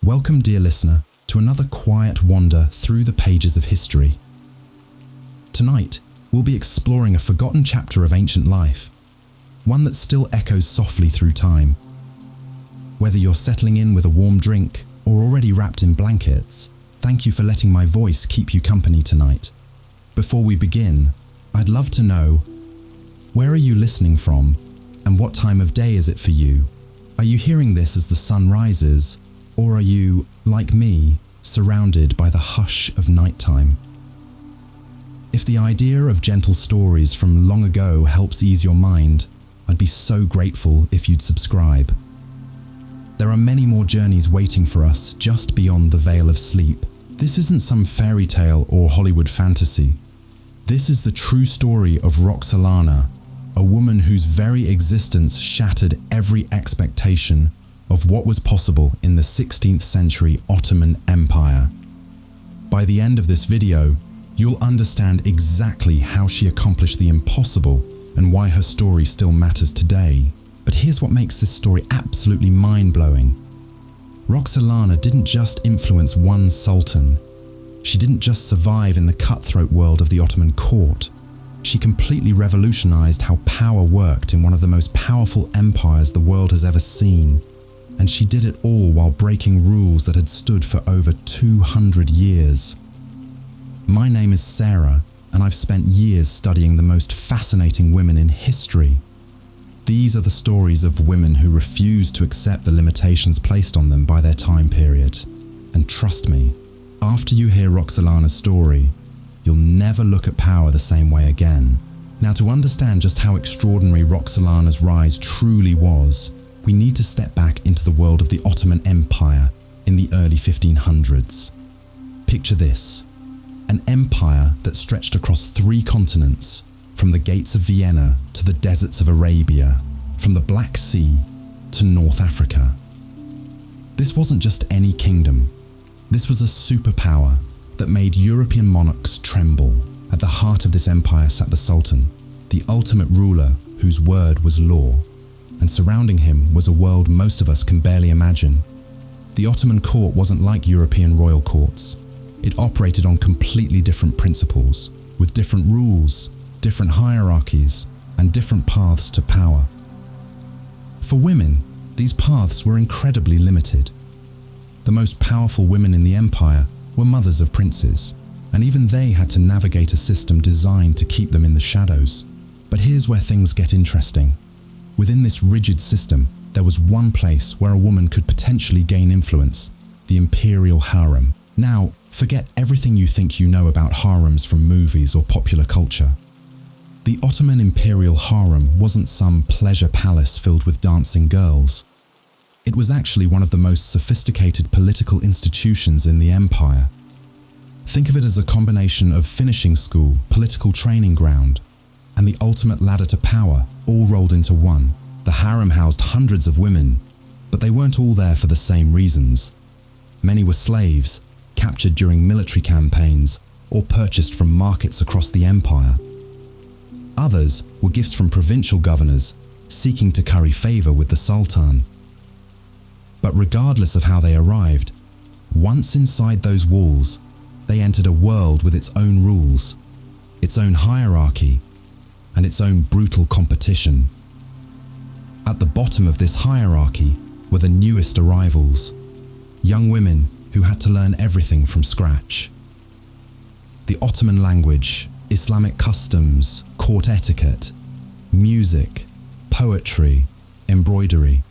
Welcome, dear listener, to another quiet wander through the pages of history. Tonight, we'll be exploring a forgotten chapter of ancient life, one that still echoes softly through time. Whether you're settling in with a warm drink or already wrapped in blankets, thank you for letting my voice keep you company tonight. Before we begin, I'd love to know, where are you listening from, and what time of day is it for you? Are you hearing this as the sun rises, or are you, like me, surrounded by the hush of nighttime? If the idea of gentle stories from long ago helps ease your mind, I'd be so grateful if you'd subscribe. There are many more journeys waiting for us just beyond the veil of sleep. This isn't some fairy tale or Hollywood fantasy. This is the true story of Roxelana, a woman whose very existence shattered every expectation of what was possible in the 16th century Ottoman Empire. By the end of this video, you'll understand exactly how she accomplished the impossible and why her story still matters today. But here's what makes this story absolutely mind-blowing. Roxelana didn't just influence one sultan. She didn't just survive in the cutthroat world of the Ottoman court. She completely revolutionized how power worked in one of the most powerful empires the world has ever seen. And she did it all while breaking rules that had stood for over 200 years. My name is Sarah, and I've spent years studying the most fascinating women in history. These are the stories of women who refused to accept the limitations placed on them by their time period. And trust me, after you hear Roxelana's story, you'll never look at power the same way again. Now, to understand just how extraordinary Roxelana's rise truly was, we need to step back into the world of the Ottoman Empire in the early 1500s. Picture this, an empire that stretched across 3 continents, from the gates of Vienna to the deserts of Arabia, from the Black Sea to North Africa. This wasn't just any kingdom. This was a superpower that made European monarchs tremble. At the heart of this empire sat the Sultan, the ultimate ruler whose word was law. And surrounding him was a world most of us can barely imagine. The Ottoman court wasn't like European royal courts. It operated on completely different principles, with different rules, different hierarchies, and different paths to power. For women, these paths were incredibly limited. The most powerful women in the empire were mothers of princes, and even they had to navigate a system designed to keep them in the shadows. But here's where things get interesting. Within this rigid system, there was one place where a woman could potentially gain influence, the imperial harem. Now, forget everything you think you know about harems from movies or popular culture. The Ottoman imperial harem wasn't some pleasure palace filled with dancing girls. It was actually one of the most sophisticated political institutions in the empire. Think of it as a combination of finishing school, political training ground, and the ultimate ladder to power, all rolled into one. The harem housed hundreds of women, but they weren't all there for the same reasons. Many were slaves, captured during military campaigns, or purchased from markets across the empire. Others were gifts from provincial governors, seeking to curry favor with the Sultan. But regardless of how they arrived, once inside those walls, they entered a world with its own rules, its own hierarchy, and its own brutal competition. At the bottom of this hierarchy were the newest arrivals, young women who had to learn everything from scratch. The Ottoman language, Islamic customs, court etiquette, music, poetry, embroidery.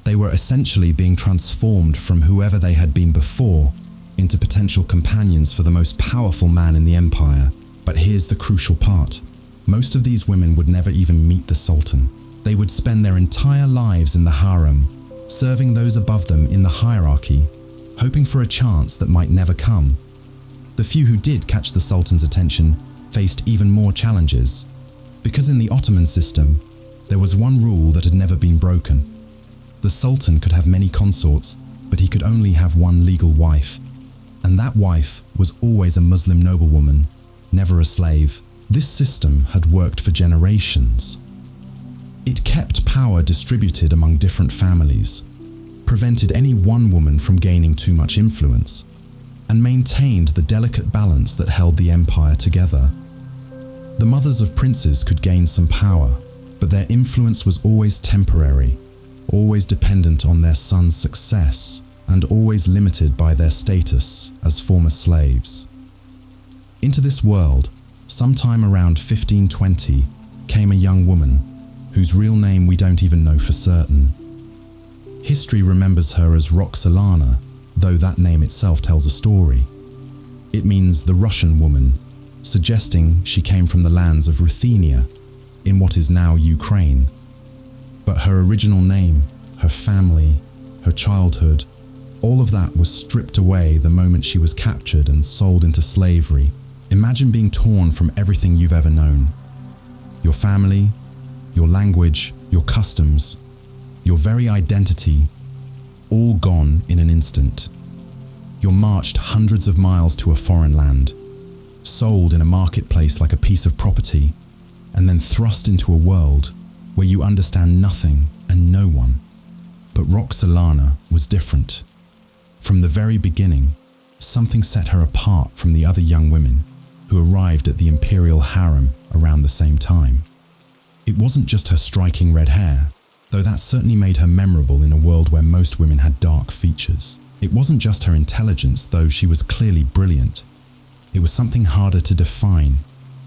They were essentially being transformed from whoever they had been before into potential companions for the most powerful man in the empire. But here's the crucial part. Most of these women would never even meet the Sultan. They would spend their entire lives in the harem, serving those above them in the hierarchy, hoping for a chance that might never come. The few who did catch the Sultan's attention faced even more challenges, because in the Ottoman system, there was one rule that had never been broken. The Sultan could have many consorts, but he could only have one legal wife, and that wife was always a Muslim noblewoman, never a slave. This system had worked for generations. It kept power distributed among different families, prevented any one woman from gaining too much influence, and maintained the delicate balance that held the empire together. The mothers of princes could gain some power, but their influence was always temporary, always dependent on their son's success, and always limited by their status as former slaves. Into this world, sometime around 1520, came a young woman, whose real name we don't even know for certain. History remembers her as Roxelana, though that name itself tells a story. It means the Russian woman, suggesting she came from the lands of Ruthenia, in what is now Ukraine. But her original name, her family, her childhood, all of that was stripped away the moment she was captured and sold into slavery. Imagine being torn from everything you've ever known. Your family, your language, your customs, your very identity, all gone in an instant. You're marched hundreds of miles to a foreign land, sold in a marketplace like a piece of property, and then thrust into a world where you understand nothing and no one. But Roxelana was different. From the very beginning, something set her apart from the other young women who arrived at the imperial harem around the same time. It wasn't just her striking red hair, though that certainly made her memorable in a world where most women had dark features. It wasn't just her intelligence, though she was clearly brilliant. It was something harder to define,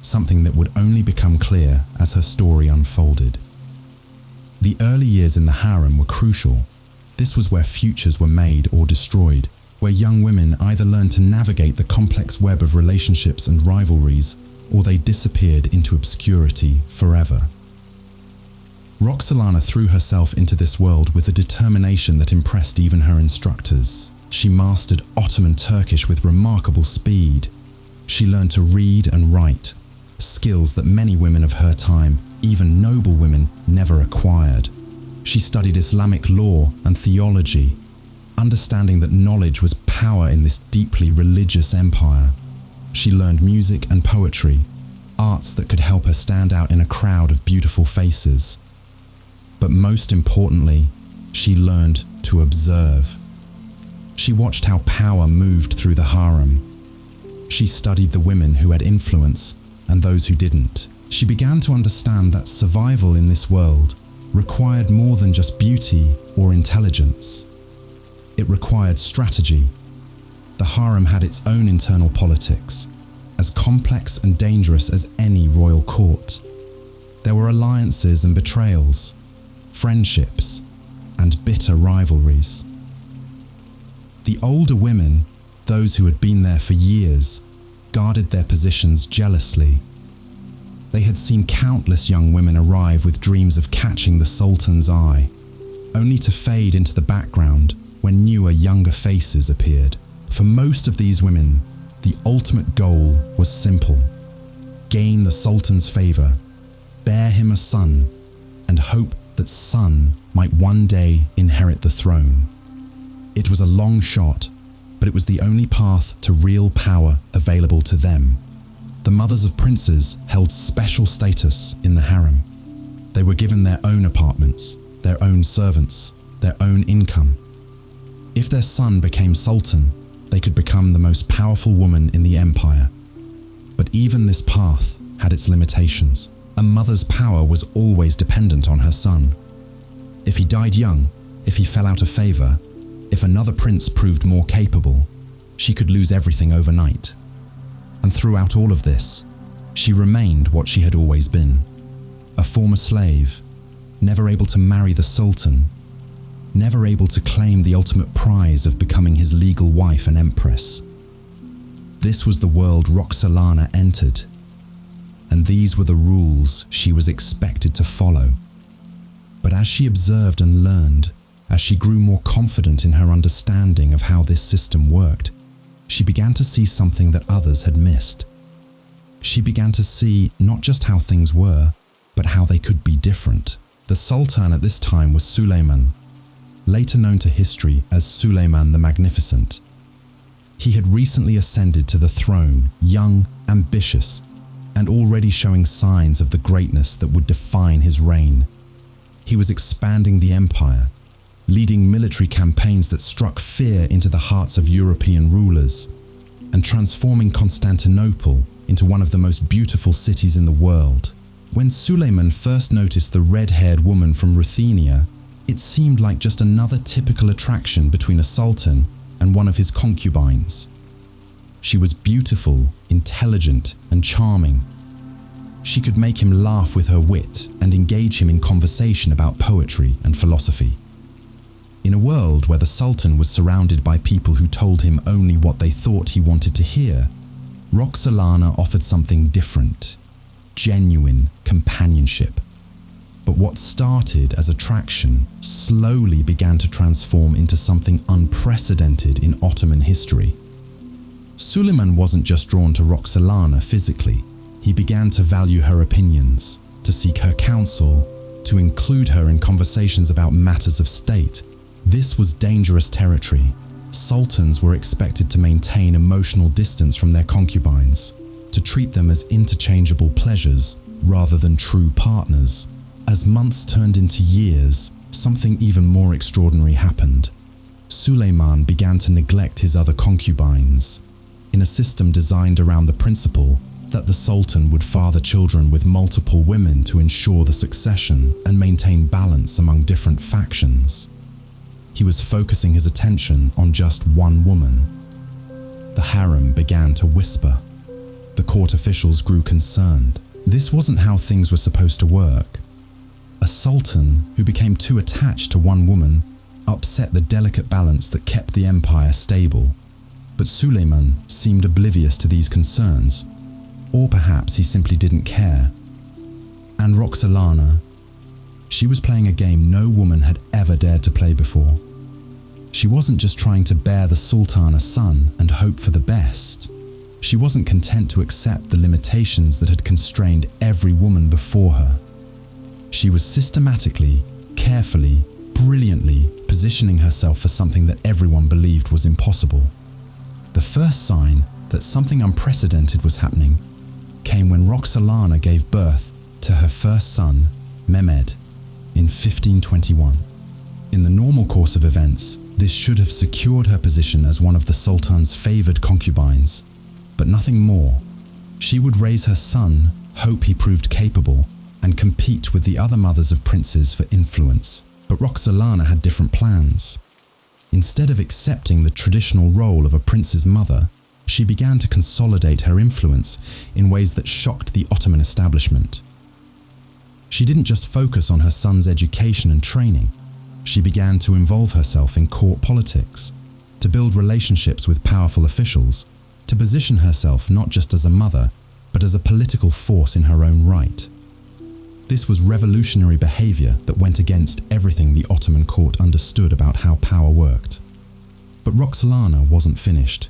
something that would only become clear as her story unfolded. The early years in the harem were crucial. This was where futures were made or destroyed, where young women either learned to navigate the complex web of relationships and rivalries, or they disappeared into obscurity forever. Roxelana threw herself into this world with a determination that impressed even her instructors. She mastered Ottoman Turkish with remarkable speed. She learned to read and write, skills that many women of her time, even noble women, never acquired. She studied Islamic law and theology, understanding that knowledge was power in this deeply religious empire. She learned music and poetry, arts that could help her stand out in a crowd of beautiful faces. But most importantly, she learned to observe. She watched how power moved through the harem. She studied the women who had influence and those who didn't. She began to understand that survival in this world required more than just beauty or intelligence. It required strategy. The harem had its own internal politics, as complex and dangerous as any royal court. There were alliances and betrayals, friendships, and bitter rivalries. The older women, those who had been there for years, guarded their positions jealously. They had seen countless young women arrive with dreams of catching the Sultan's eye, only to fade into the background when newer, younger faces appeared. For most of these women, the ultimate goal was simple: gain the Sultan's favor, bear him a son, and hope that son might one day inherit the throne. It was a long shot, but it was the only path to real power available to them. The mothers of princes held special status in the harem. They were given their own apartments, their own servants, their own income. If their son became sultan, they could become the most powerful woman in the empire. But even this path had its limitations. A mother's power was always dependent on her son. If he died young, if he fell out of favor, if another prince proved more capable, she could lose everything overnight. And throughout all of this, she remained what she had always been: a former slave, never able to marry the Sultan, never able to claim the ultimate prize of becoming his legal wife and Empress. This was the world Roxelana entered, and these were the rules she was expected to follow. But as she observed and learned, as she grew more confident in her understanding of how this system worked, she began to see something that others had missed. She began to see not just how things were, but how they could be different. The Sultan at this time was Suleiman, later known to history as Suleiman the Magnificent. He had recently ascended to the throne, young, ambitious, and already showing signs of the greatness that would define his reign. He was expanding the empire, leading military campaigns that struck fear into the hearts of European rulers, and transforming Constantinople into one of the most beautiful cities in the world. When Suleiman first noticed the red-haired woman from Ruthenia, it seemed like just another typical attraction between a sultan and one of his concubines. She was beautiful, intelligent, and charming. She could make him laugh with her wit and engage him in conversation about poetry and philosophy. In a world where the Sultan was surrounded by people who told him only what they thought he wanted to hear, Roxelana offered something different: genuine companionship. But what started as attraction slowly began to transform into something unprecedented in Ottoman history. Suleiman wasn't just drawn to Roxelana physically. He began to value her opinions, to seek her counsel, to include her in conversations about matters of state. This was dangerous territory. Sultans were expected to maintain emotional distance from their concubines, to treat them as interchangeable pleasures rather than true partners. As months turned into years, something even more extraordinary happened. Suleiman began to neglect his other concubines, in a system designed around the principle that the Sultan would father children with multiple women to ensure the succession and maintain balance among different factions. He was focusing his attention on just one woman. The harem began to whisper. The court officials grew concerned. This wasn't how things were supposed to work. A sultan who became too attached to one woman upset the delicate balance that kept the empire stable. But Suleiman seemed oblivious to these concerns, or perhaps he simply didn't care. And Roxelana, she was playing a game no woman had ever dared to play before. She wasn't just trying to bear the Sultan a son and hope for the best. She wasn't content to accept the limitations that had constrained every woman before her. She was systematically, carefully, brilliantly positioning herself for something that everyone believed was impossible. The first sign that something unprecedented was happening came when Roxelana gave birth to her first son, Mehmed, in 1521. In the normal course of events, this should have secured her position as one of the Sultan's favoured concubines, but nothing more. She would raise her son, hope he proved capable, and compete with the other mothers of princes for influence. But Roxelana had different plans. Instead of accepting the traditional role of a prince's mother, she began to consolidate her influence in ways that shocked the Ottoman establishment. She didn't just focus on her son's education and training. She began to involve herself in court politics, to build relationships with powerful officials, to position herself not just as a mother, but as a political force in her own right. This was revolutionary behavior that went against everything the Ottoman court understood about how power worked. But Roxelana wasn't finished.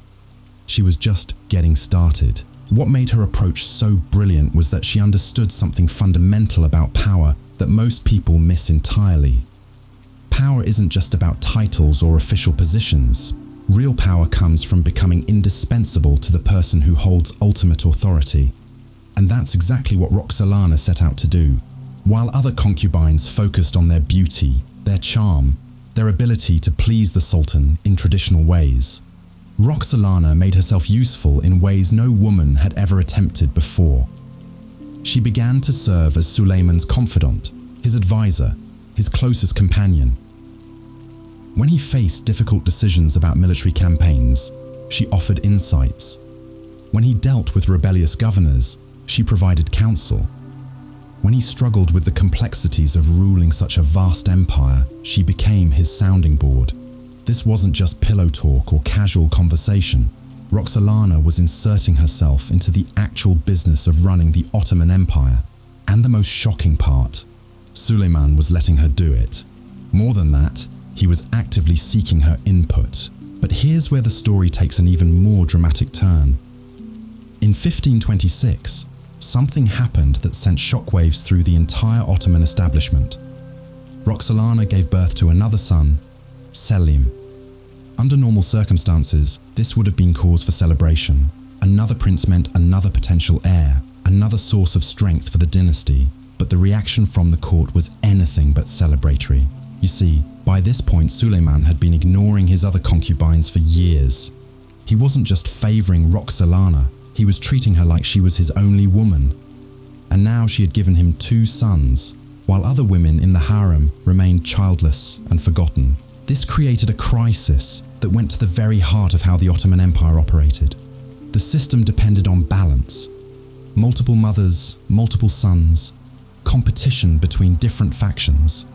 She was just getting started. What made her approach so brilliant was that she understood something fundamental about power that most people miss entirely. Power isn't just about titles or official positions. Real power comes from becoming indispensable to the person who holds ultimate authority. And that's exactly what Roxelana set out to do. While other concubines focused on their beauty, their charm, their ability to please the Sultan in traditional ways, Roxelana made herself useful in ways no woman had ever attempted before. She began to serve as Suleiman's confidant, his advisor, his closest companion. When he faced difficult decisions about military campaigns, she offered insights. When he dealt with rebellious governors, she provided counsel. When he struggled with the complexities of ruling such a vast empire, she became his sounding board. This wasn't just pillow talk or casual conversation. Roxelana was inserting herself into the actual business of running the Ottoman Empire. And the most shocking part, Suleiman was letting her do it. More than that, he was actively seeking her input. But here's where the story takes an even more dramatic turn. In 1526, something happened that sent shockwaves through the entire Ottoman establishment. Roxelana gave birth to another son, Selim. Under normal circumstances, this would have been cause for celebration. Another prince meant another potential heir, another source of strength for the dynasty. But the reaction from the court was anything but celebratory. You see, by this point Suleyman had been ignoring his other concubines for years. He wasn't just favouring Roxelana, he was treating her like she was his only woman. And now she had given him 2 sons, while other women in the harem remained childless and forgotten. This created a crisis that went to the very heart of how the Ottoman Empire operated. The system depended on balance. Multiple mothers, multiple sons, competition between different factions.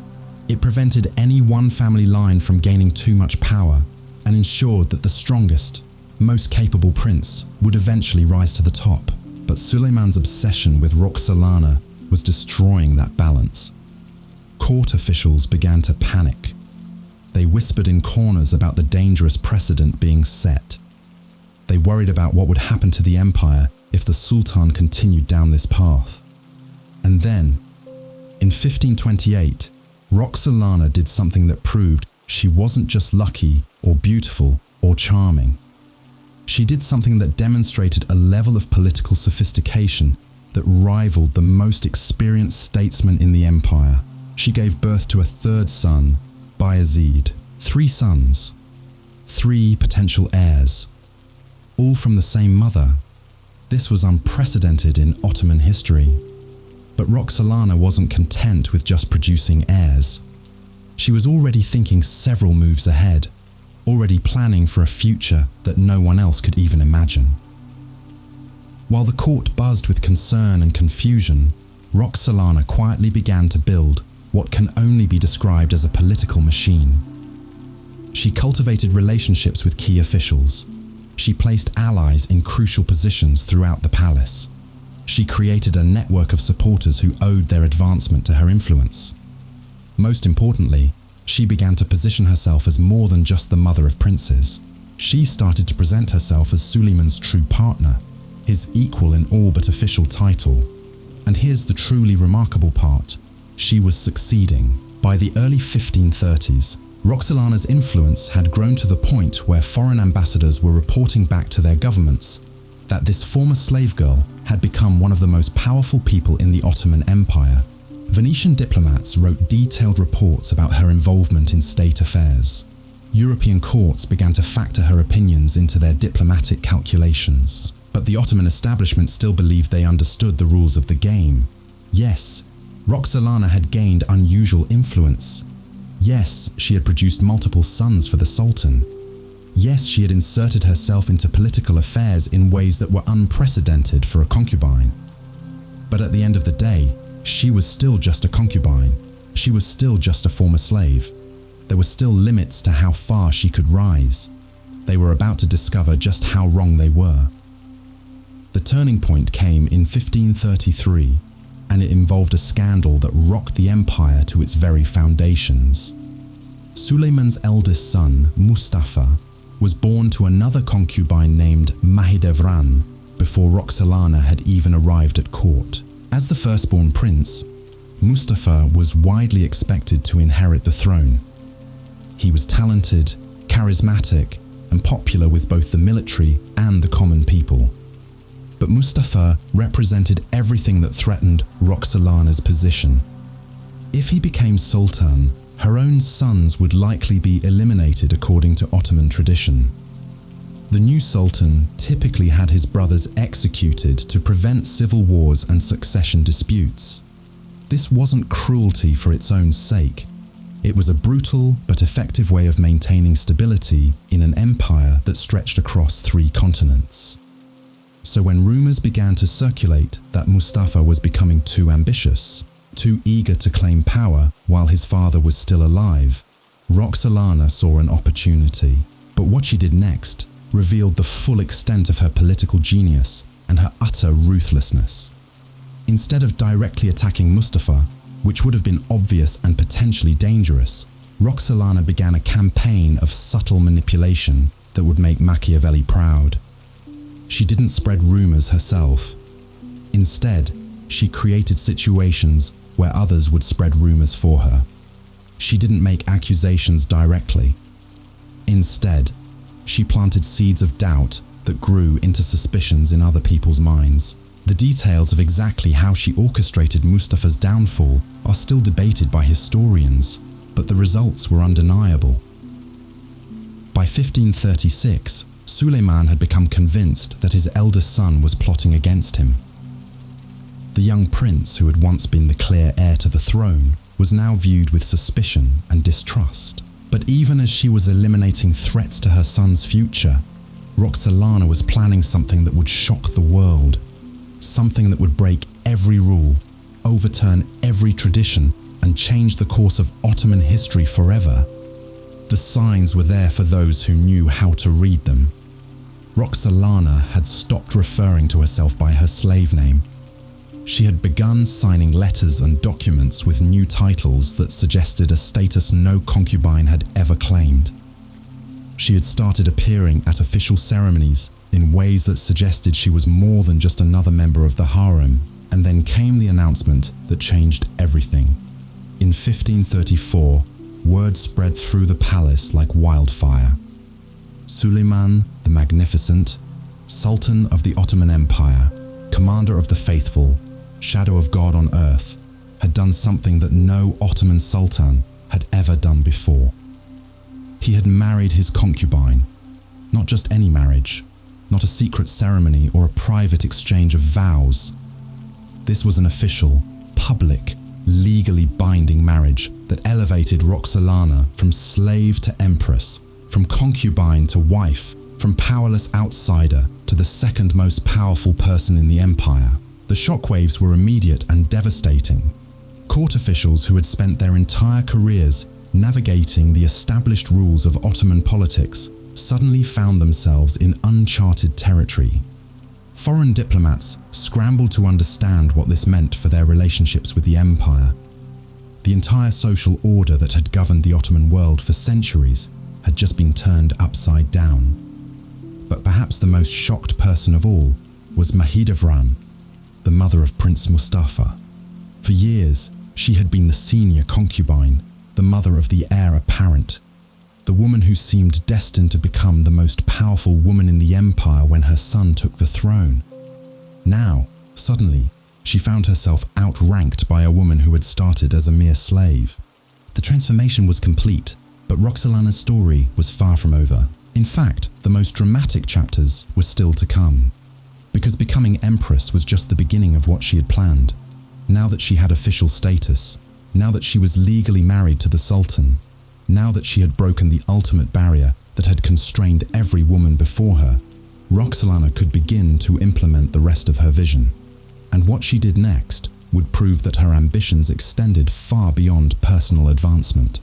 It prevented any one family line from gaining too much power and ensured that the strongest, most capable prince would eventually rise to the top. But Suleyman's obsession with Roxelana was destroying that balance. Court officials began to panic. They whispered in corners about the dangerous precedent being set. They worried about what would happen to the empire if the Sultan continued down this path. And then, in 1528, Roxelana did something that proved she wasn't just lucky or beautiful or charming. She did something that demonstrated a level of political sophistication that rivaled the most experienced statesmen in the empire. She gave birth to a 3rd son, Bayezid. 3 sons, 3 potential heirs, all from the same mother. This was unprecedented in Ottoman history. But Roxelana wasn't content with just producing heirs. She was already thinking several moves ahead, already planning for a future that no one else could even imagine. While the court buzzed with concern and confusion, Roxelana quietly began to build what can only be described as a political machine. She cultivated relationships with key officials. She placed allies in crucial positions throughout the palace. She created a network of supporters who owed their advancement to her influence. Most importantly, she began to position herself as more than just the mother of princes. She started to present herself as Suleiman's true partner, his equal in all but official title. And here's the truly remarkable part. She was succeeding. By the early 1530s, Roxelana's influence had grown to the point where foreign ambassadors were reporting back to their governments that this former slave girl had become one of the most powerful people in the Ottoman Empire. Venetian diplomats wrote detailed reports about her involvement in state affairs. European courts began to factor her opinions into their diplomatic calculations. But the Ottoman establishment still believed they understood the rules of the game. Yes, Roxelana had gained unusual influence. Yes, she had produced multiple sons for the Sultan. Yes, she had inserted herself into political affairs in ways that were unprecedented for a concubine. But at the end of the day, she was still just a concubine. She was still just a former slave. There were still limits to how far she could rise. They were about to discover just how wrong they were. The turning point came in 1533, and it involved a scandal that rocked the empire to its very foundations. Suleiman's eldest son, Mustafa, was born to another concubine named Mahidevran before Roxelana had even arrived at court. As the firstborn prince, Mustafa was widely expected to inherit the throne. He was talented, charismatic, and popular with both the military and the common people. But Mustafa represented everything that threatened Roxelana's position. If he became Sultan, her own sons would likely be eliminated according to Ottoman tradition. The new Sultan typically had his brothers executed to prevent civil wars and succession disputes. This wasn't cruelty for its own sake. It was a brutal but effective way of maintaining stability in an empire that stretched across 3 continents. So when rumors began to circulate that Mustafa was becoming too ambitious, too eager to claim power while his father was still alive, Roxelana saw an opportunity. But what she did next revealed the full extent of her political genius and her utter ruthlessness. Instead of directly attacking Mustafa, which would have been obvious and potentially dangerous, Roxelana began a campaign of subtle manipulation that would make Machiavelli proud. She didn't spread rumors herself. Instead, she created situations where others would spread rumors for her. She didn't make accusations directly. Instead, she planted seeds of doubt that grew into suspicions in other people's minds. The details of exactly how she orchestrated Mustafa's downfall are still debated by historians, but the results were undeniable. By 1536, Suleyman had become convinced that his eldest son was plotting against him. The young prince, who had once been the clear heir to the throne, was now viewed with suspicion and distrust. But even as she was eliminating threats to her son's future, Roxelana was planning something that would shock the world, something that would break every rule, overturn every tradition, and change the course of Ottoman history forever. The signs were there for those who knew how to read them. Roxelana had stopped referring to herself by her slave name. She had begun signing letters and documents with new titles that suggested a status no concubine had ever claimed. She had started appearing at official ceremonies in ways that suggested she was more than just another member of the harem, and then came the announcement that changed everything. In 1534, word spread through the palace like wildfire. Suleyman the Magnificent, Sultan of the Ottoman Empire, commander of the faithful, shadow of God on earth, had done something that no Ottoman Sultan had ever done before. He had married his concubine, not just any marriage, not a secret ceremony or a private exchange of vows. This was an official, public, legally binding marriage that elevated Roxelana from slave to empress, from concubine to wife, from powerless outsider to the second most powerful person in the empire. The shockwaves were immediate and devastating. Court officials who had spent their entire careers navigating the established rules of Ottoman politics suddenly found themselves in uncharted territory. Foreign diplomats scrambled to understand what this meant for their relationships with the empire. The entire social order that had governed the Ottoman world for centuries had just been turned upside down. But perhaps the most shocked person of all was Mahidevran, the mother of Prince Mustafa. For years, she had been the senior concubine, the mother of the heir apparent, the woman who seemed destined to become the most powerful woman in the empire when her son took the throne. Now, suddenly, she found herself outranked by a woman who had started as a mere slave. The transformation was complete, but Roxelana's story was far from over. In fact, the most dramatic chapters were still to come. Because becoming Empress was just the beginning of what she had planned. Now that she had official status, now that she was legally married to the Sultan, now that she had broken the ultimate barrier that had constrained every woman before her, Roxelana could begin to implement the rest of her vision. And what she did next would prove that her ambitions extended far beyond personal advancement.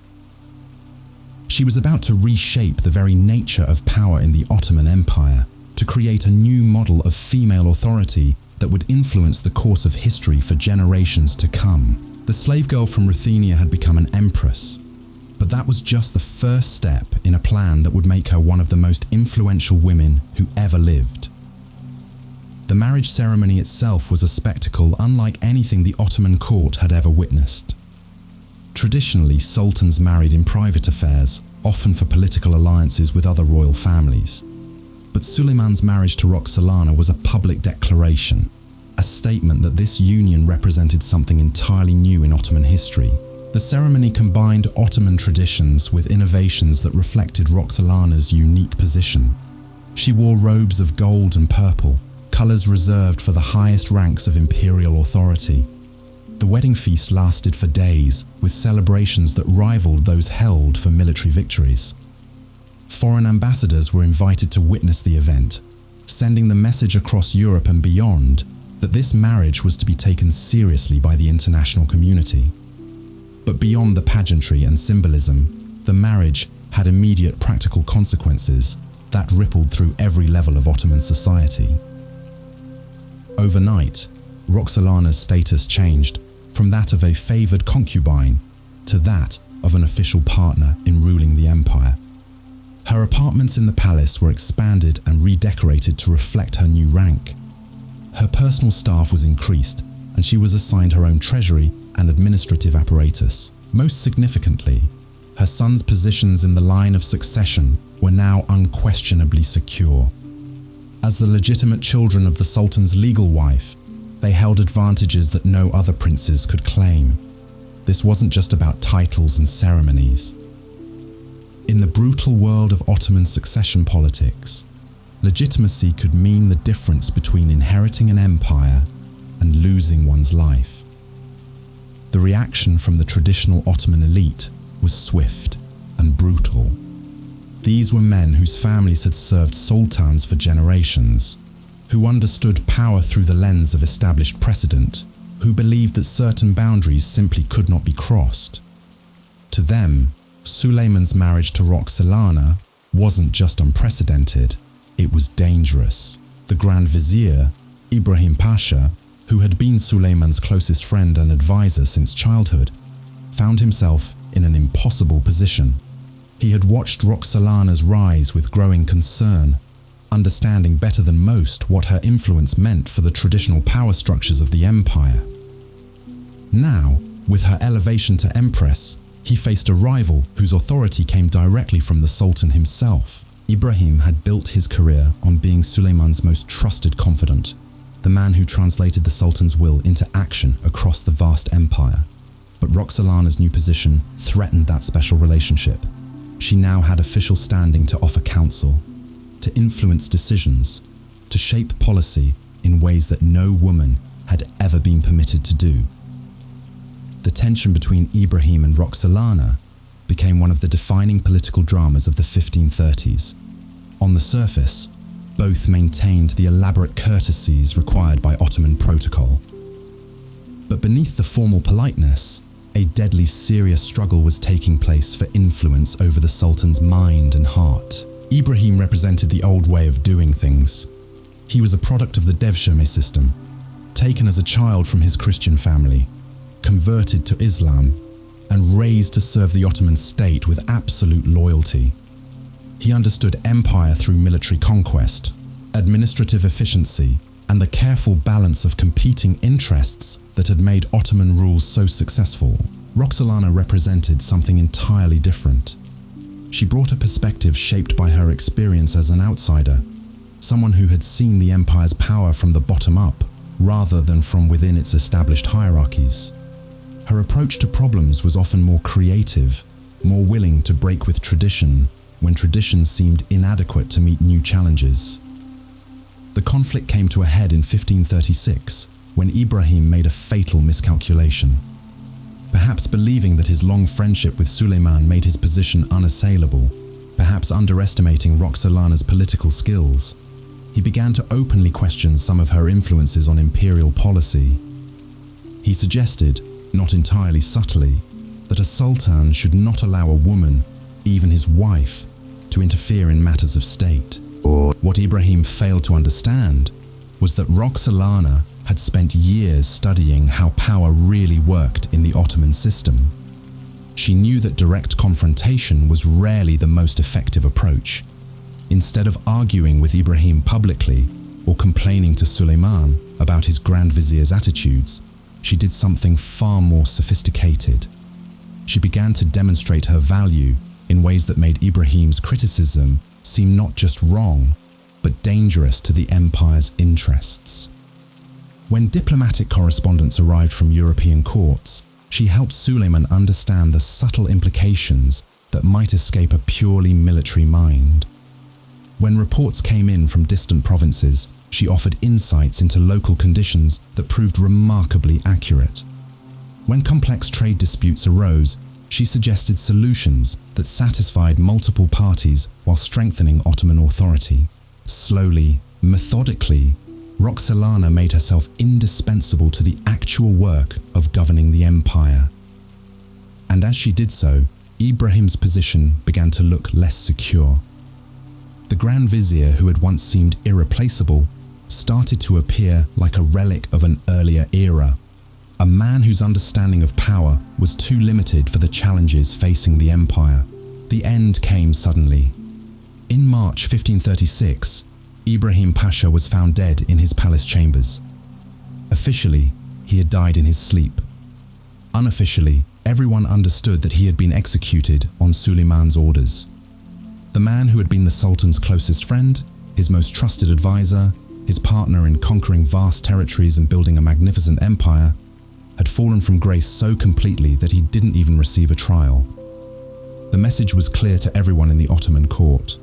She was about to reshape the very nature of power in the Ottoman Empire, to create a new model of female authority that would influence the course of history for generations to come. The slave girl from Ruthenia had become an empress, but that was just the first step in a plan that would make her one of the most influential women who ever lived. The marriage ceremony itself was a spectacle unlike anything the Ottoman court had ever witnessed. Traditionally, sultans married in private affairs, often for political alliances with other royal families. But Suleyman's marriage to Roxelana was a public declaration, a statement that this union represented something entirely new in Ottoman history. The ceremony combined Ottoman traditions with innovations that reflected Roxelana's unique position. She wore robes of gold and purple, colours reserved for the highest ranks of imperial authority. The wedding feast lasted for days, with celebrations that rivaled those held for military victories. Foreign ambassadors were invited to witness the event, sending the message across Europe and beyond that this marriage was to be taken seriously by the international community. But beyond the pageantry and symbolism, the marriage had immediate practical consequences that rippled through every level of Ottoman society. Overnight, Roxelana's status changed from that of a favoured concubine to that of an official partner in ruling the empire. Her apartments in the palace were expanded and redecorated to reflect her new rank. Her personal staff was increased, and she was assigned her own treasury and administrative apparatus. Most significantly, her son's positions in the line of succession were now unquestionably secure. As the legitimate children of the Sultan's legal wife, they held advantages that no other princes could claim. this wasn't just about titles and ceremonies. In the brutal world of Ottoman succession politics, legitimacy could mean the difference between inheriting an empire and losing one's life. The reaction from the traditional Ottoman elite was swift and brutal. These were men whose families had served sultans for generations, who understood power through the lens of established precedent, who believed that certain boundaries simply could not be crossed. To them, Sulayman's marriage to Roxelana wasn't just unprecedented, it was dangerous. The Grand Vizier, Ibrahim Pasha, who had been Sulayman's closest friend and advisor since childhood, found himself in an impossible position. He had watched Roxelana's rise with growing concern, understanding better than most what her influence meant for the traditional power structures of the empire. Now, with her elevation to Empress, he faced a rival whose authority came directly from the Sultan himself. Ibrahim had built his career on being Sulayman's most trusted confidant, the man who translated the Sultan's will into action across the vast empire. But Roxelana's new position threatened that special relationship. She now had official standing to offer counsel, to influence decisions, to shape policy in ways that no woman had ever been permitted to do. The tension between Ibrahim and Roxelana became one of the defining political dramas of the 1530s. On the surface, both maintained the elaborate courtesies required by Ottoman protocol. But beneath the formal politeness, a deadly serious struggle was taking place for influence over the Sultan's mind and heart. Ibrahim represented the old way of doing things. He was a product of the Devshirme system, taken as a child from his Christian family, converted to Islam, and raised to serve the Ottoman state with absolute loyalty. He understood empire through military conquest, administrative efficiency, and the careful balance of competing interests that had made Ottoman rule so successful. Roxelana represented something entirely different. She brought a perspective shaped by her experience as an outsider, someone who had seen the empire's power from the bottom up, rather than from within its established hierarchies. Her approach to problems was often more creative, more willing to break with tradition when tradition seemed inadequate to meet new challenges. The conflict came to a head in 1536 when Ibrahim made a fatal miscalculation. Perhaps believing that his long friendship with Sulayman made his position unassailable, perhaps underestimating Roxelana's political skills, he began to openly question some of her influences on imperial policy. He suggested, not entirely subtly, that a sultan should not allow a woman, even his wife, to interfere in matters of state. What Ibrahim failed to understand was that Roxelana had spent years studying how power really worked in the Ottoman system. She knew that direct confrontation was rarely the most effective approach. Instead of arguing with Ibrahim publicly or complaining to Sulayman about his Grand Vizier's attitudes, she did something far more sophisticated. She began to demonstrate her value in ways that made Ibrahim's criticism seem not just wrong, but dangerous to the empire's interests. When diplomatic correspondence arrived from European courts, she helped Sulayman understand the subtle implications that might escape a purely military mind. When reports came in from distant provinces, she offered insights into local conditions that proved remarkably accurate. When complex trade disputes arose, she suggested solutions that satisfied multiple parties while strengthening Ottoman authority. Slowly, methodically, Roxelana made herself indispensable to the actual work of governing the empire. And as she did so, Ibrahim's position began to look less secure. The Grand Vizier, who had once seemed irreplaceable, started to appear like a relic of an earlier era, a man whose understanding of power was too limited for the challenges facing the empire. The end came suddenly. In March 1536, Ibrahim Pasha was found dead in his palace chambers. Officially, he had died in his sleep. Unofficially, everyone understood that he had been executed on Sulayman's orders. The man who had been the Sultan's closest friend, his most trusted advisor, his partner in conquering vast territories and building a magnificent empire, had fallen from grace so completely that he didn't even receive a trial. The message was clear to everyone in the Ottoman court.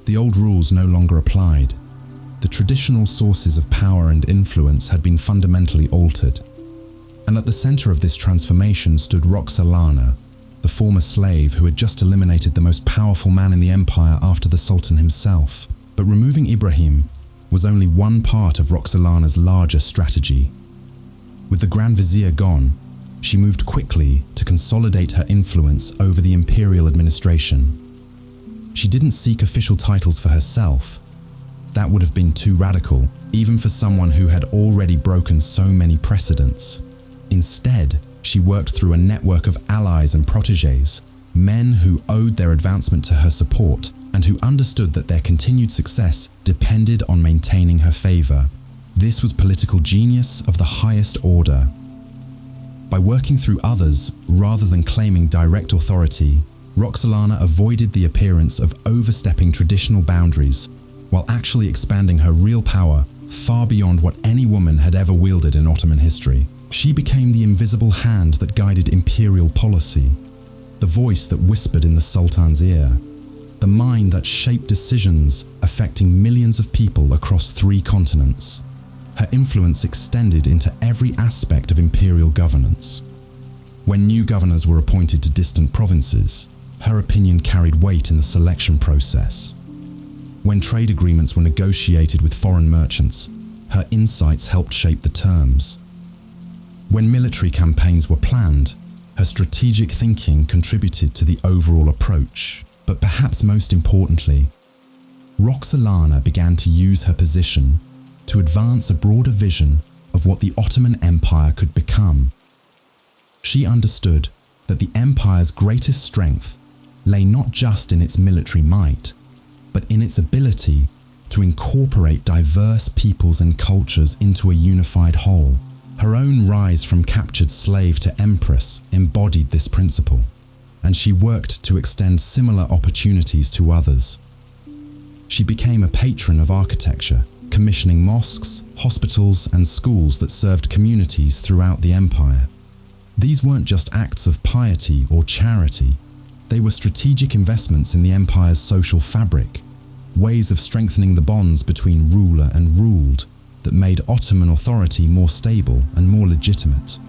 The old rules no longer applied. The traditional sources of power and influence had been fundamentally altered. And at the center of this transformation stood Roxelana, the former slave who had just eliminated the most powerful man in the empire after the Sultan himself. But removing Ibrahim was only one part of Roxelana's larger strategy. With the Grand Vizier gone, she moved quickly to consolidate her influence over the imperial administration. She didn't seek official titles for herself. That would have been too radical, even for someone who had already broken so many precedents. Instead, she worked through a network of allies and protégés, men who owed their advancement to her support and who understood that their continued success depended on maintaining her favor. This was political genius of the highest order. By working through others rather than claiming direct authority, Roxelana avoided the appearance of overstepping traditional boundaries while actually expanding her real power far beyond what any woman had ever wielded in Ottoman history. She became the invisible hand that guided imperial policy, the voice that whispered in the Sultan's ear, the mind that shaped decisions affecting millions of people across 3 continents. Her influence extended into every aspect of imperial governance. When new governors were appointed to distant provinces, her opinion carried weight in the selection process. When trade agreements were negotiated with foreign merchants, her insights helped shape the terms. When military campaigns were planned, her strategic thinking contributed to the overall approach. But perhaps most importantly, Roxelana began to use her position to advance a broader vision of what the Ottoman Empire could become. She understood that the empire's greatest strength lay not just in its military might, but in its ability to incorporate diverse peoples and cultures into a unified whole. Her own rise from captured slave to Empress embodied this principle, and she worked to extend similar opportunities to others. She became a patron of architecture, commissioning mosques, hospitals, and schools that served communities throughout the empire. These weren't just acts of piety or charity. They were strategic investments in the empire's social fabric, ways of strengthening the bonds between ruler and ruled that made Ottoman authority more stable and more legitimate.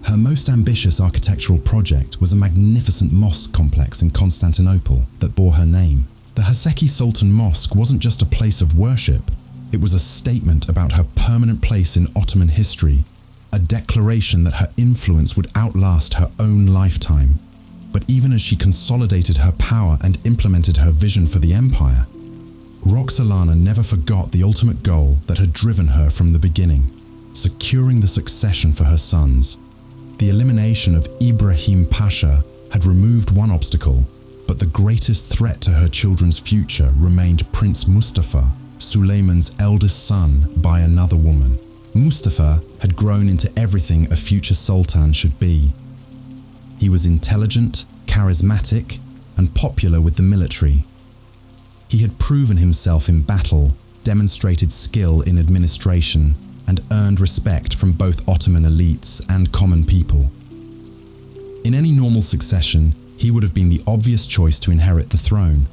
Her most ambitious architectural project was a magnificent mosque complex in Constantinople that bore her name. The Haseki Sultan Mosque wasn't just a place of worship, it was a statement about her permanent place in Ottoman history, a declaration that her influence would outlast her own lifetime. But even as she consolidated her power and implemented her vision for the empire, Roxelana never forgot the ultimate goal that had driven her from the beginning, securing the succession for her sons. The elimination of Ibrahim Pasha had removed one obstacle, but the greatest threat to her children's future remained Prince Mustafa, Suleiman's eldest son by another woman. Mustafa had grown into everything a future sultan should be. He was intelligent, charismatic, and popular with the military. He had proven himself in battle, demonstrated skill in administration, and earned respect from both Ottoman elites and common people. In any normal succession, he would have been the obvious choice to inherit the throne,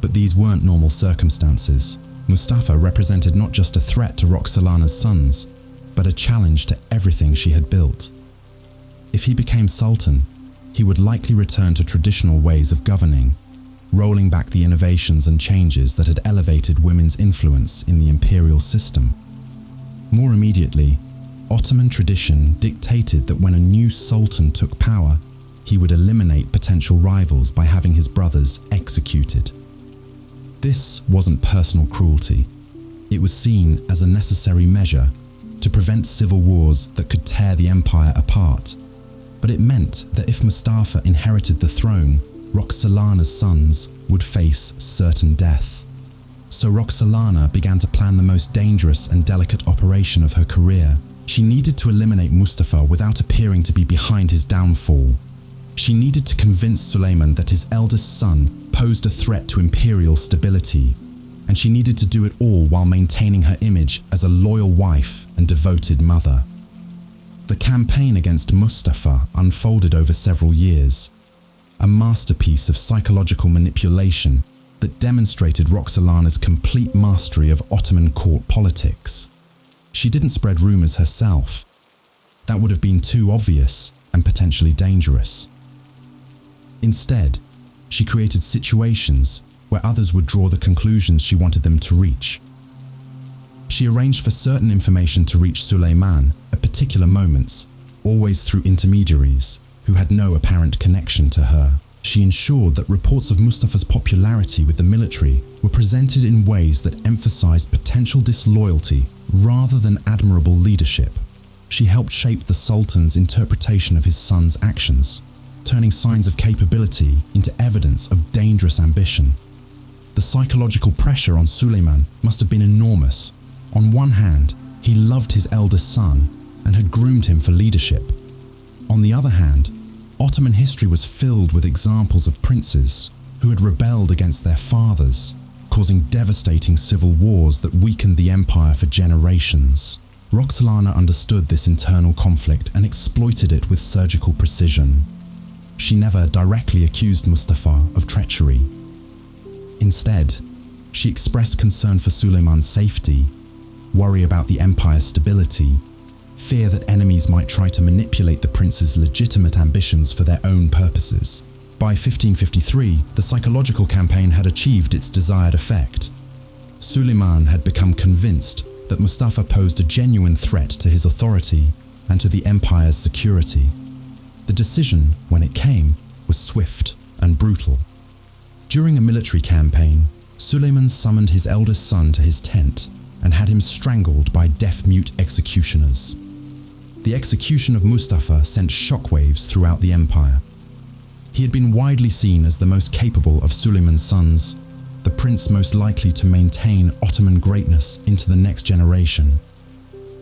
but these weren't normal circumstances. Mustafa represented not just a threat to Roxelana's sons, but a challenge to everything she had built. If he became sultan, he would likely return to traditional ways of governing, rolling back the innovations and changes that had elevated women's influence in the imperial system. More immediately, Ottoman tradition dictated that when a new sultan took power, he would eliminate potential rivals by having his brothers executed. This wasn't personal cruelty. It was seen as a necessary measure to prevent civil wars that could tear the empire apart. But it meant that if Mustafa inherited the throne, Roxelana's sons would face certain death. So Roxelana began to plan the most dangerous and delicate operation of her career. She needed to eliminate Mustafa without appearing to be behind his downfall. She needed to convince Suleiman that his eldest son posed a threat to imperial stability, and she needed to do it all while maintaining her image as a loyal wife and devoted mother. The campaign against Mustafa unfolded over several years, a masterpiece of psychological manipulation that demonstrated Roxelana's complete mastery of Ottoman court politics. She didn't spread rumors herself. That would have been too obvious and potentially dangerous. Instead, she created situations where others would draw the conclusions she wanted them to reach. She arranged for certain information to reach Suleyman at particular moments, always through intermediaries who had no apparent connection to her. She ensured that reports of Mustafa's popularity with the military were presented in ways that emphasized potential disloyalty rather than admirable leadership. She helped shape the Sultan's interpretation of his son's actions, turning signs of capability into evidence of dangerous ambition. The psychological pressure on Suleyman must have been enormous. On one hand, he loved his eldest son and had groomed him for leadership. On the other hand, Ottoman history was filled with examples of princes who had rebelled against their fathers, causing devastating civil wars that weakened the empire for generations. Roxelana understood this internal conflict and exploited it with surgical precision. She never directly accused Mustafa of treachery. Instead, she expressed concern for Suleyman's safety, worry about the empire's stability, fear that enemies might try to manipulate the prince's legitimate ambitions for their own purposes. By 1553, the psychological campaign had achieved its desired effect. Suleyman had become convinced that Mustafa posed a genuine threat to his authority and to the empire's security. The decision, when it came, was swift and brutal. During a military campaign, Suleyman summoned his eldest son to his tent and had him strangled by deaf-mute executioners. The execution of Mustafa sent shockwaves throughout the empire. He had been widely seen as the most capable of Suleyman's sons, the prince most likely to maintain Ottoman greatness into the next generation.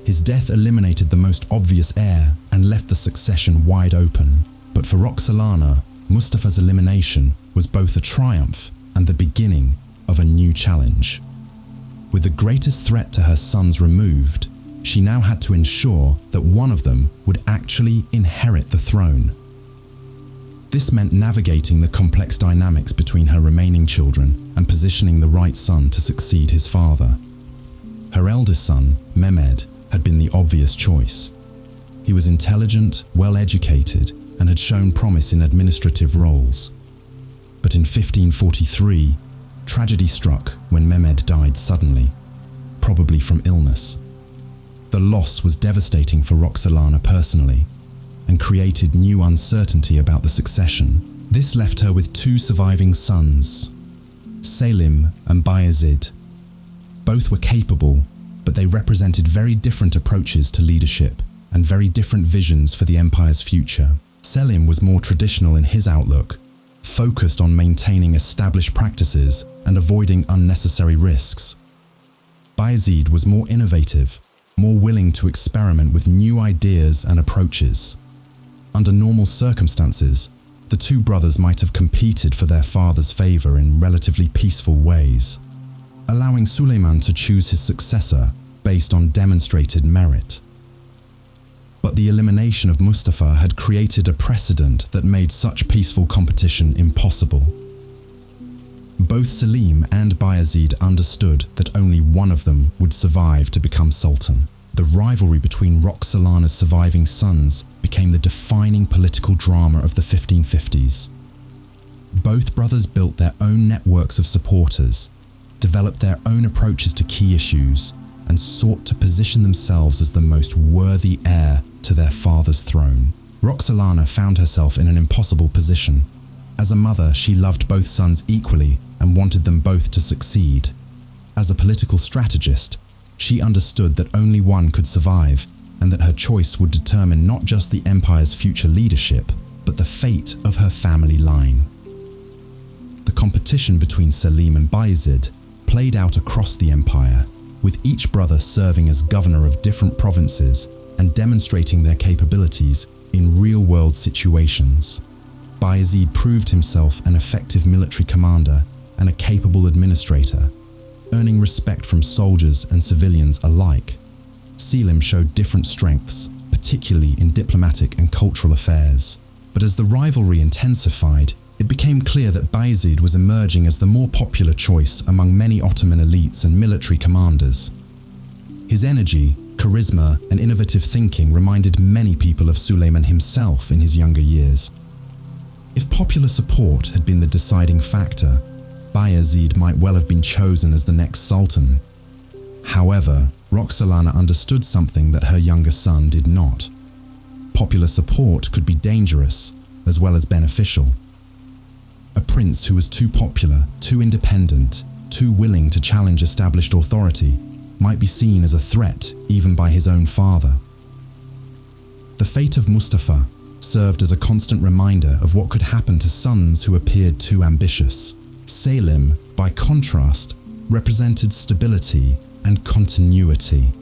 His death eliminated the most obvious heir and left the succession wide open. But for Roxelana, Mustafa's elimination was both a triumph and the beginning of a new challenge. With the greatest threat to her sons removed, she now had to ensure that one of them would actually inherit the throne. This meant navigating the complex dynamics between her remaining children and positioning the right son to succeed his father. Her eldest son, Mehmed, had been the obvious choice. He was intelligent, well-educated, and had shown promise in administrative roles. But in 1543, tragedy struck when Mehmed died suddenly, probably from illness. The loss was devastating for Roxelana personally, and created new uncertainty about the succession. This left her with two surviving sons, Selim and Bayezid. Both were capable, but they represented very different approaches to leadership and very different visions for the empire's future. Selim was more traditional in his outlook, focused on maintaining established practices and avoiding unnecessary risks. Bayezid was more innovative, more willing to experiment with new ideas and approaches. Under normal circumstances, the two brothers might have competed for their father's favor in relatively peaceful ways, allowing Suleyman to choose his successor based on demonstrated merit. But the elimination of Mustafa had created a precedent that made such peaceful competition impossible. Both Selim and Bayezid understood that only one of them would survive to become Sultan. The rivalry between Roxelana's surviving sons became the defining political drama of the 1550s. Both brothers built their own networks of supporters, developed their own approaches to key issues, and sought to position themselves as the most worthy heir to their father's throne. Roxelana found herself in an impossible position. As a mother, she loved both sons equally and wanted them both to succeed. As a political strategist, she understood that only one could survive and that her choice would determine not just the empire's future leadership, but the fate of her family line. The competition between Selim and Bayezid played out across the empire, with each brother serving as governor of different provinces and demonstrating their capabilities in real-world situations. Bayezid proved himself an effective military commander and a capable administrator, earning respect from soldiers and civilians alike. Selim showed different strengths, particularly in diplomatic and cultural affairs. But as the rivalry intensified, it became clear that Bayezid was emerging as the more popular choice among many Ottoman elites and military commanders. His energy, charisma, and innovative thinking reminded many people of Suleiman himself in his younger years. If popular support had been the deciding factor, Bayezid might well have been chosen as the next sultan. However, Roxelana understood something that her younger son did not. Popular support could be dangerous as well as beneficial. A prince who was too popular, too independent, too willing to challenge established authority might be seen as a threat even by his own father. The fate of Mustafa served as a constant reminder of what could happen to sons who appeared too ambitious. Selim, by contrast, represented stability and continuity.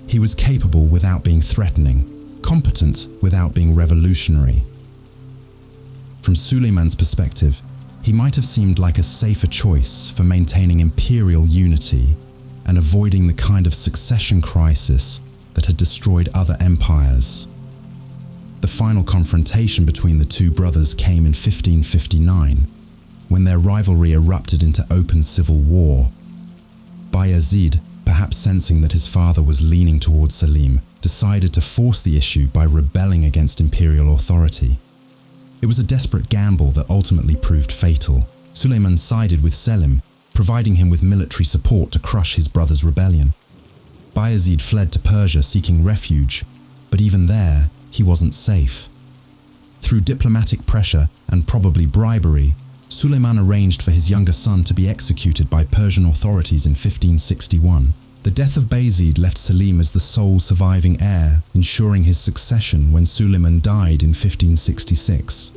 He was capable without being threatening, competent without being revolutionary. From Suleiman's perspective, he might have seemed like a safer choice for maintaining imperial unity and avoiding the kind of succession crisis that had destroyed other empires. The final confrontation between the two brothers came in 1559, when their rivalry erupted into open civil war. Bayezid, perhaps sensing that his father was leaning towards Selim, decided to force the issue by rebelling against imperial authority. It was a desperate gamble that ultimately proved fatal. Suleiman sided with Selim, providing him with military support to crush his brother's rebellion. Bayezid fled to Persia seeking refuge, but even there, he wasn't safe. Through diplomatic pressure and probably bribery, Suleiman arranged for his younger son to be executed by Persian authorities in 1561. The death of Bayezid left Selim as the sole surviving heir, ensuring his succession when Suleiman died in 1566.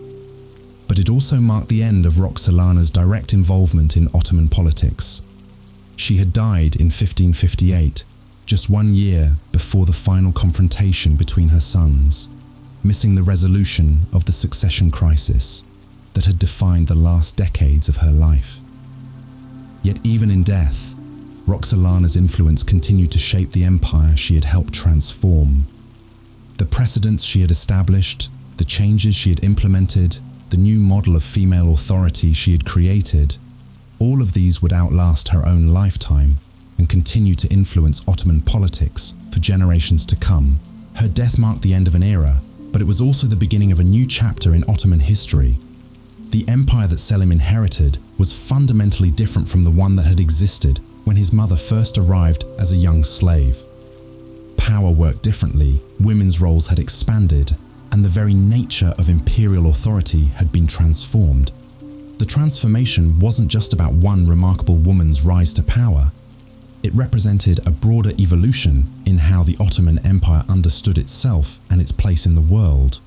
But it also marked the end of Roxelana's direct involvement in Ottoman politics. She had died in 1558, just 1 year before the final confrontation between her sons, missing the resolution of the succession crisis that had defined the last decades of her life. Yet even in death, Roxelana's influence continued to shape the empire she had helped transform. The precedents she had established, the changes she had implemented, the new model of female authority she had created, all of these would outlast her own lifetime and continue to influence Ottoman politics for generations to come. Her death marked the end of an era, but it was also the beginning of a new chapter in Ottoman history. The empire that Selim inherited was fundamentally different from the one that had existed when his mother first arrived as a young slave. Power worked differently, women's roles had expanded, and the very nature of imperial authority had been transformed. The transformation wasn't just about one remarkable woman's rise to power. It represented a broader evolution in how the Ottoman Empire understood itself and its place in the world.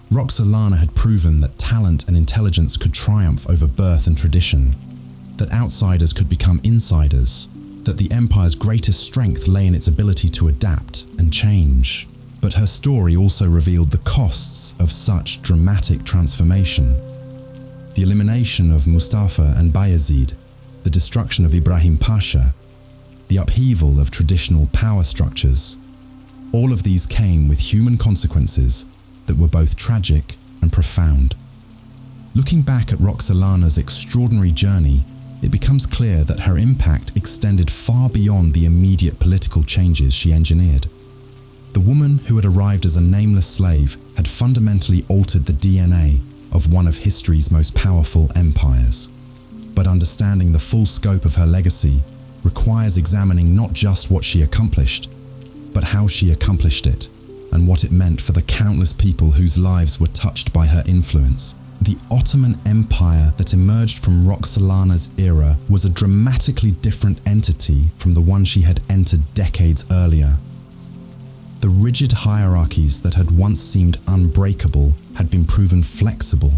Roxelana had proven that talent and intelligence could triumph over birth and tradition, that outsiders could become insiders, that the empire's greatest strength lay in its ability to adapt and change. But her story also revealed the costs of such dramatic transformation. The elimination of Mustafa and Bayezid, the destruction of Ibrahim Pasha, the upheaval of traditional power structures, all of these came with human consequences that were both tragic and profound. Looking back at Roxelana's extraordinary journey, it becomes clear that her impact extended far beyond the immediate political changes she engineered. The woman who had arrived as a nameless slave had fundamentally altered the DNA of one of history's most powerful empires. But understanding the full scope of her legacy requires examining not just what she accomplished, but how she accomplished it, and what it meant for the countless people whose lives were touched by her influence. The Ottoman Empire that emerged from Roxelana's era was a dramatically different entity from the one she had entered decades earlier. The rigid hierarchies that had once seemed unbreakable had been proven flexible.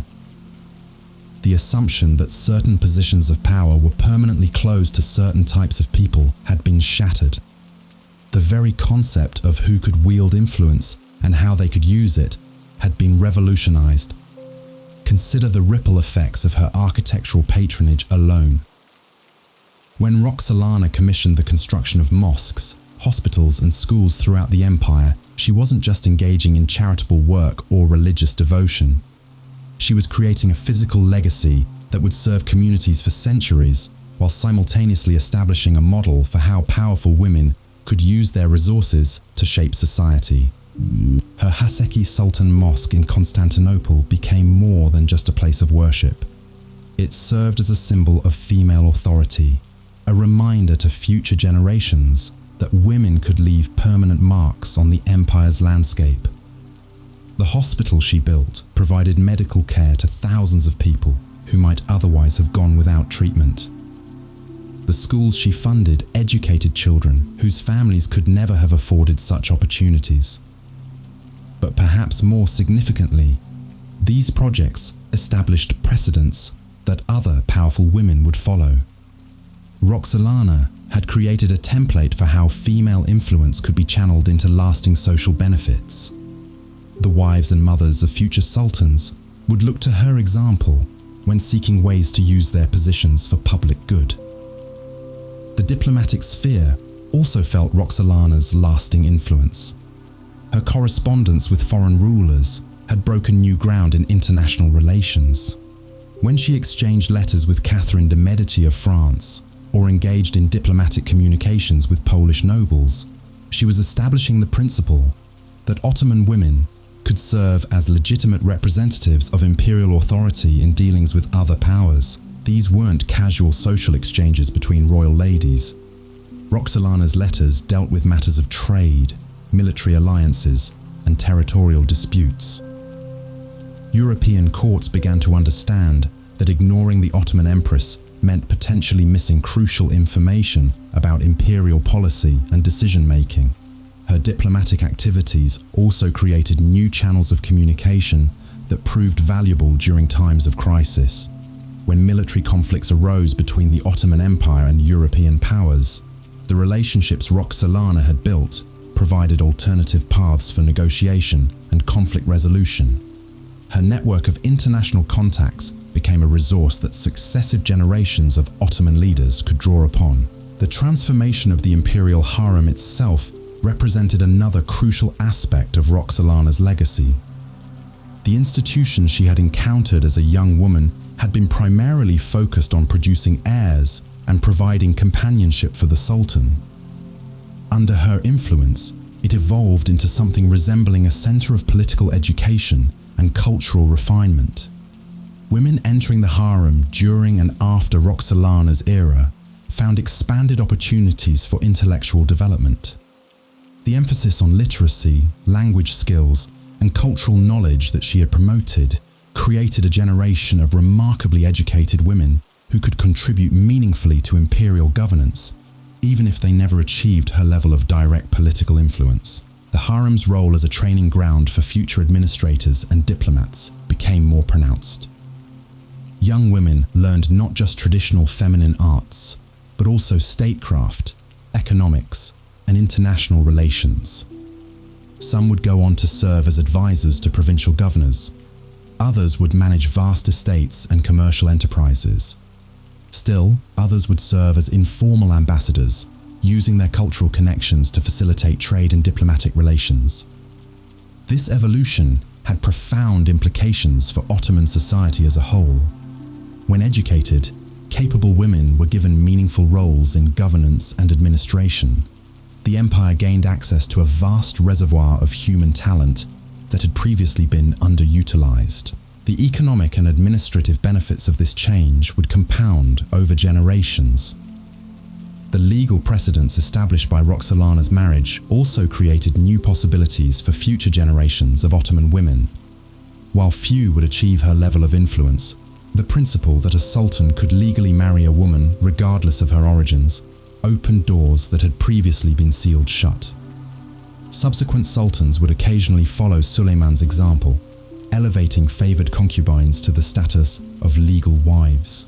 The assumption that certain positions of power were permanently closed to certain types of people had been shattered. The very concept of who could wield influence and how they could use it had been revolutionized. Consider the ripple effects of her architectural patronage alone. When Roxelana commissioned the construction of mosques, hospitals and schools throughout the empire, she wasn't just engaging in charitable work or religious devotion. She was creating a physical legacy that would serve communities for centuries, while simultaneously establishing a model for how powerful women could use their resources to shape society. Her Haseki Sultan Mosque in Constantinople became more than just a place of worship. It served as a symbol of female authority, a reminder to future generations that women could leave permanent marks on the empire's landscape. The hospital she built provided medical care to thousands of people who might otherwise have gone without treatment. The schools she funded educated children whose families could never have afforded such opportunities. But perhaps more significantly, these projects established precedents that other powerful women would follow. Roxelana had created a template for how female influence could be channeled into lasting social benefits. The wives and mothers of future sultans would look to her example when seeking ways to use their positions for public good. The diplomatic sphere also felt Roxelana's lasting influence. Her correspondence with foreign rulers had broken new ground in international relations. When she exchanged letters with Catherine de' Medici of France, or engaged in diplomatic communications with Polish nobles, she was establishing the principle that Ottoman women could serve as legitimate representatives of imperial authority in dealings with other powers. These weren't casual social exchanges between royal ladies. Roxelana's letters dealt with matters of trade, military alliances, and territorial disputes. European courts began to understand that ignoring the Ottoman Empress meant potentially missing crucial information about imperial policy and decision-making. Her diplomatic activities also created new channels of communication that proved valuable during times of crisis. When military conflicts arose between the Ottoman Empire and European powers, the relationships Roxelana had built provided alternative paths for negotiation and conflict resolution. Her network of international contacts became a resource that successive generations of Ottoman leaders could draw upon. The transformation of the imperial harem itself represented another crucial aspect of Roxelana's legacy. The institution she had encountered as a young woman had been primarily focused on producing heirs and providing companionship for the Sultan. Under her influence, it evolved into something resembling a center of political education and cultural refinement. Women entering the harem during and after Roxelana's era found expanded opportunities for intellectual development. The emphasis on literacy, language skills, and cultural knowledge that she had promoted created a generation of remarkably educated women who could contribute meaningfully to imperial governance, even if they never achieved her level of direct political influence. The harem's role as a training ground for future administrators and diplomats became more pronounced. Young women learned not just traditional feminine arts, but also statecraft, economics, and international relations. Some would go on to serve as advisors to provincial governors. Others would manage vast estates and commercial enterprises. Still, others would serve as informal ambassadors, using their cultural connections to facilitate trade and diplomatic relations. This evolution had profound implications for Ottoman society as a whole. When educated, capable women were given meaningful roles in governance and administration. The empire gained access to a vast reservoir of human talent that had previously been underutilized. The economic and administrative benefits of this change would compound over generations. The legal precedents established by Roxelana's marriage also created new possibilities for future generations of Ottoman women. While few would achieve her level of influence, the principle that a sultan could legally marry a woman regardless of her origins opened doors that had previously been sealed shut. Subsequent sultans would occasionally follow Suleiman's example, elevating favored concubines to the status of legal wives.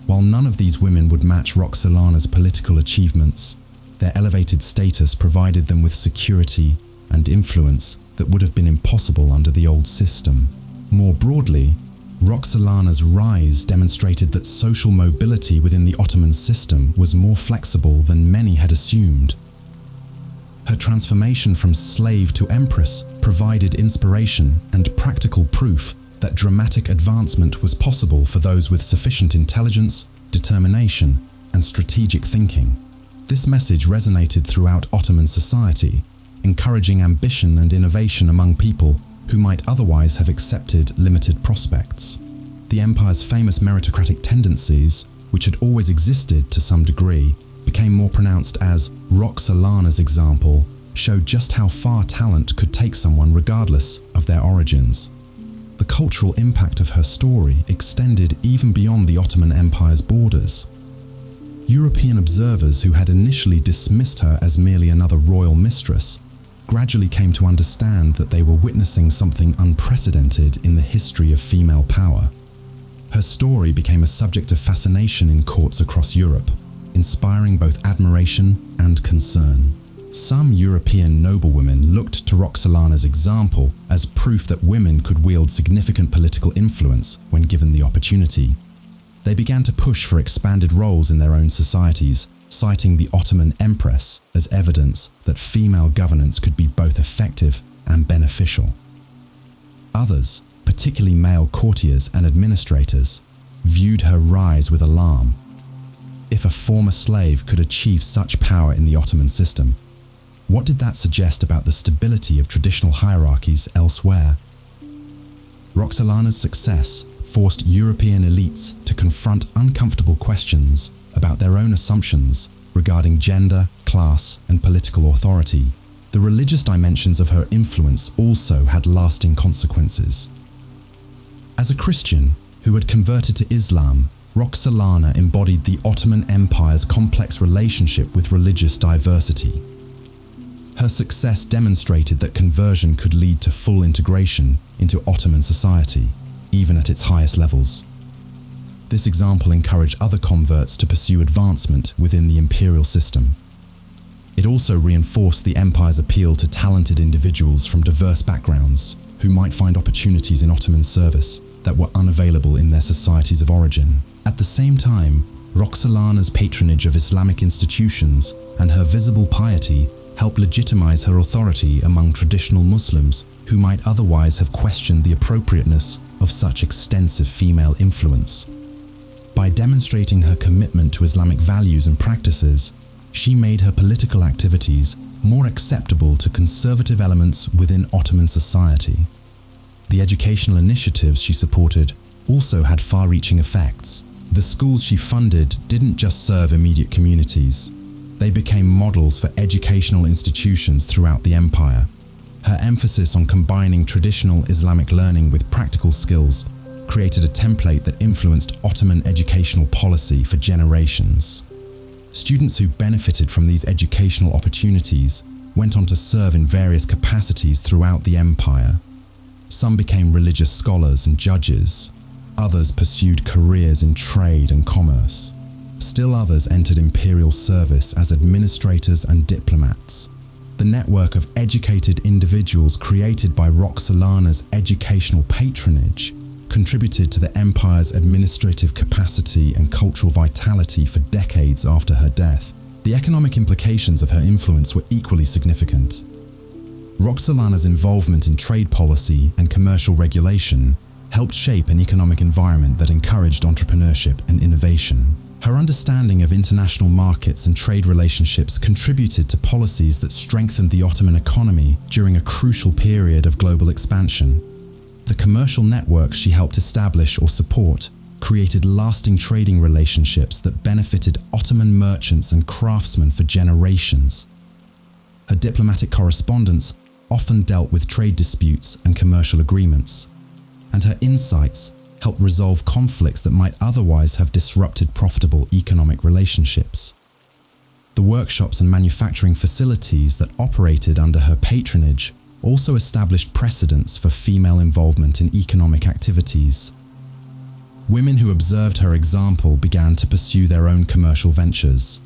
While none of these women would match Roxelana's political achievements, their elevated status provided them with security and influence that would have been impossible under the old system. More broadly, Roxelana's rise demonstrated that social mobility within the Ottoman system was more flexible than many had assumed. Her transformation from slave to empress provided inspiration and practical proof that dramatic advancement was possible for those with sufficient intelligence, determination, and strategic thinking. This message resonated throughout Ottoman society, encouraging ambition and innovation among people who might otherwise have accepted limited prospects. The empire's famous meritocratic tendencies, which had always existed to some degree, became more pronounced as Roxelana's example showed just how far talent could take someone regardless of their origins. The cultural impact of her story extended even beyond the Ottoman Empire's borders. European observers who had initially dismissed her as merely another royal mistress gradually came to understand that they were witnessing something unprecedented in the history of female power. Her story became a subject of fascination in courts across Europe, inspiring both admiration and concern. Some European noblewomen looked to Roxelana's example as proof that women could wield significant political influence when given the opportunity. They began to push for expanded roles in their own societies, citing the Ottoman Empress as evidence that female governance could be both effective and beneficial. Others, particularly male courtiers and administrators, viewed her rise with alarm. If a former slave could achieve such power in the Ottoman system, what did that suggest about the stability of traditional hierarchies elsewhere? Roxelana's success forced European elites to confront uncomfortable questions about their own assumptions regarding gender, class, and political authority. The religious dimensions of her influence also had lasting consequences. As a Christian who had converted to Islam, Roxelana embodied the Ottoman Empire's complex relationship with religious diversity. Her success demonstrated that conversion could lead to full integration into Ottoman society, even at its highest levels. This example encouraged other converts to pursue advancement within the imperial system. It also reinforced the empire's appeal to talented individuals from diverse backgrounds who might find opportunities in Ottoman service that were unavailable in their societies of origin. At the same time, Roxelana's patronage of Islamic institutions and her visible piety helped legitimize her authority among traditional Muslims who might otherwise have questioned the appropriateness of such extensive female influence. By demonstrating her commitment to Islamic values and practices, she made her political activities more acceptable to conservative elements within Ottoman society. The educational initiatives she supported also had far-reaching effects. The schools she funded didn't just serve immediate communities. They became models for educational institutions throughout the empire. Her emphasis on combining traditional Islamic learning with practical skills created a template that influenced Ottoman educational policy for generations. Students who benefited from these educational opportunities went on to serve in various capacities throughout the empire. Some became religious scholars and judges. Others pursued careers in trade and commerce. Still others entered imperial service as administrators and diplomats. The network of educated individuals created by Roxelana's educational patronage contributed to the empire's administrative capacity and cultural vitality for decades after her death. The economic implications of her influence were equally significant. Roxelana's involvement in trade policy and commercial regulation helped shape an economic environment that encouraged entrepreneurship and innovation. Her understanding of international markets and trade relationships contributed to policies that strengthened the Ottoman economy during a crucial period of global expansion. The commercial networks she helped establish or support created lasting trading relationships that benefited Ottoman merchants and craftsmen for generations. Her diplomatic correspondence often dealt with trade disputes and commercial agreements, and her insights helped resolve conflicts that might otherwise have disrupted profitable economic relationships. The workshops and manufacturing facilities that operated under her patronage also established precedents for female involvement in economic activities. Women who observed her example began to pursue their own commercial ventures,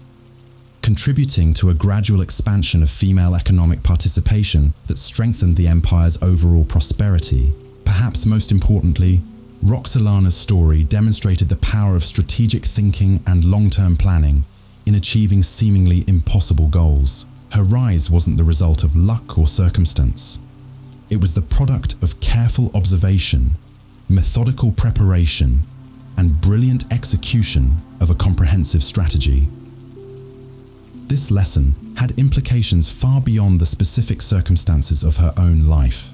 contributing to a gradual expansion of female economic participation that strengthened the empire's overall prosperity. Perhaps most importantly, Roxelana's story demonstrated the power of strategic thinking and long-term planning in achieving seemingly impossible goals. Her rise wasn't the result of luck or circumstance. It was the product of careful observation, methodical preparation, and brilliant execution of a comprehensive strategy. This lesson had implications far beyond the specific circumstances of her own life.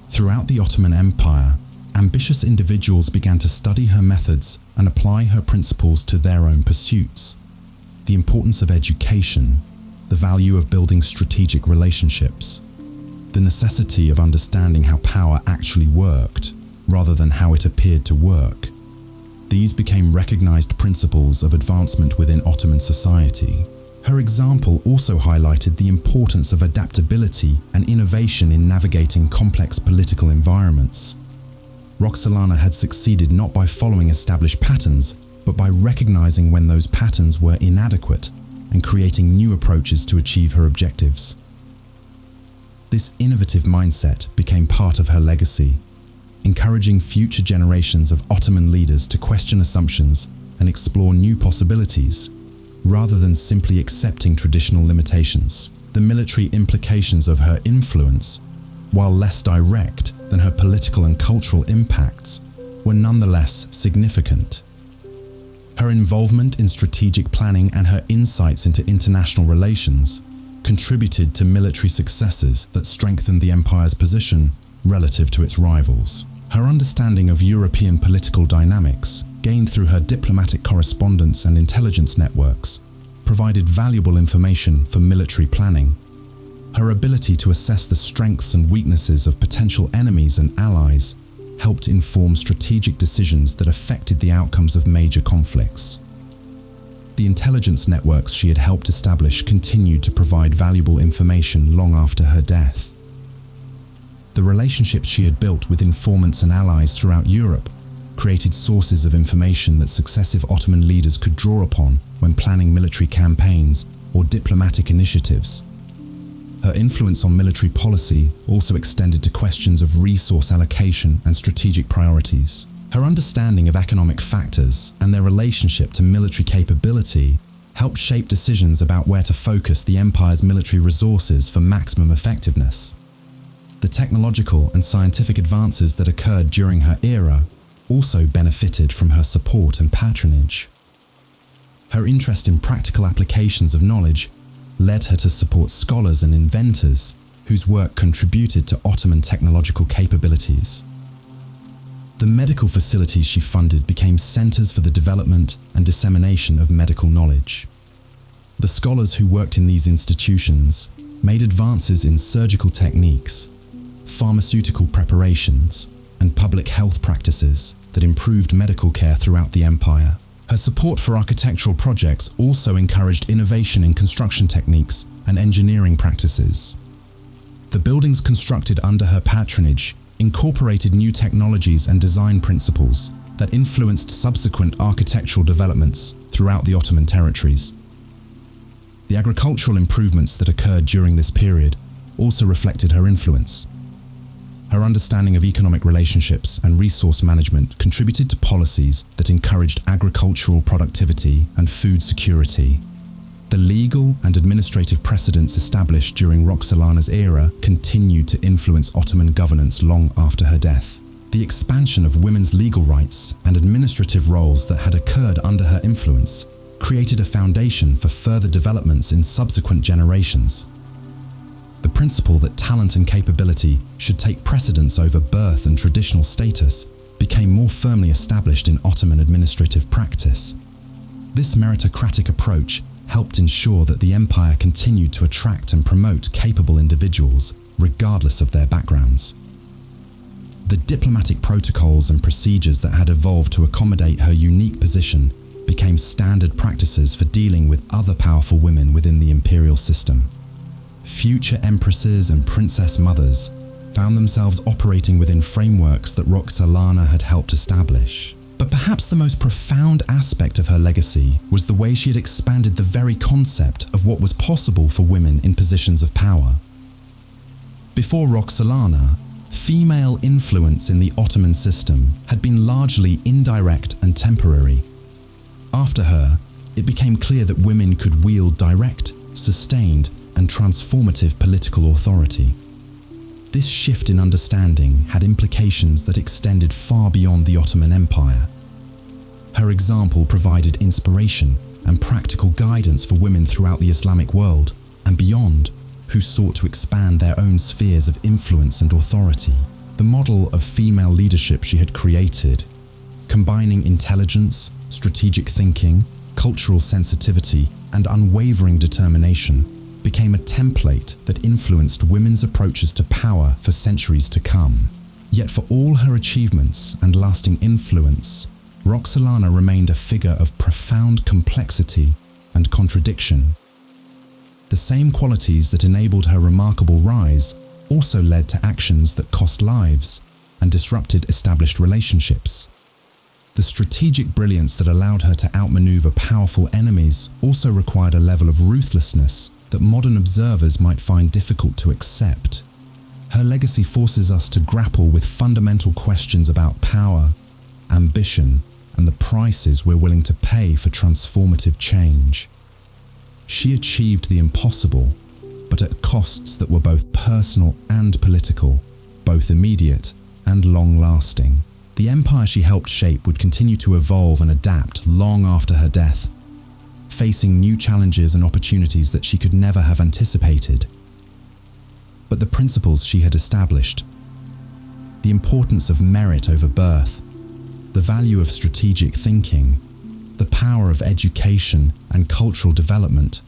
Throughout the Ottoman Empire, ambitious individuals began to study her methods and apply her principles to their own pursuits. The importance of education, the value of building strategic relationships, the necessity of understanding how power actually worked, rather than how it appeared to work. These became recognized principles of advancement within Ottoman society. Her example also highlighted the importance of adaptability and innovation in navigating complex political environments. Roxelana had succeeded not by following established patterns, but by recognizing when those patterns were inadequate and creating new approaches to achieve her objectives. This innovative mindset became part of her legacy, encouraging future generations of Ottoman leaders to question assumptions and explore new possibilities, rather than simply accepting traditional limitations. The military implications of her influence, while less direct than her political and cultural impacts, were nonetheless significant. Her involvement in strategic planning and her insights into international relations contributed to military successes that strengthened the empire's position relative to its rivals. Her understanding of European political dynamics, gained through her diplomatic correspondence and intelligence networks, provided valuable information for military planning. Her ability to assess the strengths and weaknesses of potential enemies and allies helped inform strategic decisions that affected the outcomes of major conflicts. The intelligence networks she had helped establish continued to provide valuable information long after her death. The relationships she had built with informants and allies throughout Europe created sources of information that successive Ottoman leaders could draw upon when planning military campaigns or diplomatic initiatives. Her influence on military policy also extended to questions of resource allocation and strategic priorities. Her understanding of economic factors and their relationship to military capability helped shape decisions about where to focus the empire's military resources for maximum effectiveness. The technological and scientific advances that occurred during her era also benefited from her support and patronage. Her interest in practical applications of knowledge led her to support scholars and inventors whose work contributed to Ottoman technological capabilities. The medical facilities she funded became centers for the development and dissemination of medical knowledge. The scholars who worked in these institutions made advances in surgical techniques, pharmaceutical preparations, and public health practices that improved medical care throughout the empire. Her support for architectural projects also encouraged innovation in construction techniques and engineering practices. The buildings constructed under her patronage incorporated new technologies and design principles that influenced subsequent architectural developments throughout the Ottoman territories. The agricultural improvements that occurred during this period also reflected her influence. Her understanding of economic relationships and resource management contributed to policies that encouraged agricultural productivity and food security. The legal and administrative precedents established during Roxelana's era continued to influence Ottoman governance long after her death. The expansion of women's legal rights and administrative roles that had occurred under her influence created a foundation for further developments in subsequent generations. The principle that talent and capability should take precedence over birth and traditional status became more firmly established in Ottoman administrative practice. This meritocratic approach helped ensure that the empire continued to attract and promote capable individuals, regardless of their backgrounds. The diplomatic protocols and procedures that had evolved to accommodate her unique position became standard practices for dealing with other powerful women within the imperial system. Future empresses and princess mothers found themselves operating within frameworks that Roxelana had helped establish. But perhaps the most profound aspect of her legacy was the way she had expanded the very concept of what was possible for women in positions of power. Before Roxelana, female influence in the Ottoman system had been largely indirect and temporary. After her, it became clear that women could wield direct, sustained, and transformative political authority. This shift in understanding had implications that extended far beyond the Ottoman Empire. Her example provided inspiration and practical guidance for women throughout the Islamic world and beyond, who sought to expand their own spheres of influence and authority. The model of female leadership she had created, combining intelligence, strategic thinking, cultural sensitivity, and unwavering determination, became a template that influenced women's approaches to power for centuries to come. Yet for all her achievements and lasting influence, Roxelana remained a figure of profound complexity and contradiction. The same qualities that enabled her remarkable rise also led to actions that cost lives and disrupted established relationships. The strategic brilliance that allowed her to outmaneuver powerful enemies also required a level of ruthlessness that modern observers might find difficult to accept. Her legacy forces us to grapple with fundamental questions about power, ambition, and the prices we're willing to pay for transformative change. She achieved the impossible, but at costs that were both personal and political, both immediate and long-lasting. The empire she helped shape would continue to evolve and adapt long after her death, facing new challenges and opportunities that she could never have anticipated. But the principles she had established, the importance of merit over birth, the value of strategic thinking, the power of education and cultural development,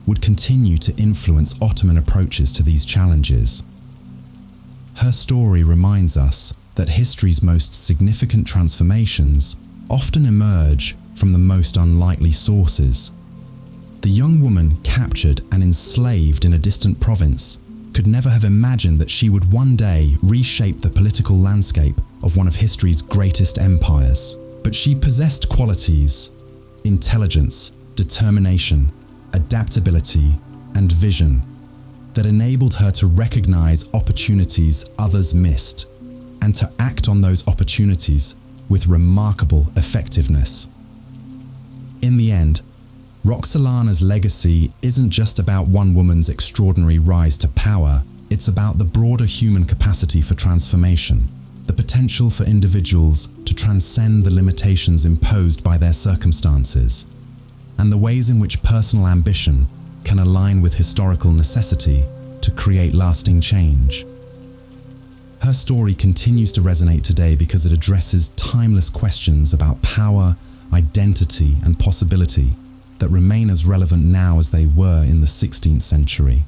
would continue to influence Ottoman approaches to these challenges. Her story reminds us that history's most significant transformations often emerge from the most unlikely sources. The young woman captured and enslaved in a distant province could never have imagined that she would one day reshape the political landscape of one of history's greatest empires. But she possessed qualities, intelligence, determination, adaptability, and vision that enabled her to recognize opportunities others missed and to act on those opportunities with remarkable effectiveness. In the end, Roxelana's legacy isn't just about one woman's extraordinary rise to power, it's about the broader human capacity for transformation, the potential for individuals to transcend the limitations imposed by their circumstances, and the ways in which personal ambition can align with historical necessity to create lasting change. Her story continues to resonate today because it addresses timeless questions about power, identity, and possibility that remain as relevant now as they were in the 16th century.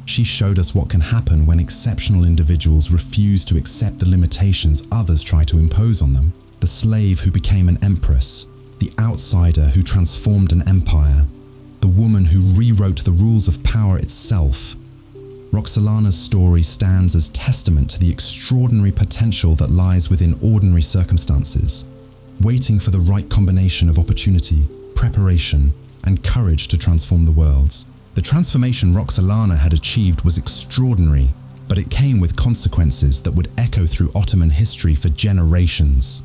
She showed us what can happen when exceptional individuals refuse to accept the limitations others try to impose on them. The slave who became an empress, the outsider who transformed an empire, the woman who rewrote the rules of power itself. Roxelana's story stands as testament to the extraordinary potential that lies within ordinary circumstances, waiting for the right combination of opportunity, preparation, and courage to transform the world. The transformation Roxelana had achieved was extraordinary, but it came with consequences that would echo through Ottoman history for generations.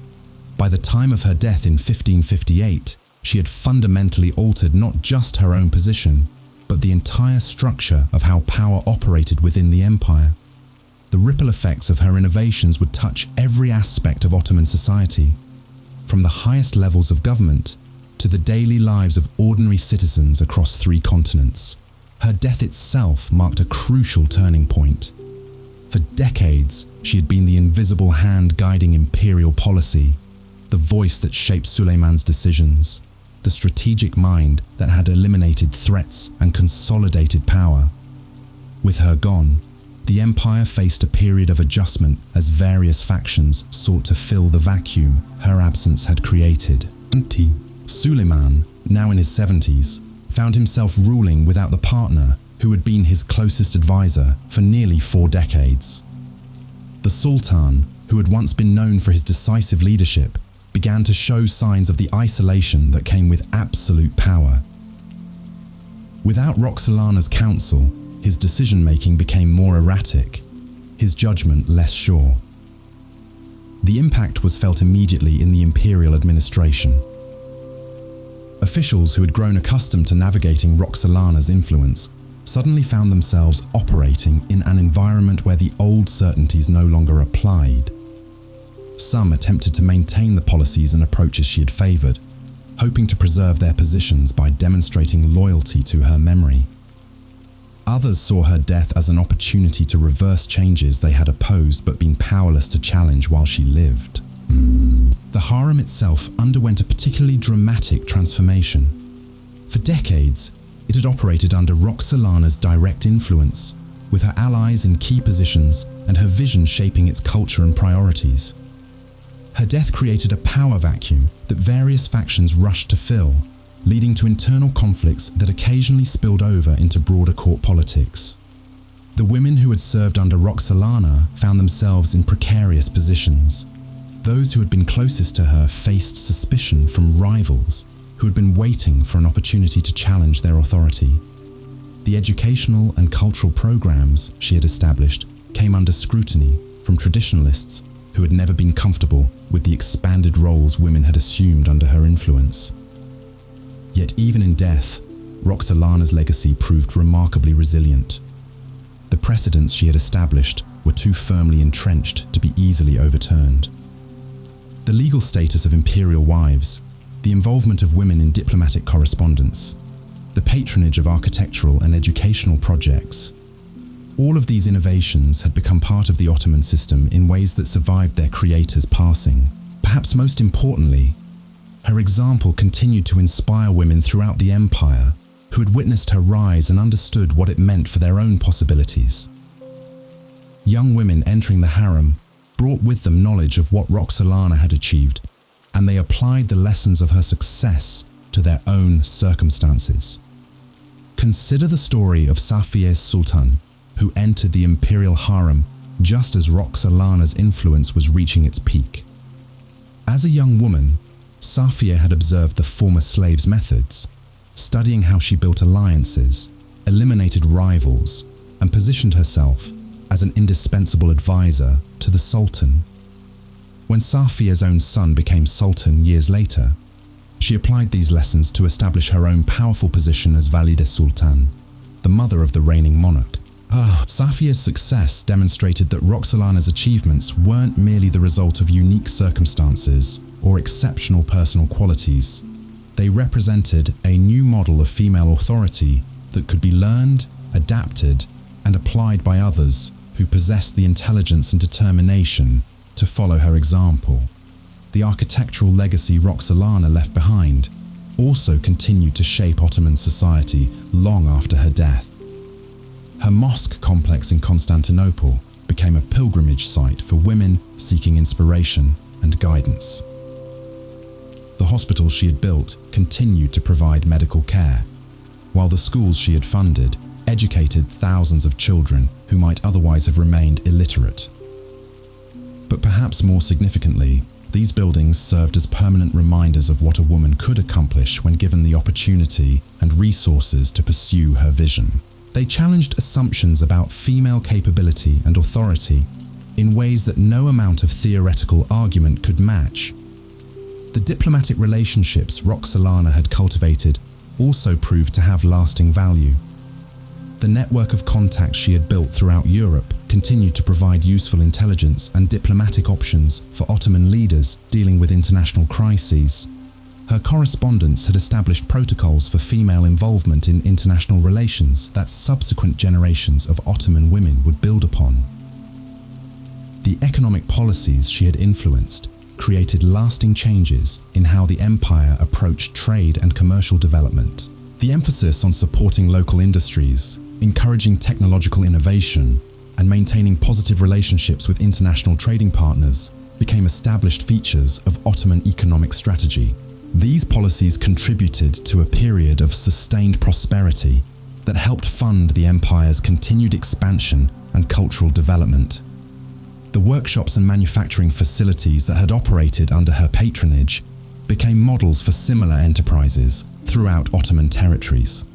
By the time of her death in 1558, she had fundamentally altered not just her own position, but the entire structure of how power operated within the empire. The ripple effects of her innovations would touch every aspect of Ottoman society, from the highest levels of government to the daily lives of ordinary citizens across 3 continents. Her death itself marked a crucial turning point. For decades, she had been the invisible hand guiding imperial policy, the voice that shaped Suleiman's decisions, the strategic mind that had eliminated threats and consolidated power. With her gone, the empire faced a period of adjustment as various factions sought to fill the vacuum her absence had created. Suleiman, now in his 70s, found himself ruling without the partner who had been his closest advisor for nearly 4 decades. The Sultan, who had once been known for his decisive leadership, began to show signs of the isolation that came with absolute power. Without Roxelana's counsel, his decision-making became more erratic, his judgment less sure. The impact was felt immediately in the imperial administration. Officials who had grown accustomed to navigating Roxelana's influence suddenly found themselves operating in an environment where the old certainties no longer applied. Some attempted to maintain the policies and approaches she had favoured, hoping to preserve their positions by demonstrating loyalty to her memory. Others saw her death as an opportunity to reverse changes they had opposed but been powerless to challenge while she lived. The harem itself underwent a particularly dramatic transformation. For decades, it had operated under Roxelana's direct influence, with her allies in key positions and her vision shaping its culture and priorities. Her death created a power vacuum that various factions rushed to fill, leading to internal conflicts that occasionally spilled over into broader court politics. The women who had served under Roxelana found themselves in precarious positions. Those who had been closest to her faced suspicion from rivals who had been waiting for an opportunity to challenge their authority. The educational and cultural programs she had established came under scrutiny from traditionalists who had never been comfortable with the expanded roles women had assumed under her influence. Yet even in death, Roxelana's legacy proved remarkably resilient. The precedents she had established were too firmly entrenched to be easily overturned. The legal status of imperial wives, the involvement of women in diplomatic correspondence, the patronage of architectural and educational projects, all of these innovations had become part of the Ottoman system in ways that survived their creators' passing. Perhaps most importantly, her example continued to inspire women throughout the empire who had witnessed her rise and understood what it meant for their own possibilities. Young women entering the harem brought with them knowledge of what Roxelana had achieved, and they applied the lessons of her success to their own circumstances. Consider the story of Safiye Sultan, who entered the imperial harem just as Roxelana's influence was reaching its peak. As a young woman, Safiye had observed the former slave's methods, studying how she built alliances, eliminated rivals, and positioned herself as an indispensable advisor to the Sultan. When Safiye's own son became Sultan years later, she applied these lessons to establish her own powerful position as Valide Sultan, the mother of the reigning monarch. Safiye's success demonstrated that Roxelana's achievements weren't merely the result of unique circumstances or exceptional personal qualities. They represented a new model of female authority that could be learned, adapted, and applied by others who possessed the intelligence and determination to follow her example. The architectural legacy Roxelana left behind also continued to shape Ottoman society long after her death. Her mosque complex in Constantinople became a pilgrimage site for women seeking inspiration and guidance. The hospitals she had built continued to provide medical care, while the schools she had funded educated thousands of children who might otherwise have remained illiterate. But perhaps more significantly, these buildings served as permanent reminders of what a woman could accomplish when given the opportunity and resources to pursue her vision. They challenged assumptions about female capability and authority in ways that no amount of theoretical argument could match. The diplomatic relationships Roxelana had cultivated also proved to have lasting value. The network of contacts she had built throughout Europe continued to provide useful intelligence and diplomatic options for Ottoman leaders dealing with international crises. Her correspondence had established protocols for female involvement in international relations that subsequent generations of Ottoman women would build upon. The economic policies she had influenced created lasting changes in how the empire approached trade and commercial development. The emphasis on supporting local industries, encouraging technological innovation, and maintaining positive relationships with international trading partners became established features of Ottoman economic strategy. These policies contributed to a period of sustained prosperity that helped fund the empire's continued expansion and cultural development. The workshops and manufacturing facilities that had operated under her patronage became models for similar enterprises throughout Ottoman territories.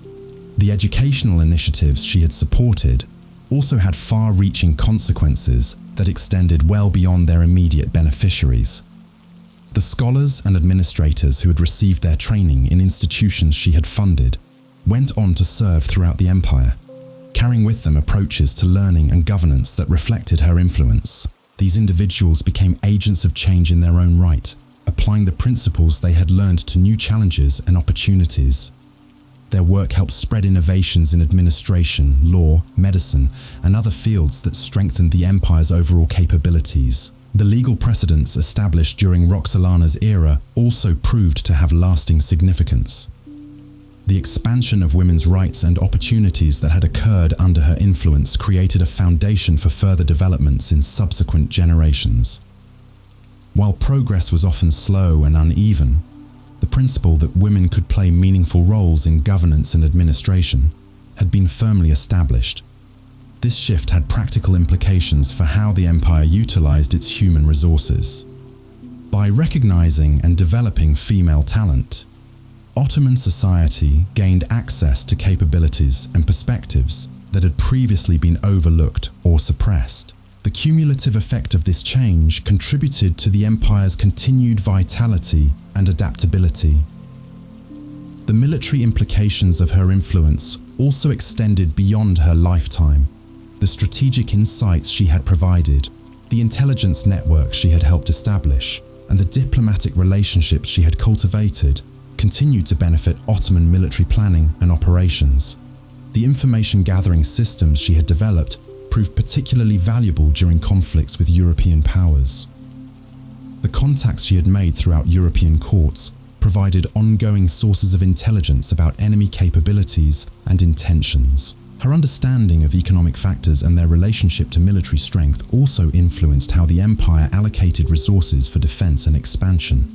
The educational initiatives she had supported also had far-reaching consequences that extended well beyond their immediate beneficiaries. The scholars and administrators who had received their training in institutions she had funded went on to serve throughout the empire, carrying with them approaches to learning and governance that reflected her influence. These individuals became agents of change in their own right, applying the principles they had learned to new challenges and opportunities. Their work helped spread innovations in administration, law, medicine, and other fields that strengthened the empire's overall capabilities. The legal precedents established during Roxelana's era also proved to have lasting significance. The expansion of women's rights and opportunities that had occurred under her influence created a foundation for further developments in subsequent generations. While progress was often slow and uneven, the principle that women could play meaningful roles in governance and administration had been firmly established. This shift had practical implications for how the empire utilized its human resources. By recognizing and developing female talent, Ottoman society gained access to capabilities and perspectives that had previously been overlooked or suppressed. The cumulative effect of this change contributed to the empire's continued vitality and adaptability. The military implications of her influence also extended beyond her lifetime. The strategic insights she had provided, the intelligence network she had helped establish, and the diplomatic relationships she had cultivated continued to benefit Ottoman military planning and operations. The information gathering systems she had developed proved particularly valuable during conflicts with European powers. The contacts she had made throughout European courts provided ongoing sources of intelligence about enemy capabilities and intentions. Her understanding of economic factors and their relationship to military strength also influenced how the empire allocated resources for defense and expansion.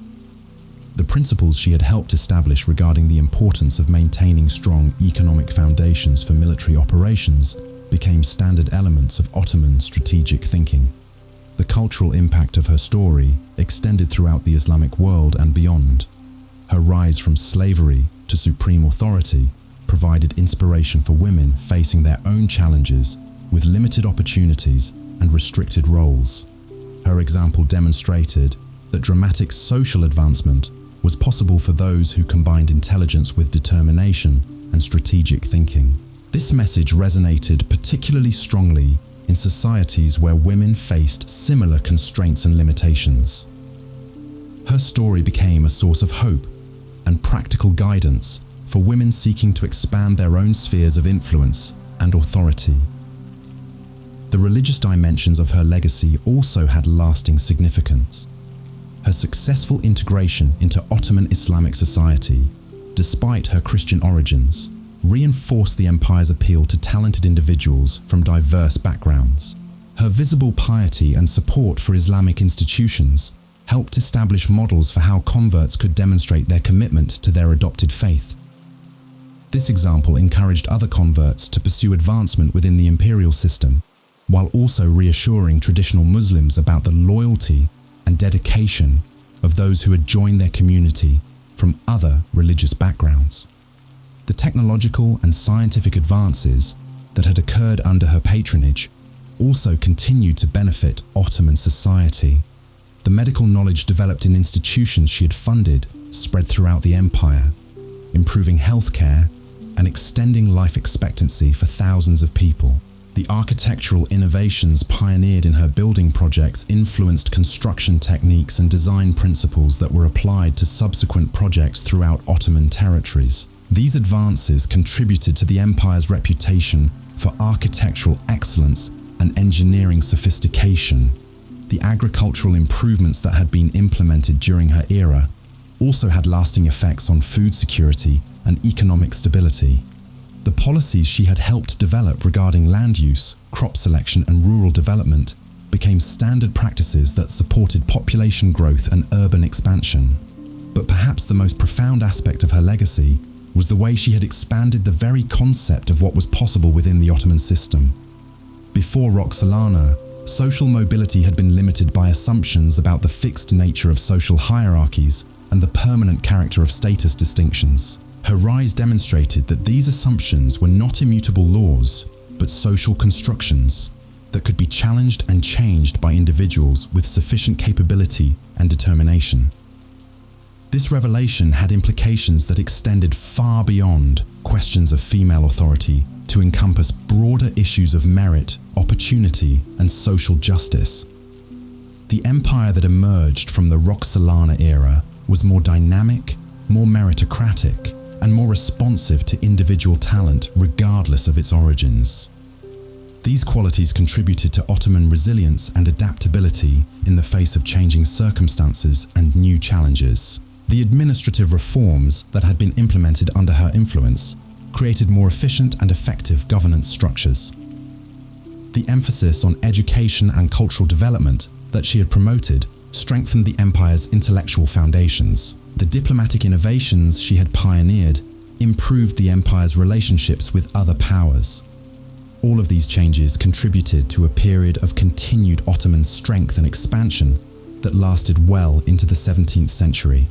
The principles she had helped establish regarding the importance of maintaining strong economic foundations for military operations became standard elements of Ottoman strategic thinking. The cultural impact of her story extended throughout the Islamic world and beyond. Her rise from slavery to supreme authority provided inspiration for women facing their own challenges with limited opportunities and restricted roles. Her example demonstrated that dramatic social advancement was possible for those who combined intelligence with determination and strategic thinking. This message resonated particularly strongly in societies where women faced similar constraints and limitations. Her story became a source of hope and practical guidance for women seeking to expand their own spheres of influence and authority. The religious dimensions of her legacy also had lasting significance. Her successful integration into Ottoman Islamic society, despite her Christian origins, reinforced the empire's appeal to talented individuals from diverse backgrounds. Her visible piety and support for Islamic institutions helped establish models for how converts could demonstrate their commitment to their adopted faith. This example encouraged other converts to pursue advancement within the imperial system, while also reassuring traditional Muslims about the loyalty and dedication of those who had joined their community from other religious backgrounds. The technological and scientific advances that had occurred under her patronage also continued to benefit Ottoman society. The medical knowledge developed in institutions she had funded spread throughout the empire, improving healthcare and extending life expectancy for thousands of people. The architectural innovations pioneered in her building projects influenced construction techniques and design principles that were applied to subsequent projects throughout Ottoman territories. These advances contributed to the empire's reputation for architectural excellence and engineering sophistication. The agricultural improvements that had been implemented during her era also had lasting effects on food security and economic stability. The policies she had helped develop regarding land use, crop selection, and rural development became standard practices that supported population growth and urban expansion. But perhaps the most profound aspect of her legacy was the way she had expanded the very concept of what was possible within the Ottoman system. Before Roxelana, social mobility had been limited by assumptions about the fixed nature of social hierarchies and the permanent character of status distinctions. Her rise demonstrated that these assumptions were not immutable laws, but social constructions that could be challenged and changed by individuals with sufficient capability and determination. This revelation had implications that extended far beyond questions of female authority to encompass broader issues of merit, opportunity, and social justice. The empire that emerged from the Roxelana era was more dynamic, more meritocratic, and more responsive to individual talent regardless of its origins. These qualities contributed to Ottoman resilience and adaptability in the face of changing circumstances and new challenges. The administrative reforms that had been implemented under her influence created more efficient and effective governance structures. The emphasis on education and cultural development that she had promoted strengthened the empire's intellectual foundations. The diplomatic innovations she had pioneered improved the empire's relationships with other powers. All of these changes contributed to a period of continued Ottoman strength and expansion that lasted well into the 17th century.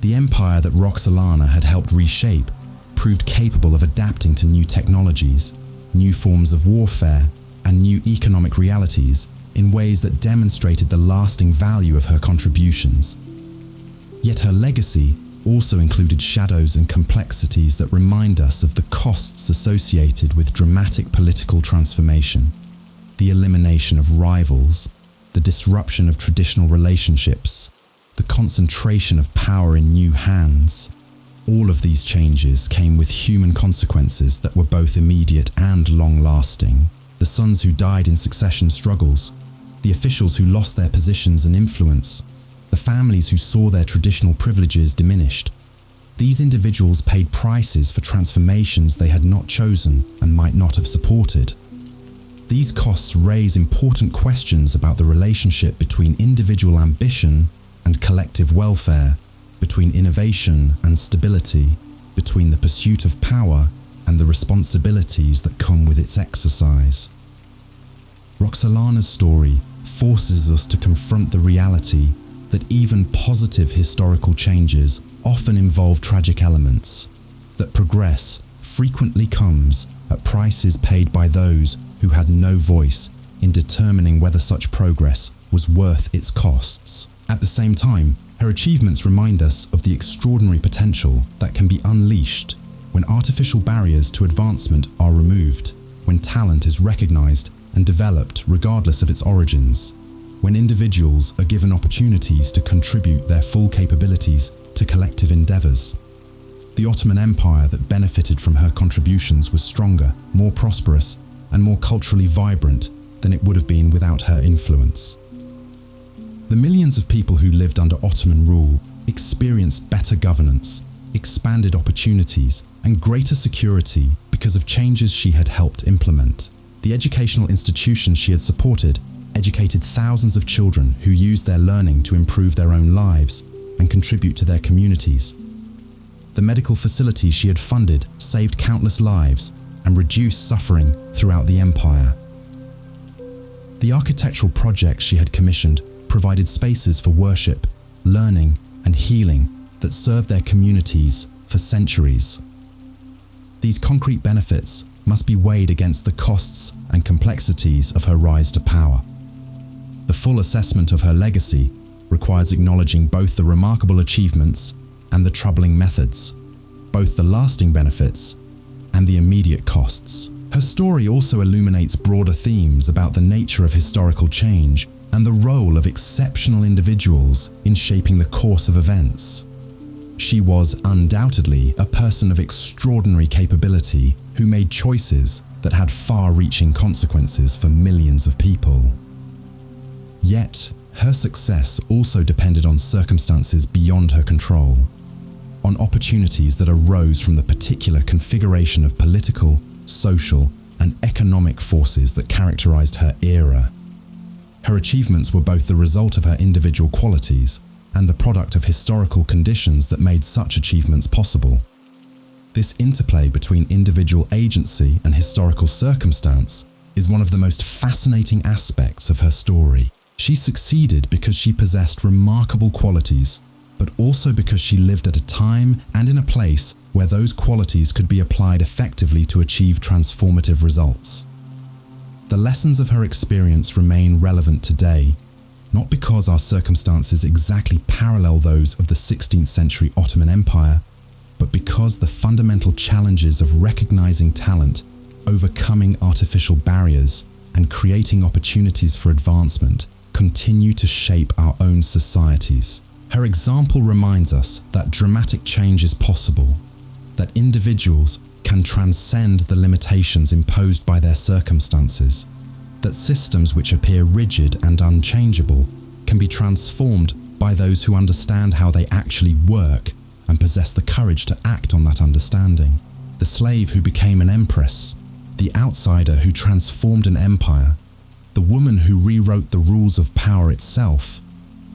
The empire that Roxelana had helped reshape proved capable of adapting to new technologies, new forms of warfare, and new economic realities in ways that demonstrated the lasting value of her contributions. Yet her legacy also included shadows and complexities that remind us of the costs associated with dramatic political transformation, the elimination of rivals, the disruption of traditional relationships, the concentration of power in new hands. All of these changes came with human consequences that were both immediate and long-lasting. The sons who died in succession struggles, the officials who lost their positions and influence, the families who saw their traditional privileges diminished. These individuals paid prices for transformations they had not chosen and might not have supported. These costs raise important questions about the relationship between individual ambition and collective welfare, between innovation and stability, between the pursuit of power and the responsibilities that come with its exercise. Roxelana's story forces us to confront the reality that even positive historical changes often involve tragic elements, that progress frequently comes at prices paid by those who had no voice in determining whether such progress was worth its costs. At the same time, her achievements remind us of the extraordinary potential that can be unleashed when artificial barriers to advancement are removed, when talent is recognized and developed regardless of its origins, when individuals are given opportunities to contribute their full capabilities to collective endeavors. The Ottoman Empire that benefited from her contributions was stronger, more prosperous, and more culturally vibrant than it would have been without her influence. The millions of people who lived under Ottoman rule experienced better governance, expanded opportunities, and greater security because of changes she had helped implement. The educational institutions she had supported educated thousands of children who used their learning to improve their own lives and contribute to their communities. The medical facilities she had funded saved countless lives and reduced suffering throughout the empire. The architectural projects she had commissioned provided spaces for worship, learning, and healing that served their communities for centuries. These concrete benefits must be weighed against the costs and complexities of her rise to power. The full assessment of her legacy requires acknowledging both the remarkable achievements and the troubling methods, both the lasting benefits and the immediate costs. Her story also illuminates broader themes about the nature of historical change and the role of exceptional individuals in shaping the course of events. She was undoubtedly a person of extraordinary capability who made choices that had far-reaching consequences for millions of people. Yet, her success also depended on circumstances beyond her control, on opportunities that arose from the particular configuration of political, social, and economic forces that characterized her era. Her achievements were both the result of her individual qualities and the product of historical conditions that made such achievements possible. This interplay between individual agency and historical circumstance is one of the most fascinating aspects of her story. She succeeded because she possessed remarkable qualities, but also because she lived at a time and in a place where those qualities could be applied effectively to achieve transformative results. The lessons of her experience remain relevant today, not because our circumstances exactly parallel those of the 16th century Ottoman Empire, but because the fundamental challenges of recognizing talent overcoming artificial barriers and creating opportunities for advancement, continue to shape our own societies. Her example reminds us that dramatic change is possible, that individuals can transcend the limitations imposed by their circumstances, that systems which appear rigid and unchangeable can be transformed by those who understand how they actually work and possess the courage to act on that understanding. The slave who became an empress, the outsider who transformed an empire, the woman who rewrote the rules of power itself.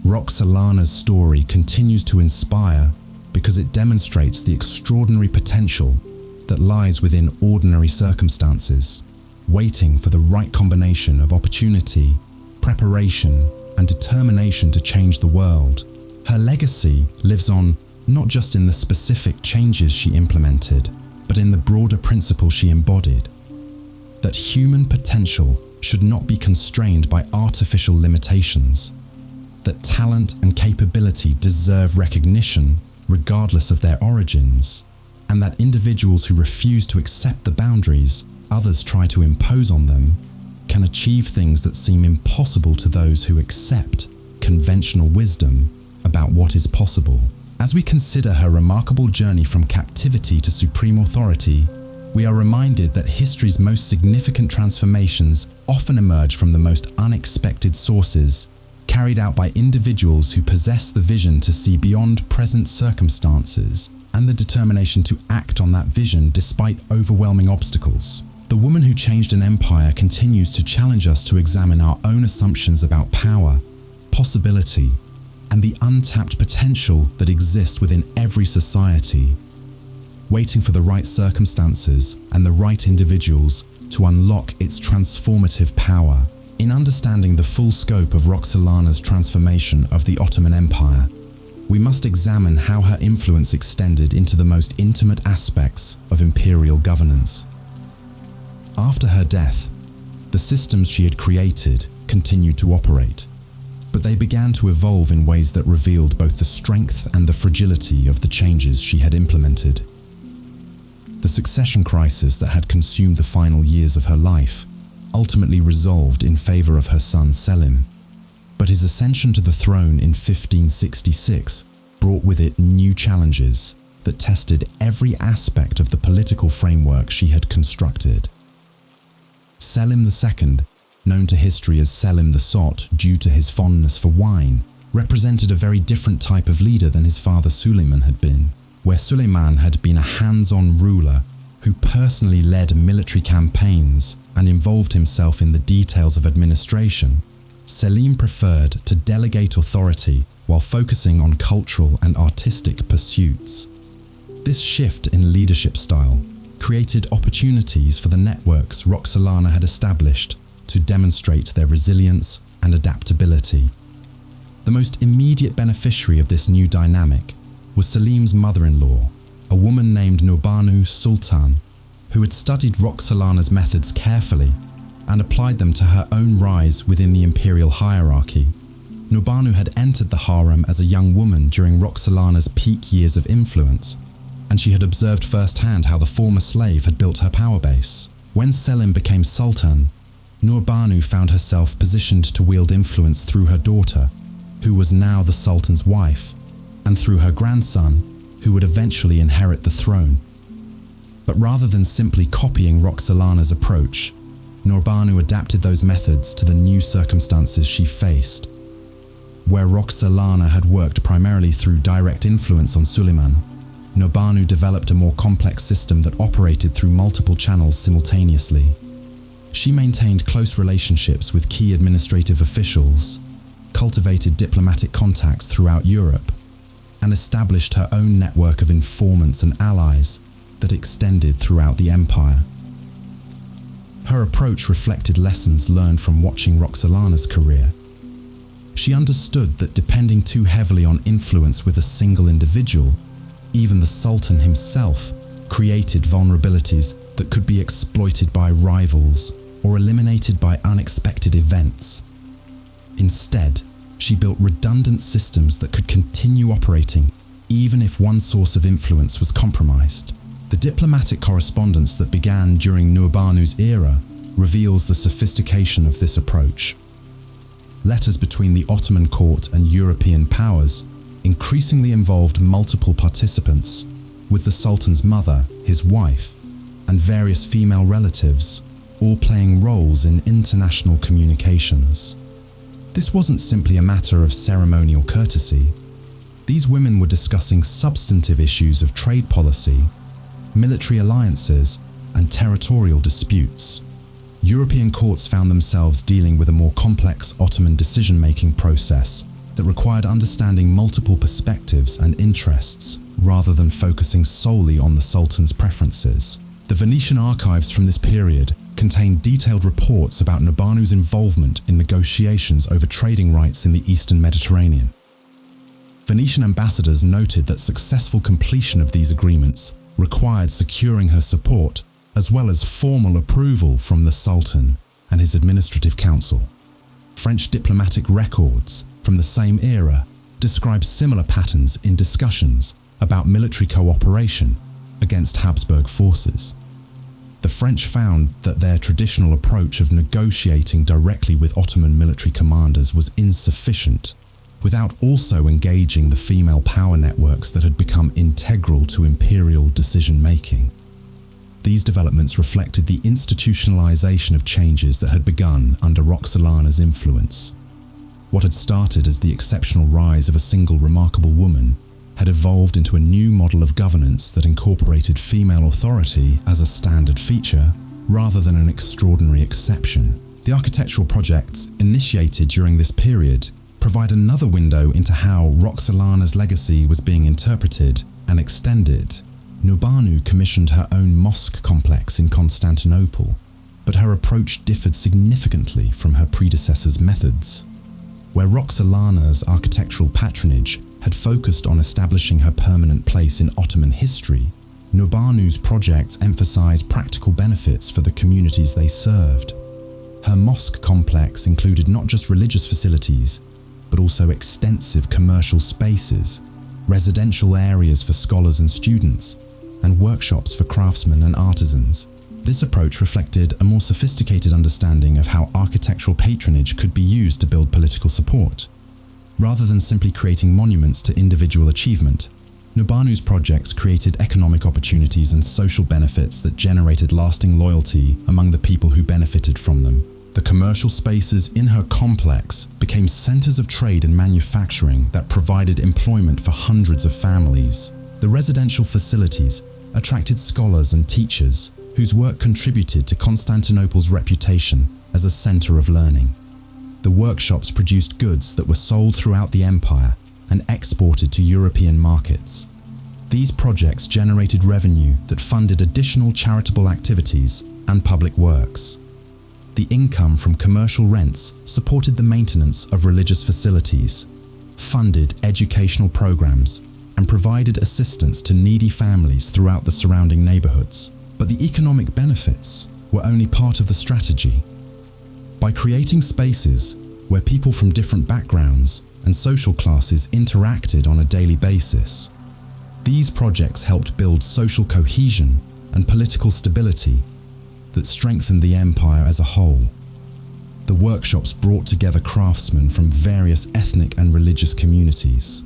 Roxelana's story continues to inspire because it demonstrates the extraordinary potential that lies within ordinary circumstances, waiting for the right combination of opportunity, preparation, and determination to change the world. Her legacy lives on not just in the specific changes she implemented, but in the broader principle she embodied, that human potential should not be constrained by artificial limitations, that talent and capability deserve recognition regardless of their origins, and that individuals who refuse to accept the boundaries others try to impose on them can achieve things that seem impossible to those who accept conventional wisdom about what is possible. As we consider her remarkable journey from captivity to supreme authority, we are reminded that history's most significant transformations often emerge from the most unexpected sources, carried out by individuals who possess the vision to see beyond present circumstances and the determination to act on that vision despite overwhelming obstacles. The woman who changed an empire continues to challenge us to examine our own assumptions about power, possibility, and the untapped potential that exists within every society, waiting for the right circumstances and the right individuals to unlock its transformative power. In understanding the full scope of Roxelana's transformation of the Ottoman Empire, we must examine how her influence extended into the most intimate aspects of imperial governance. After her death, the systems she had created continued to operate, but they began to evolve in ways that revealed both the strength and the fragility of the changes she had implemented. The succession crisis that had consumed the final years of her life ultimately resolved in favor of her son Selim, but his ascension to the throne in 1566 brought with it new challenges that tested every aspect of the political framework she had constructed. Selim II, known to history as Selim the Sot due to his fondness for wine, represented a very different type of leader than his father Suleiman had been. Where Suleiman had been a hands-on ruler who personally led military campaigns and involved himself in the details of administration, Selim preferred to delegate authority while focusing on cultural and artistic pursuits. This shift in leadership style created opportunities for the networks Roxelana had established to demonstrate their resilience and adaptability. The most immediate beneficiary of this new dynamic was Selim's mother-in-law, a woman named Nurbanu Sultan, who had studied Roxelana's methods carefully and applied them to her own rise within the imperial hierarchy. Nurbanu had entered the harem as a young woman during Roxelana's peak years of influence, and she had observed firsthand how the former slave had built her power base. When Selim became Sultan, Nurbanu found herself positioned to wield influence through her daughter, who was now the Sultan's wife, and through her grandson, who would eventually inherit the throne. But rather than simply copying Roxelana's approach, Nurbanu adapted those methods to the new circumstances she faced. Where Roxelana had worked primarily through direct influence on Suleiman, Nurbanu developed a more complex system that operated through multiple channels simultaneously. She maintained close relationships with key administrative officials, cultivated diplomatic contacts throughout Europe, and established her own network of informants and allies that extended throughout the empire. Her approach reflected lessons learned from watching Roxelana's career. She understood that depending too heavily on influence with a single individual, even the Sultan himself, created vulnerabilities that could be exploited by rivals or eliminated by unexpected events. Instead, she built redundant systems that could continue operating even if one source of influence was compromised. The diplomatic correspondence that began during Nu'ubanu's era reveals the sophistication of this approach. Letters between the Ottoman court and European powers increasingly involved multiple participants, with the Sultan's mother, his wife, and various female relatives all playing roles in international communications. This wasn't simply a matter of ceremonial courtesy. These women were discussing substantive issues of trade policy, military alliances, and territorial disputes. European courts found themselves dealing with a more complex Ottoman decision-making process that required understanding multiple perspectives and interests rather than focusing solely on the Sultan's preferences. The Venetian archives from this period contain detailed reports about Nu'ubanu's involvement in negotiations over trading rights in the Eastern Mediterranean. Venetian ambassadors noted that successful completion of these agreements required securing her support as well as formal approval from the Sultan and his administrative council. French diplomatic records from the same era describe similar patterns in discussions about military cooperation against Habsburg forces. The French found that their traditional approach of negotiating directly with Ottoman military commanders was insufficient, without also engaging the female power networks that had become integral to imperial decision-making. These developments reflected the institutionalization of changes that had begun under Roxelana's influence. What had started as the exceptional rise of a single remarkable woman had evolved into a new model of governance that incorporated female authority as a standard feature rather than an extraordinary exception. The architectural projects initiated during this period provide another window into how Roxelana's legacy was being interpreted and extended. Nu'ubanu commissioned her own mosque complex in Constantinople, but her approach differed significantly from her predecessor's methods. Where Roxelana's architectural patronage had focused on establishing her permanent place in Ottoman history, Nu'ubanu's projects emphasized practical benefits for the communities they served. Her mosque complex included not just religious facilities, but also extensive commercial spaces, residential areas for scholars and students, and workshops for craftsmen and artisans. This approach reflected a more sophisticated understanding of how architectural patronage could be used to build political support. Rather than simply creating monuments to individual achievement, Nu'ubanu's projects created economic opportunities and social benefits that generated lasting loyalty among the people who benefited from them. The commercial spaces in her complex became centers of trade and manufacturing that provided employment for hundreds of families. The residential facilities attracted scholars and teachers whose work contributed to Constantinople's reputation as a center of learning. The workshops produced goods that were sold throughout the empire and exported to European markets. These projects generated revenue that funded additional charitable activities and public works. The income from commercial rents supported the maintenance of religious facilities, funded educational programs, and provided assistance to needy families throughout the surrounding neighborhoods. But the economic benefits were only part of the strategy. By creating spaces where people from different backgrounds and social classes interacted on a daily basis, these projects helped build social cohesion and political stability that strengthened the empire as a whole. The workshops brought together craftsmen from various ethnic and religious communities,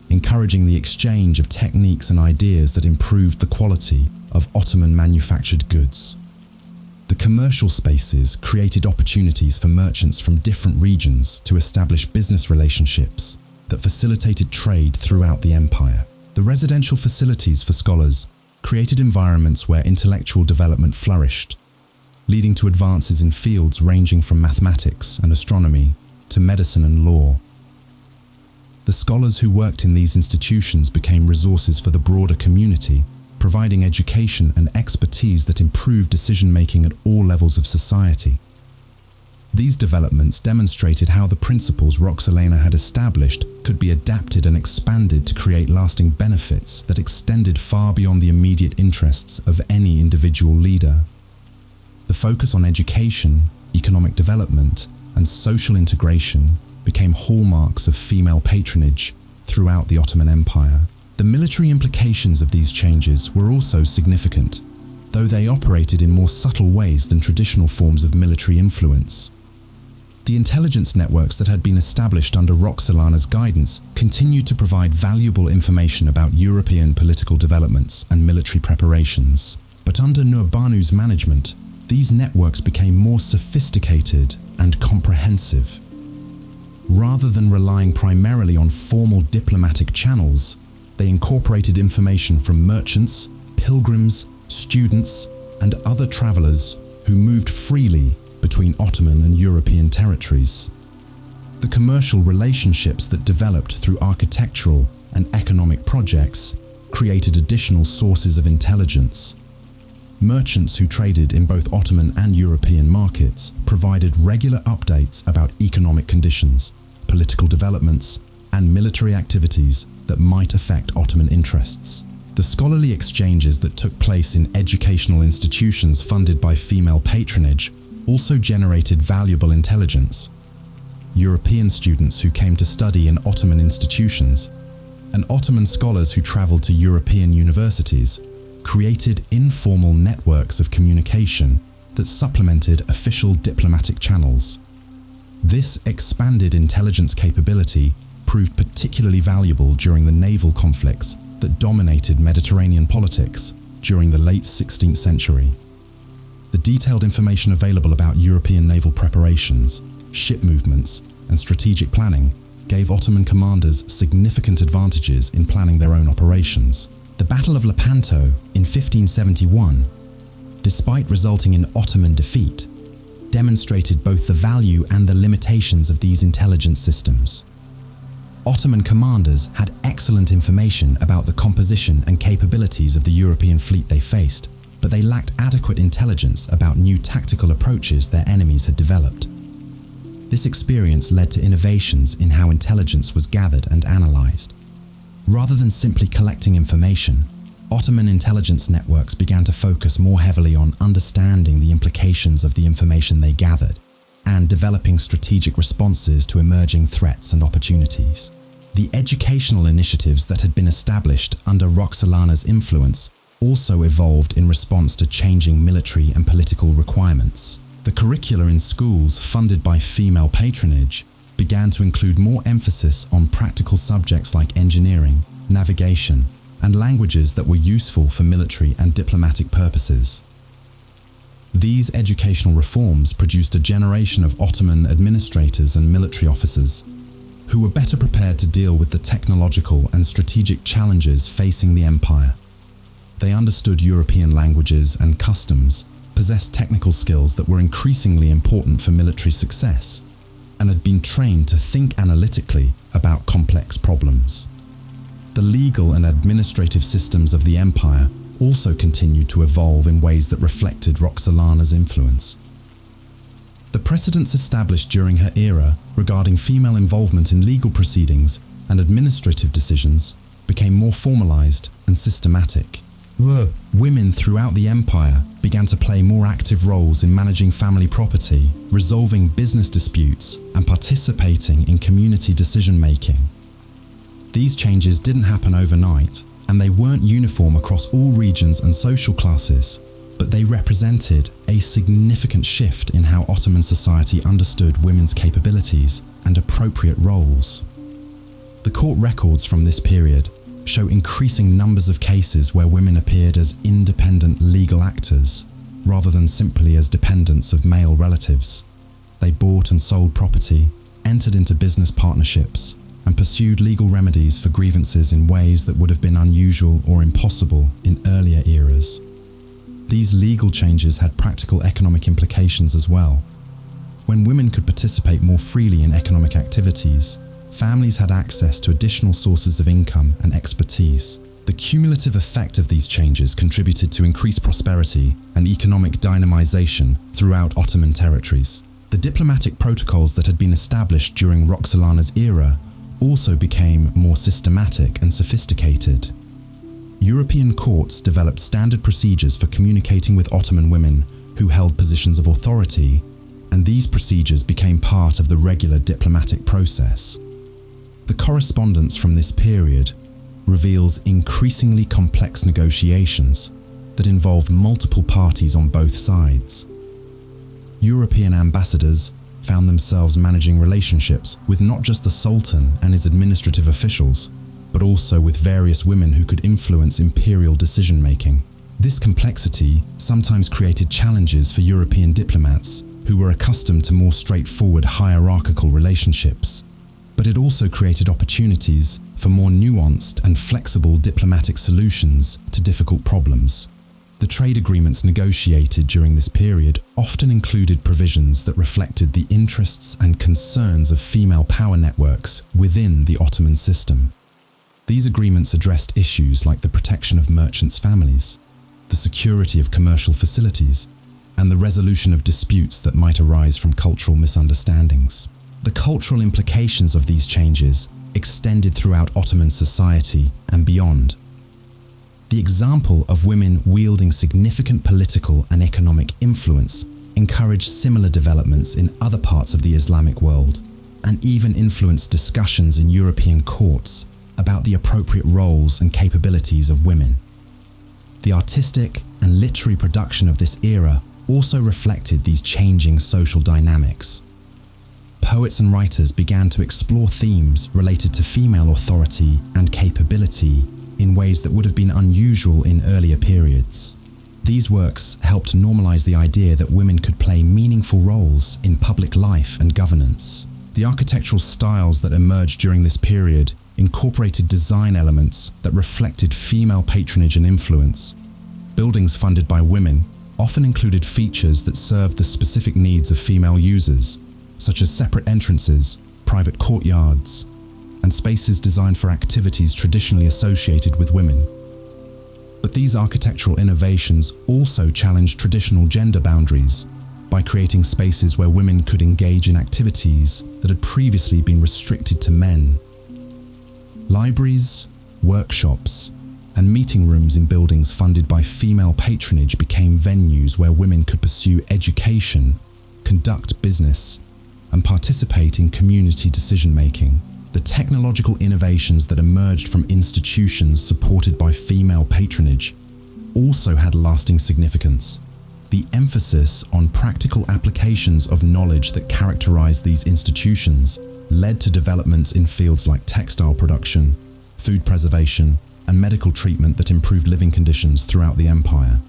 encouraging the exchange of techniques and ideas that improved the quality of Ottoman manufactured goods. The commercial spaces created opportunities for merchants from different regions to establish business relationships that facilitated trade throughout the empire. The residential facilities for scholars created environments where intellectual development flourished, leading to advances in fields ranging from mathematics and astronomy to medicine and law. The scholars who worked in these institutions became resources for the broader community, providing education and expertise that improved decision-making at all levels of society. These developments demonstrated how the principles Roxelana had established could be adapted and expanded to create lasting benefits that extended far beyond the immediate interests of any individual leader. The focus on education, economic development, and social integration became hallmarks of female patronage throughout the Ottoman Empire. The military implications of these changes were also significant, though they operated in more subtle ways than traditional forms of military influence. The intelligence networks that had been established under Roxelana's guidance continued to provide valuable information about European political developments and military preparations. But under Nurbanu's management, these networks became more sophisticated and comprehensive. Rather than relying primarily on formal diplomatic channels, they incorporated information from merchants, pilgrims, students, and other travelers who moved freely between Ottoman and European territories. The commercial relationships that developed through architectural and economic projects created additional sources of intelligence. Merchants who traded in both Ottoman and European markets provided regular updates about economic conditions, political developments, and military activities that might affect Ottoman interests. The scholarly exchanges that took place in educational institutions funded by female patronage also generated valuable intelligence. European students who came to study in Ottoman institutions and Ottoman scholars who traveled to European universities created informal networks of communication that supplemented official diplomatic channels. This expanded intelligence capability proved particularly valuable during the naval conflicts that dominated Mediterranean politics during the late 16th century. The detailed information available about European naval preparations, ship movements, and strategic planning gave Ottoman commanders significant advantages in planning their own operations. The Battle of Lepanto in 1571, despite resulting in Ottoman defeat, demonstrated both the value and the limitations of these intelligence systems. Ottoman commanders had excellent information about the composition and capabilities of the European fleet they faced, but they lacked adequate intelligence about new tactical approaches their enemies had developed. This experience led to innovations in how intelligence was gathered and analyzed. Rather than simply collecting information, Ottoman intelligence networks began to focus more heavily on understanding the implications of the information they gathered and developing strategic responses to emerging threats and opportunities. The educational initiatives that had been established under Roxelana's influence also evolved in response to changing military and political requirements. The curricula in schools funded by female patronage began to include more emphasis on practical subjects like engineering, navigation, and languages that were useful for military and diplomatic purposes. These educational reforms produced a generation of Ottoman administrators and military officers who were better prepared to deal with the technological and strategic challenges facing the empire. They understood European languages and customs, possessed technical skills that were increasingly important for military success, and had been trained to think analytically about complex problems. The legal and administrative systems of the empire also continued to evolve in ways that reflected Roxelana's influence. The precedents established during her era regarding female involvement in legal proceedings and administrative decisions became more formalized and systematic. Women throughout the empire began to play more active roles in managing family property, resolving business disputes, and participating in community decision-making. These changes didn't happen overnight, and they weren't uniform across all regions and social classes, but they represented a significant shift in how Ottoman society understood women's capabilities and appropriate roles. The court records from this period show increasing numbers of cases where women appeared as independent legal actors, rather than simply as dependents of male relatives. They bought and sold property, entered into business partnerships, and pursued legal remedies for grievances in ways that would have been unusual or impossible in earlier eras. These legal changes had practical economic implications as well. When women could participate more freely in economic activities, families had access to additional sources of income and expertise. The cumulative effect of these changes contributed to increased prosperity and economic dynamization throughout Ottoman territories. The diplomatic protocols that had been established during Roxelana's era also became more systematic and sophisticated. European courts developed standard procedures for communicating with Ottoman women who held positions of authority, and these procedures became part of the regular diplomatic process. The correspondence from this period reveals increasingly complex negotiations that involve multiple parties on both sides. European ambassadors found themselves managing relationships with not just the Sultan and his administrative officials, but also with various women who could influence imperial decision-making. This complexity sometimes created challenges for European diplomats who were accustomed to more straightforward hierarchical relationships. But it also created opportunities for more nuanced and flexible diplomatic solutions to difficult problems. The trade agreements negotiated during this period often included provisions that reflected the interests and concerns of female power networks within the Ottoman system. These agreements addressed issues like the protection of merchants' families, the security of commercial facilities, and the resolution of disputes that might arise from cultural misunderstandings. The cultural implications of these changes extended throughout Ottoman society and beyond. The example of women wielding significant political and economic influence encouraged similar developments in other parts of the Islamic world, and even influenced discussions in European courts about the appropriate roles and capabilities of women. The artistic and literary production of this era also reflected these changing social dynamics. Poets and writers began to explore themes related to female authority and capability in ways that would have been unusual in earlier periods. These works helped normalize the idea that women could play meaningful roles in public life and governance. The architectural styles that emerged during this period incorporated design elements that reflected female patronage and influence. Buildings funded by women often included features that served the specific needs of female users, such as separate entrances, private courtyards, and spaces designed for activities traditionally associated with women. But these architectural innovations also challenged traditional gender boundaries by creating spaces where women could engage in activities that had previously been restricted to men. Libraries, workshops, and meeting rooms in buildings funded by female patronage became venues where women could pursue education, conduct business, and participate in community decision-making. The technological innovations that emerged from institutions supported by female patronage also had lasting significance. The emphasis on practical applications of knowledge that characterized these institutions led to developments in fields like textile production, food preservation, and medical treatment that improved living conditions throughout the empire.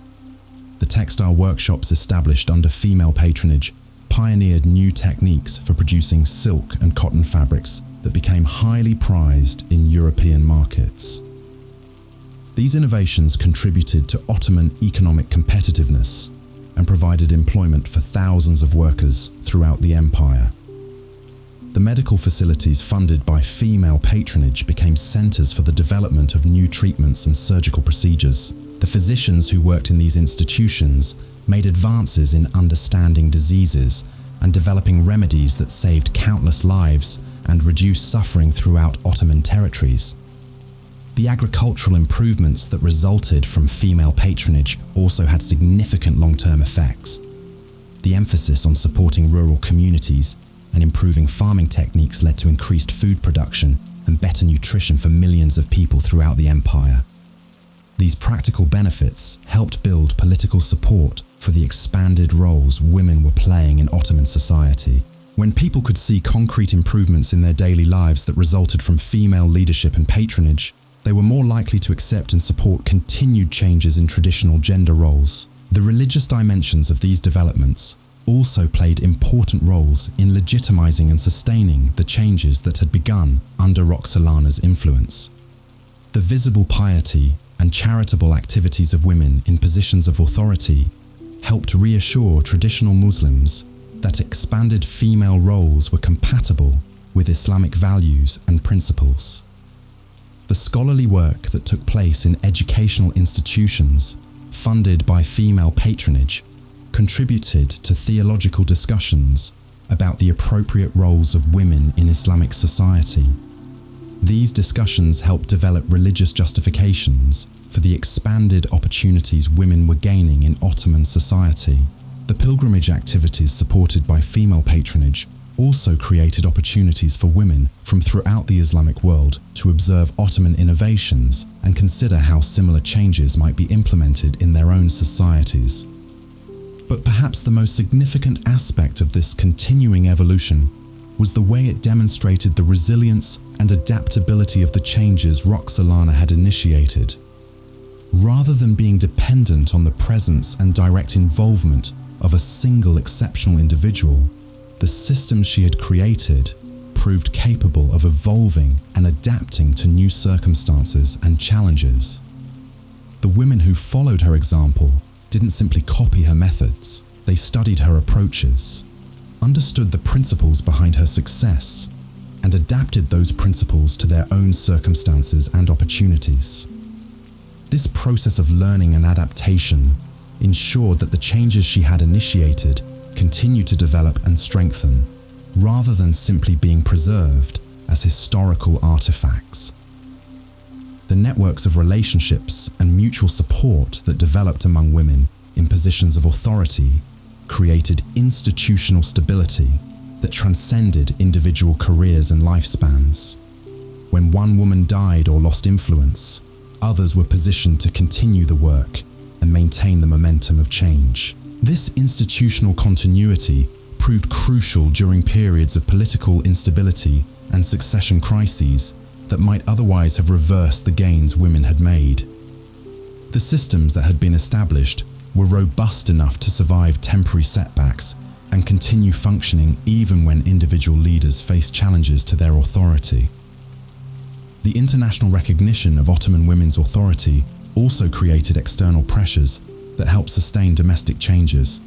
The textile workshops established under female patronage pioneered new techniques for producing silk and cotton fabrics that became highly prized in European markets. These innovations contributed to Ottoman economic competitiveness and provided employment for thousands of workers throughout the empire. The medical facilities funded by female patronage became centers for the development of new treatments and surgical procedures. The physicians who worked in these institutions made advances in understanding diseases and developing remedies that saved countless lives and reduced suffering throughout Ottoman territories. The agricultural improvements that resulted from female patronage also had significant long-term effects. The emphasis on supporting rural communities and improving farming techniques led to increased food production and better nutrition for millions of people throughout the empire. These practical benefits helped build political support for the expanded roles women were playing in Ottoman society. When people could see concrete improvements in their daily lives that resulted from female leadership and patronage, they were more likely to accept and support continued changes in traditional gender roles. The religious dimensions of these developments also played important roles in legitimizing and sustaining the changes that had begun under Roxelana's influence. The visible piety and charitable activities of women in positions of authority helped reassure traditional Muslims that expanded female roles were compatible with Islamic values and principles. The scholarly work that took place in educational institutions funded by female patronage contributed to theological discussions about the appropriate roles of women in Islamic society. These discussions helped develop religious justifications for the expanded opportunities women were gaining in Ottoman society. The pilgrimage activities supported by female patronage also created opportunities for women from throughout the Islamic world to observe Ottoman innovations and consider how similar changes might be implemented in their own societies. But perhaps the most significant aspect of this continuing evolution was the way it demonstrated the resilience and adaptability of the changes Roxelana had initiated. Rather than being dependent on the presence and direct involvement of a single exceptional individual, the systems she had created proved capable of evolving and adapting to new circumstances and challenges. The women who followed her example didn't simply copy her methods, they studied her approaches, understood the principles behind her success, and adapted those principles to their own circumstances and opportunities. This process of learning and adaptation ensured that the changes she had initiated continued to develop and strengthen, rather than simply being preserved as historical artifacts. The networks of relationships and mutual support that developed among women in positions of authority created institutional stability that transcended individual careers and lifespans. When one woman died or lost influence, others were positioned to continue the work and maintain the momentum of change. This institutional continuity proved crucial during periods of political instability and succession crises that might otherwise have reversed the gains women had made. The systems that had been established were robust enough to survive temporary setbacks and continue functioning even when individual leaders faced challenges to their authority. The international recognition of Ottoman women's authority also created external pressures that helped sustain domestic changes.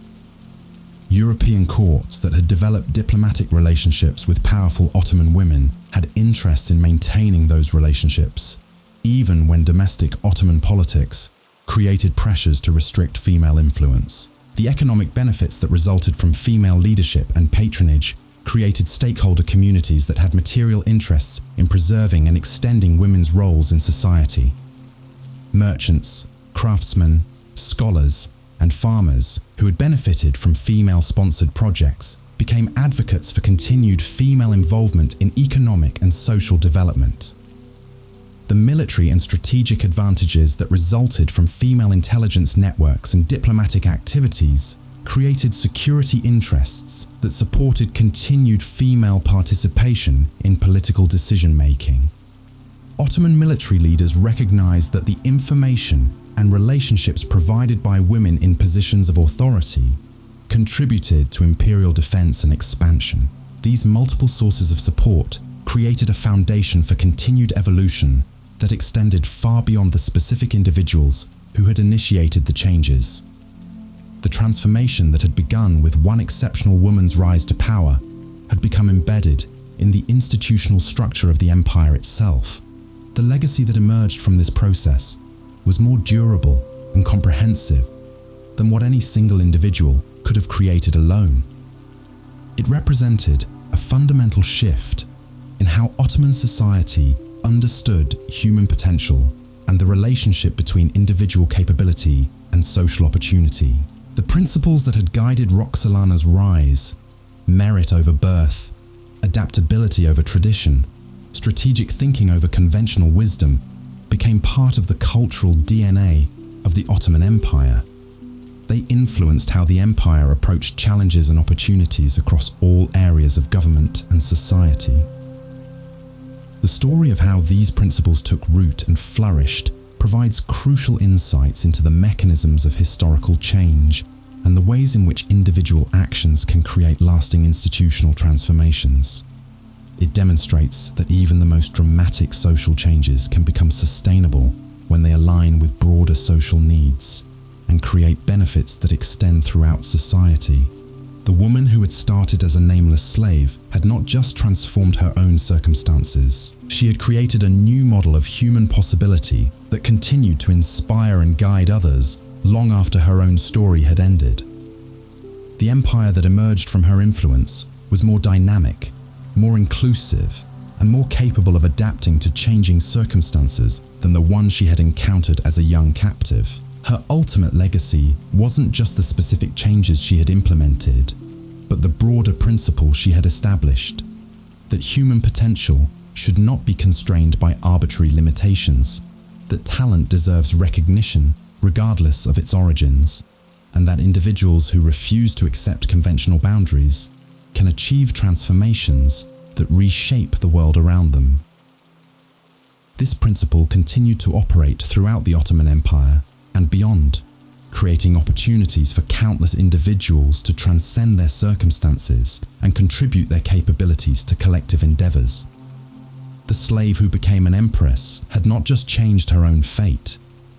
European courts that had developed diplomatic relationships with powerful Ottoman women had interests in maintaining those relationships, even when domestic Ottoman politics created pressures to restrict female influence. The economic benefits that resulted from female leadership and patronage created stakeholder communities that had material interests in preserving and extending women's roles in society. Merchants, craftsmen, scholars, and farmers who had benefited from female-sponsored projects became advocates for continued female involvement in economic and social development. The military and strategic advantages that resulted from female intelligence networks and diplomatic activities created security interests that supported continued female participation in political decision-making. Ottoman military leaders recognized that the information and relationships provided by women in positions of authority contributed to imperial defense and expansion. These multiple sources of support created a foundation for continued evolution that extended far beyond the specific individuals who had initiated the changes. The transformation that had begun with one exceptional woman's rise to power had become embedded in the institutional structure of the empire itself. The legacy that emerged from this process was more durable and comprehensive than what any single individual could have created alone. It represented a fundamental shift in how Ottoman society understood human potential and the relationship between individual capability and social opportunity. The principles that had guided Roxelana's rise, merit over birth, adaptability over tradition, strategic thinking over conventional wisdom, became part of the cultural DNA of the Ottoman Empire. They influenced how the empire approached challenges and opportunities across all areas of government and society. The story of how these principles took root and flourished provides crucial insights into the mechanisms of historical change and the ways in which individual actions can create lasting institutional transformations. It demonstrates that even the most dramatic social changes can become sustainable when they align with broader social needs and create benefits that extend throughout society. The woman who had started as a nameless slave had not just transformed her own circumstances, she had created a new model of human possibility that continued to inspire and guide others long after her own story had ended. The empire that emerged from her influence was more dynamic, more inclusive, and more capable of adapting to changing circumstances than the one she had encountered as a young captive. Her ultimate legacy wasn't just the specific changes she had implemented, but the broader principle she had established, that human potential should not be constrained by arbitrary limitations, that talent deserves recognition regardless of its origins, and that individuals who refuse to accept conventional boundaries can achieve transformations that reshape the world around them. This principle continued to operate throughout the Ottoman Empire and beyond, creating opportunities for countless individuals to transcend their circumstances and contribute their capabilities to collective endeavors. The slave who became an empress had not just changed her own fate,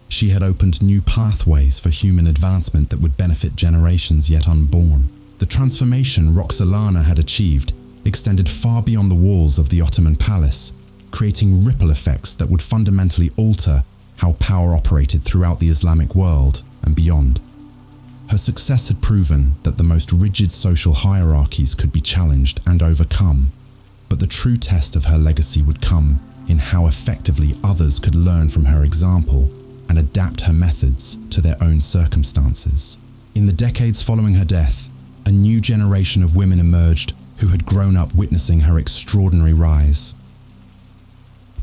she had opened new pathways for human advancement that would benefit generations yet unborn. The transformation Roxelana had achieved extended far beyond the walls of the Ottoman palace, creating ripple effects that would fundamentally alter how power operated throughout the Islamic world and beyond. Her success had proven that the most rigid social hierarchies could be challenged and overcome, but the true test of her legacy would come in how effectively others could learn from her example and adapt her methods to their own circumstances. In the decades following her death, a new generation of women emerged who had grown up witnessing her extraordinary rise.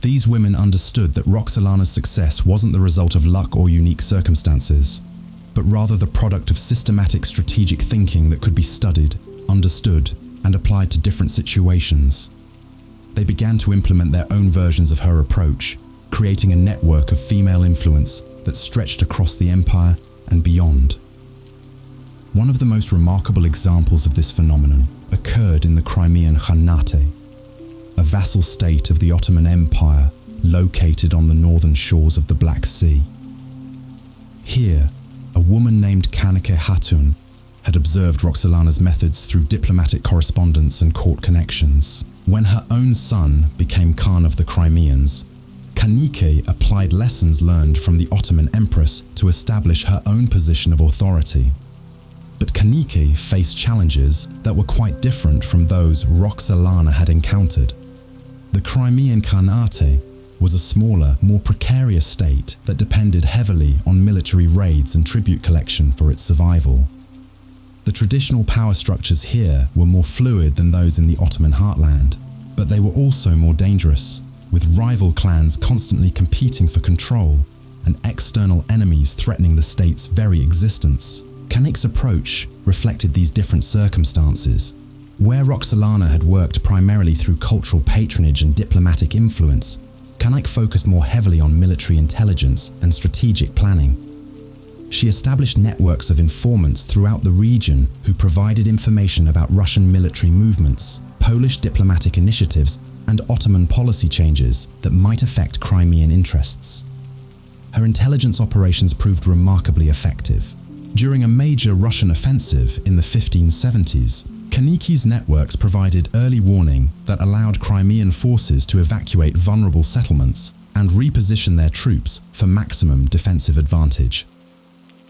These women understood that Roxelana's success wasn't the result of luck or unique circumstances, but rather the product of systematic strategic thinking that could be studied, understood, and applied to different situations. They began to implement their own versions of her approach, creating a network of female influence that stretched across the empire and beyond. One of the most remarkable examples of this phenomenon occurred in the Crimean Khanate, a vassal state of the Ottoman Empire located on the northern shores of the Black Sea. Here, a woman named Kanike Hatun had observed Roxelana's methods through diplomatic correspondence and court connections. When her own son became Khan of the Crimeans, Kanike applied lessons learned from the Ottoman Empress to establish her own position of authority. But Kanike faced challenges that were quite different from those Roxelana had encountered. The Crimean Khanate was a smaller, more precarious state that depended heavily on military raids and tribute collection for its survival. The traditional power structures here were more fluid than those in the Ottoman heartland, but they were also more dangerous, with rival clans constantly competing for control and external enemies threatening the state's very existence. Kanike's approach reflected these different circumstances. Where Roxelana had worked primarily through cultural patronage and diplomatic influence, Kanike focused more heavily on military intelligence and strategic planning. She established networks of informants throughout the region who provided information about Russian military movements, Polish diplomatic initiatives, and Ottoman policy changes that might affect Crimean interests. Her intelligence operations proved remarkably effective. During a major Russian offensive in the 1570s, Kanike's networks provided early warning that allowed Crimean forces to evacuate vulnerable settlements and reposition their troops for maximum defensive advantage.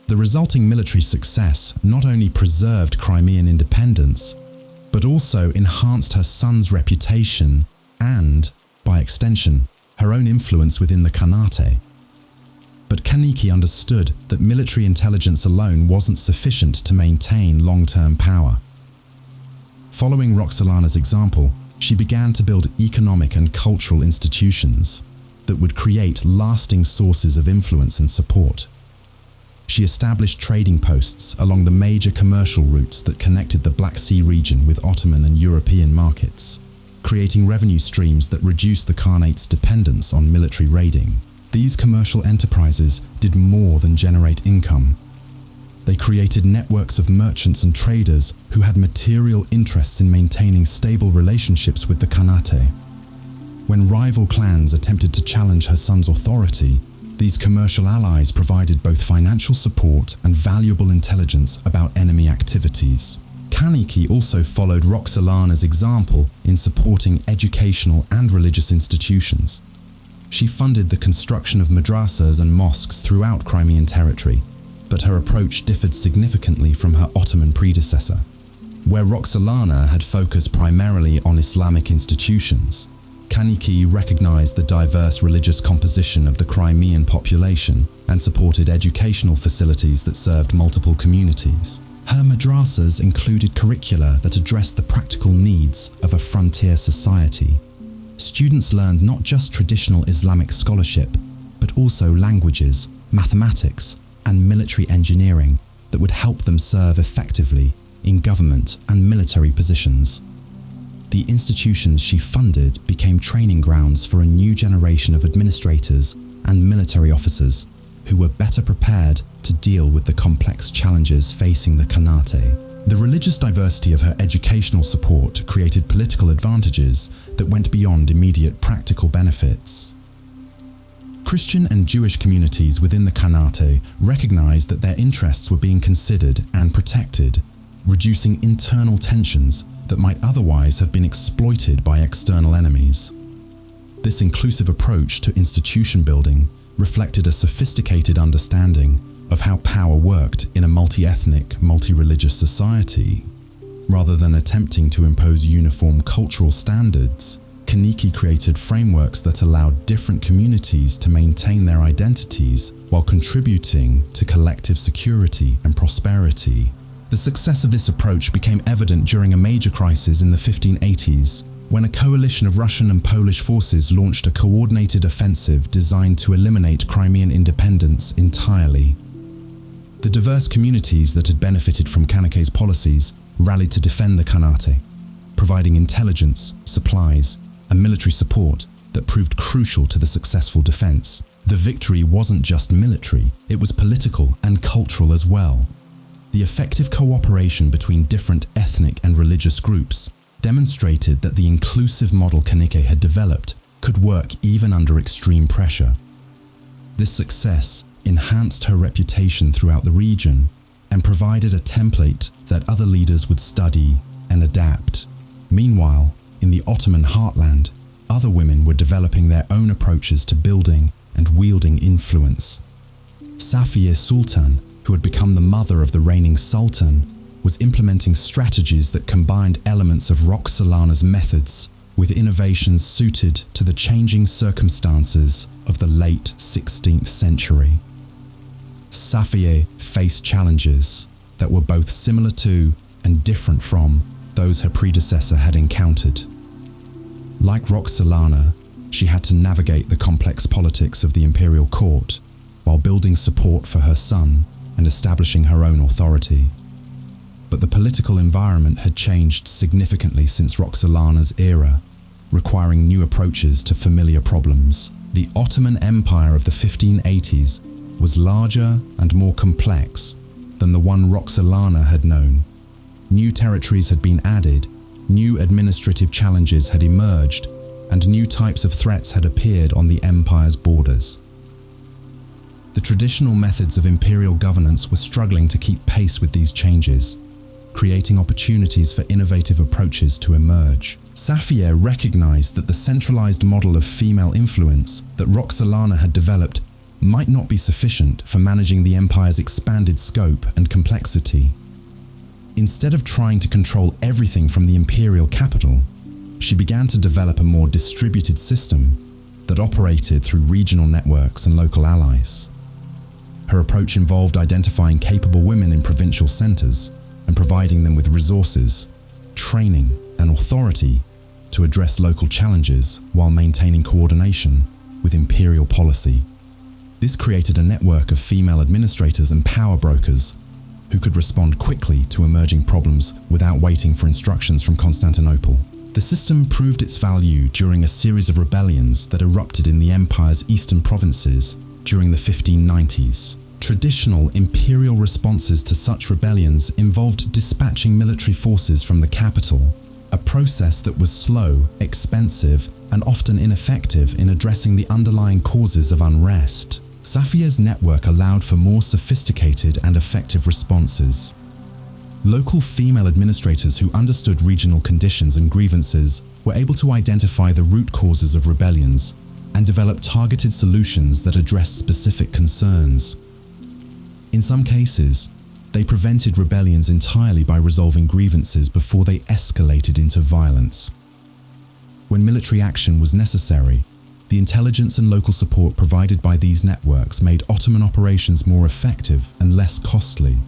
The resulting military success not only preserved Crimean independence, but also enhanced her son's reputation and, by extension, her own influence within the Khanate. But Kanike understood that military intelligence alone wasn't sufficient to maintain long-term power. Following Roxelana's example, she began to build economic and cultural institutions that would create lasting sources of influence and support. She established trading posts along the major commercial routes that connected the Black Sea region with Ottoman and European markets, creating revenue streams that reduced the Khanate's dependence on military raiding. These commercial enterprises did more than generate income. They created networks of merchants and traders who had material interests in maintaining stable relationships with the Khanate. When rival clans attempted to challenge her son's authority, these commercial allies provided both financial support and valuable intelligence about enemy activities. Kanike also followed Roxelana's example in supporting educational and religious institutions. She funded the construction of madrasas and mosques throughout Crimean territory, but her approach differed significantly from her Ottoman predecessor. Where Roxelana had focused primarily on Islamic institutions, Kanike recognized the diverse religious composition of the Crimean population and supported educational facilities that served multiple communities. Her madrasas included curricula that addressed the practical needs of a frontier society. Students learned not just traditional Islamic scholarship, but also languages, mathematics, and military engineering that would help them serve effectively in government and military positions. The institutions she funded became training grounds for a new generation of administrators and military officers who were better prepared to deal with the complex challenges facing the Khanate. The religious diversity of her educational support created political advantages that went beyond immediate practical benefits. Christian and Jewish communities within the Khanate recognized that their interests were being considered and protected, reducing internal tensions that might otherwise have been exploited by external enemies. This inclusive approach to institution building reflected a sophisticated understanding of how power worked in a multi-ethnic, multi-religious society. Rather than attempting to impose uniform cultural standards, Kaniki created frameworks that allowed different communities to maintain their identities while contributing to collective security and prosperity. The success of this approach became evident during a major crisis in the 1580s, when a coalition of Russian and Polish forces launched a coordinated offensive designed to eliminate Crimean independence entirely. The diverse communities that had benefited from Kanaka's policies rallied to defend the Khanate, providing intelligence, supplies, and military support that proved crucial to the successful defense. The victory wasn't just military, it was political and cultural as well. The effective cooperation between different ethnic and religious groups demonstrated that the inclusive model Kanike had developed could work even under extreme pressure. This success enhanced her reputation throughout the region and provided a template that other leaders would study and adapt. Meanwhile, in the Ottoman heartland, other women were developing their own approaches to building and wielding influence. Safiye Sultan, who had become the mother of the reigning Sultan, was implementing strategies that combined elements of Roxelana's methods with innovations suited to the changing circumstances of the late 16th century. Safiye faced challenges that were both similar to and different from those her predecessor had encountered. Like Roxelana, she had to navigate the complex politics of the imperial court while building support for her son and establishing her own authority. But the political environment had changed significantly since Roxelana's era, requiring new approaches to familiar problems. The Ottoman Empire of the 1580s was larger and more complex than the one Roxelana had known. New territories had been added, new administrative challenges had emerged, and new types of threats had appeared on the empire's borders. The traditional methods of imperial governance were struggling to keep pace with these changes, creating opportunities for innovative approaches to emerge. Safiye recognized that the centralized model of female influence that Roxelana had developed might not be sufficient for managing the empire's expanded scope and complexity. Instead of trying to control everything from the imperial capital, she began to develop a more distributed system that operated through regional networks and local allies. Her approach involved identifying capable women in provincial centers and providing them with resources, training, and authority to address local challenges while maintaining coordination with imperial policy. This created a network of female administrators and power brokers who could respond quickly to emerging problems without waiting for instructions from Constantinople. The system proved its value during a series of rebellions that erupted in the empire's eastern provinces during the 1590s. Traditional imperial responses to such rebellions involved dispatching military forces from the capital, a process that was slow, expensive, and often ineffective in addressing the underlying causes of unrest. Safiye's network allowed for more sophisticated and effective responses. Local female administrators who understood regional conditions and grievances were able to identify the root causes of rebellions and develop targeted solutions that addressed specific concerns. In some cases, they prevented rebellions entirely by resolving grievances before they escalated into violence. When military action was necessary, the intelligence and local support provided by these networks made Ottoman operations more effective and less costly.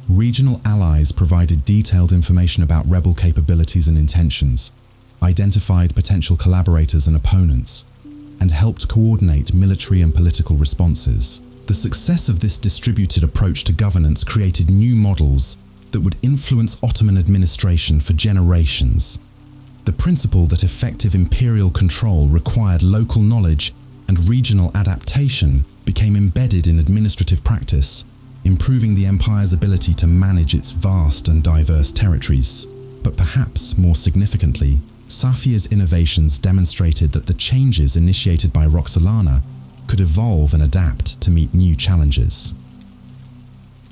Regional allies provided detailed information about rebel capabilities and intentions, identified potential collaborators and opponents, and helped coordinate military and political responses. The success of this distributed approach to governance created new models that would influence Ottoman administration for generations. The principle that effective imperial control required local knowledge and regional adaptation became embedded in administrative practice, improving the empire's ability to manage its vast and diverse territories. But perhaps more significantly, Safia's innovations demonstrated that the changes initiated by Roxelana could evolve and adapt to meet new challenges.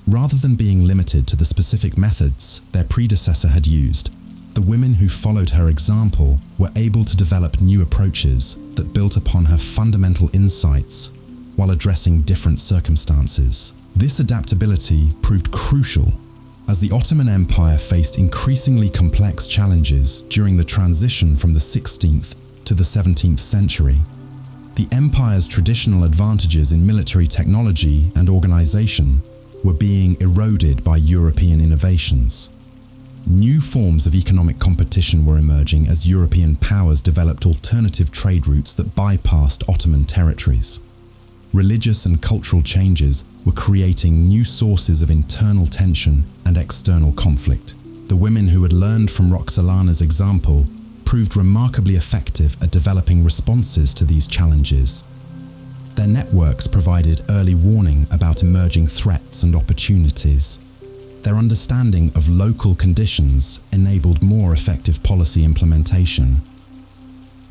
Rather than being limited to the specific methods their predecessor had used, the women who followed her example were able to develop new approaches that built upon her fundamental insights while addressing different circumstances. This adaptability proved crucial as the Ottoman Empire faced increasingly complex challenges during the transition from the 16th to the 17th century. The empire's traditional advantages in military technology and organization were being eroded by European innovations. New forms of economic competition were emerging as European powers developed alternative trade routes that bypassed Ottoman territories. Religious and cultural changes were creating new sources of internal tension and external conflict. The women who had learned from Roxelana's example proved remarkably effective at developing responses to these challenges. Their networks provided early warning about emerging threats and opportunities. Their understanding of local conditions enabled more effective policy implementation.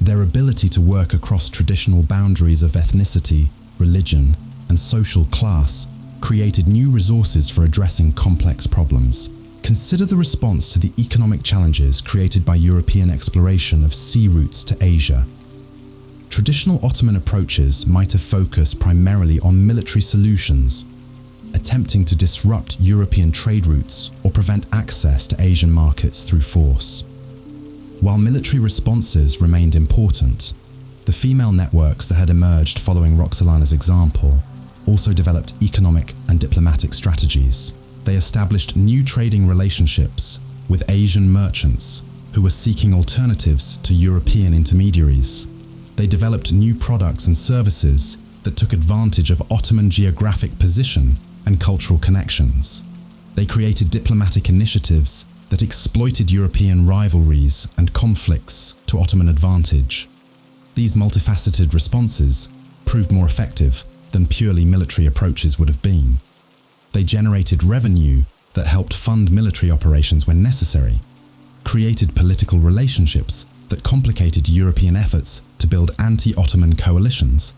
Their ability to work across traditional boundaries of ethnicity, religion, and social class created new resources for addressing complex problems. Consider the response to the economic challenges created by European exploration of sea routes to Asia. Traditional Ottoman approaches might have focused primarily on military solutions, attempting to disrupt European trade routes or prevent access to Asian markets through force. While military responses remained important, the female networks that had emerged following Roxelana's example also developed economic and diplomatic strategies. They established new trading relationships with Asian merchants who were seeking alternatives to European intermediaries. They developed new products and services that took advantage of Ottoman geographic position and cultural connections. They created diplomatic initiatives that exploited European rivalries and conflicts to Ottoman advantage. These multifaceted responses proved more effective than purely military approaches would have been. They generated revenue that helped fund military operations when necessary, created political relationships that complicated European efforts to build anti-Ottoman coalitions,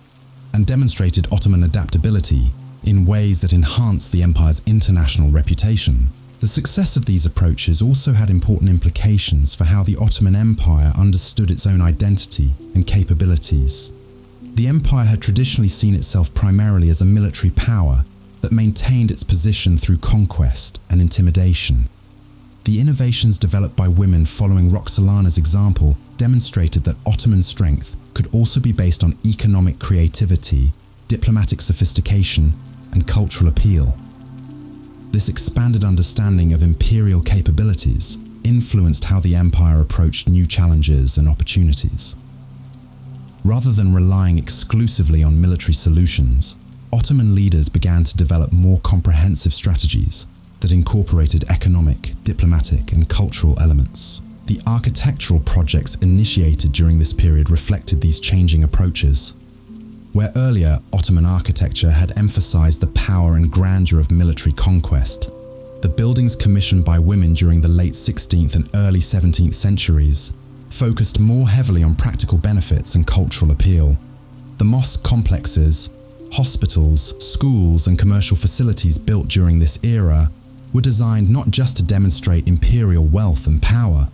and demonstrated Ottoman adaptability in ways that enhanced the empire's international reputation. The success of these approaches also had important implications for how the Ottoman Empire understood its own identity and capabilities. The empire had traditionally seen itself primarily as a military power that maintained its position through conquest and intimidation. The innovations developed by women following Roxelana's example demonstrated that Ottoman strength could also be based on economic creativity, diplomatic sophistication, and cultural appeal. This expanded understanding of imperial capabilities influenced how the empire approached new challenges and opportunities. Rather than relying exclusively on military solutions, Ottoman leaders began to develop more comprehensive strategies that incorporated economic, diplomatic, and cultural elements. The architectural projects initiated during this period reflected these changing approaches. Where earlier Ottoman architecture had emphasized the power and grandeur of military conquest, the buildings commissioned by women during the late 16th and early 17th centuries focused more heavily on practical benefits and cultural appeal. The mosque complexes, hospitals, schools, and commercial facilities built during this era were designed not just to demonstrate imperial wealth and power,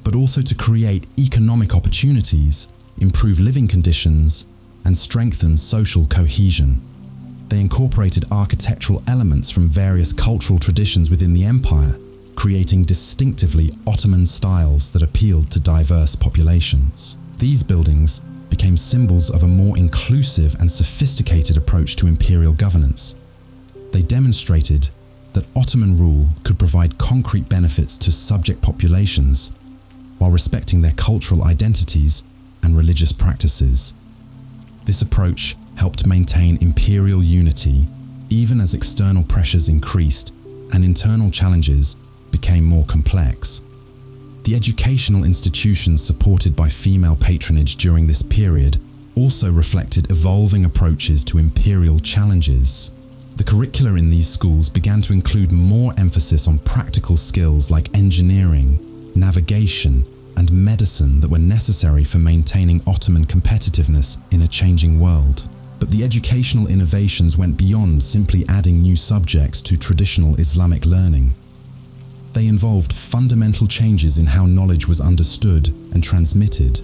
but also to create economic opportunities, improve living conditions, and strengthen social cohesion. They incorporated architectural elements from various cultural traditions within the empire, creating distinctively Ottoman styles that appealed to diverse populations. These buildings became symbols of a more inclusive and sophisticated approach to imperial governance. They demonstrated that Ottoman rule could provide concrete benefits to subject populations while respecting their cultural identities and religious practices. This approach helped maintain imperial unity even as external pressures increased and internal challenges became more complex. The educational institutions supported by female patronage during this period also reflected evolving approaches to imperial challenges. The curricula in these schools began to include more emphasis on practical skills like engineering, navigation, and medicine that were necessary for maintaining Ottoman competitiveness in a changing world. But the educational innovations went beyond simply adding new subjects to traditional Islamic learning. They involved fundamental changes in how knowledge was understood and transmitted.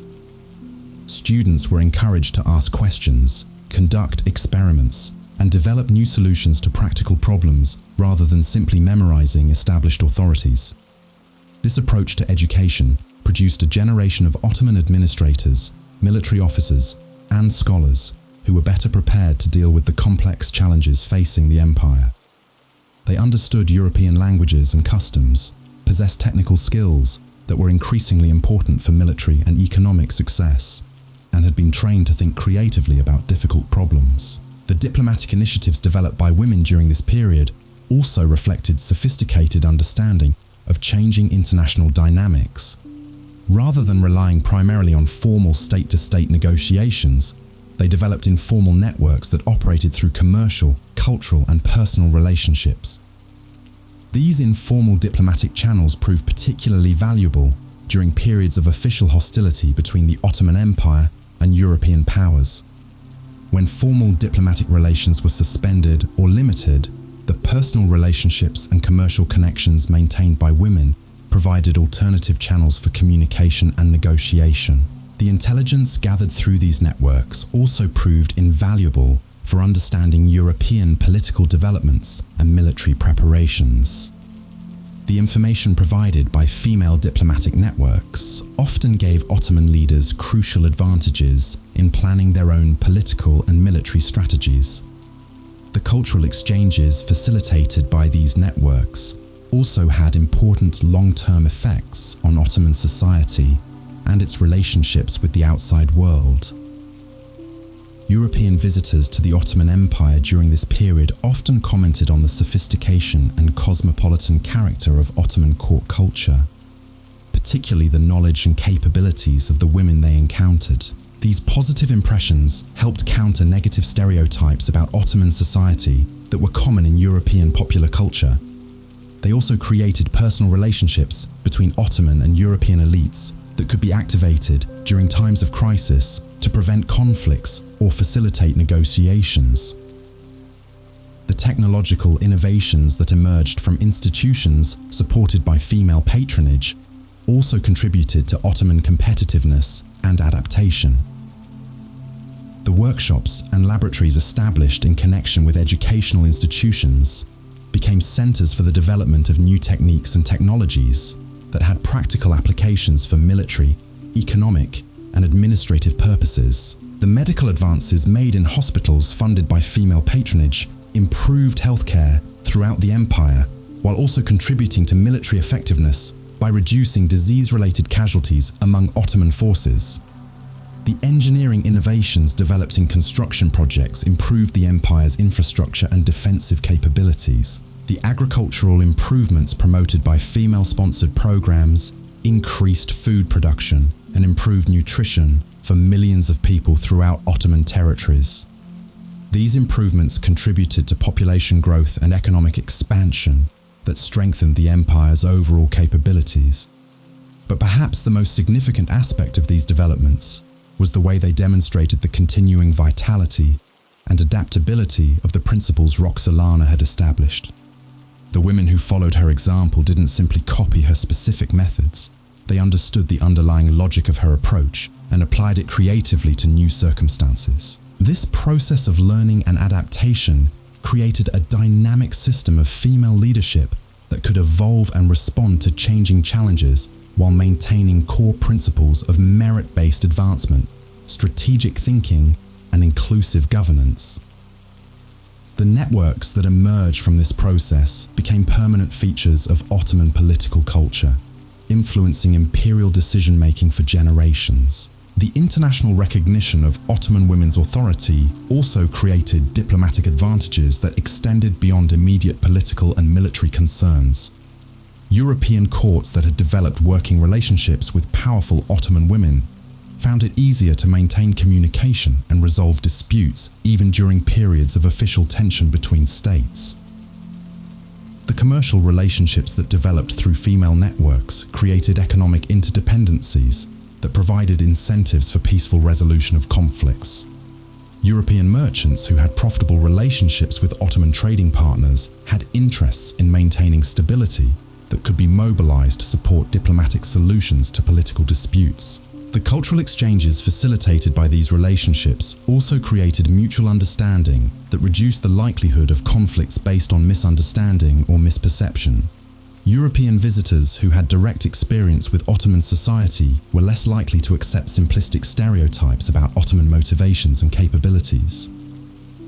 Students were encouraged to ask questions, conduct experiments, and develop new solutions to practical problems rather than simply memorizing established authorities. This approach to education produced a generation of Ottoman administrators, military officers, and scholars who were better prepared to deal with the complex challenges facing the empire. They understood European languages and customs, possessed technical skills that were increasingly important for military and economic success, and had been trained to think creatively about difficult problems. The diplomatic initiatives developed by women during this period also reflected sophisticated understanding of changing international dynamics. Rather than relying primarily on formal state-to-state negotiations, they developed informal networks that operated through commercial, cultural, and personal relationships. These informal diplomatic channels proved particularly valuable during periods of official hostility between the Ottoman Empire and European powers. When formal diplomatic relations were suspended or limited, the personal relationships and commercial connections maintained by women provided alternative channels for communication and negotiation. The intelligence gathered through these networks also proved invaluable for understanding European political developments and military preparations. The information provided by female diplomatic networks often gave Ottoman leaders crucial advantages in planning their own political and military strategies. The cultural exchanges facilitated by these networks also had important long-term effects on Ottoman society and its relationships with the outside world. European visitors to the Ottoman Empire during this period often commented on the sophistication and cosmopolitan character of Ottoman court culture, particularly the knowledge and capabilities of the women they encountered. These positive impressions helped counter negative stereotypes about Ottoman society that were common in European popular culture. They also created personal relationships between Ottoman and European elites that could be activated during times of crisis to prevent conflicts or facilitate negotiations. The technological innovations that emerged from institutions supported by female patronage also contributed to Ottoman competitiveness and adaptation. The workshops and laboratories established in connection with educational institutions became centers for the development of new techniques and technologies that had practical applications for military, economic, and administrative purposes. The medical advances made in hospitals funded by female patronage improved healthcare throughout the empire, while also contributing to military effectiveness by reducing disease-related casualties among Ottoman forces. The engineering innovations developed in construction projects improved the empire's infrastructure and defensive capabilities. The agricultural improvements promoted by female-sponsored programs increased food production and improved nutrition for millions of people throughout Ottoman territories. These improvements contributed to population growth and economic expansion that strengthened the empire's overall capabilities. But perhaps the most significant aspect of these developments was the way they demonstrated the continuing vitality and adaptability of the principles Roxelana had established. The women who followed her example didn't simply copy her specific methods. They understood the underlying logic of her approach and applied it creatively to new circumstances. This process of learning and adaptation created a dynamic system of female leadership that could evolve and respond to changing challenges while maintaining core principles of merit-based advancement, strategic thinking, and inclusive governance. The networks that emerged from this process became permanent features of Ottoman political culture, influencing imperial decision-making for generations. The international recognition of Ottoman women's authority also created diplomatic advantages that extended beyond immediate political and military concerns. European courts that had developed working relationships with powerful Ottoman women found it easier to maintain communication and resolve disputes even during periods of official tension between states. The commercial relationships that developed through female networks created economic interdependencies that provided incentives for peaceful resolution of conflicts. European merchants who had profitable relationships with Ottoman trading partners had interests in maintaining stability that could be mobilized to support diplomatic solutions to political disputes. The cultural exchanges facilitated by these relationships also created mutual understanding that reduced the likelihood of conflicts based on misunderstanding or misperception. European visitors who had direct experience with Ottoman society were less likely to accept simplistic stereotypes about Ottoman motivations and capabilities.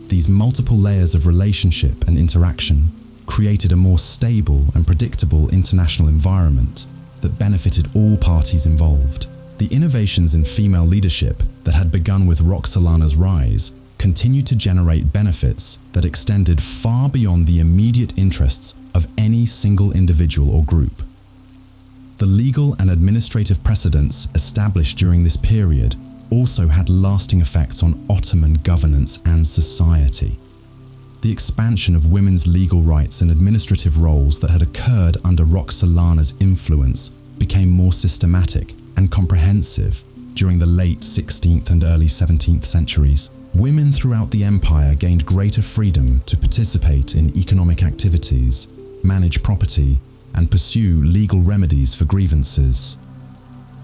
These multiple layers of relationship and interaction created a more stable and predictable international environment that benefited all parties involved. The innovations in female leadership that had begun with Roxelana's rise continued to generate benefits that extended far beyond the immediate interests of any single individual or group. The legal and administrative precedents established during this period also had lasting effects on Ottoman governance and society. The expansion of women's legal rights and administrative roles that had occurred under Roxelana's influence became more systematic and comprehensive during the late 16th and early 17th centuries. Women throughout the empire gained greater freedom to participate in economic activities, manage property, and pursue legal remedies for grievances.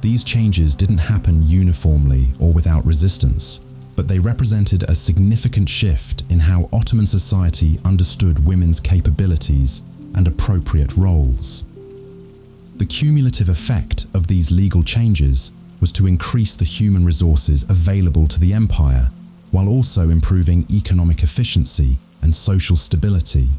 These changes didn't happen uniformly or without resistance, but they represented a significant shift in how Ottoman society understood women's capabilities and appropriate roles. The cumulative effect of these legal changes was to increase the human resources available to the empire, while also improving economic efficiency and social stability.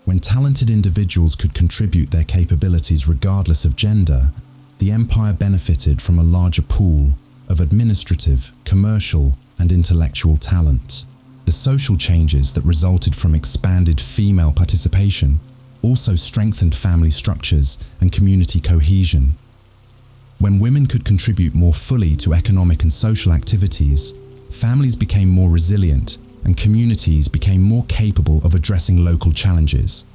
When talented individuals could contribute their capabilities regardless of gender, the empire benefited from a larger pool of administrative, commercial, and intellectual talent. The social changes that resulted from expanded female participation also strengthened family structures and community cohesion. When women could contribute more fully to economic and social activities, families became more resilient and communities became more capable of addressing local challenges.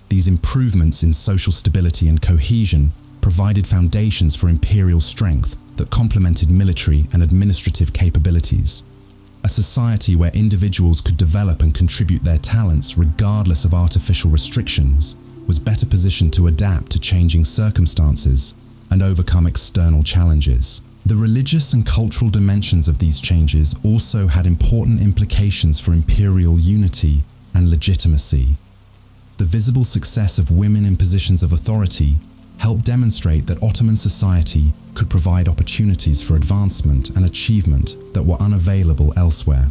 These improvements in social stability and cohesion provided foundations for imperial strength that complemented military and administrative capabilities. A society where individuals could develop and contribute their talents regardless of artificial restrictions was better positioned to adapt to changing circumstances and overcome external challenges. The religious and cultural dimensions of these changes also had important implications for imperial unity and legitimacy. The visible success of women in positions of authority helped demonstrate that Ottoman society could provide opportunities for advancement and achievement that were unavailable elsewhere.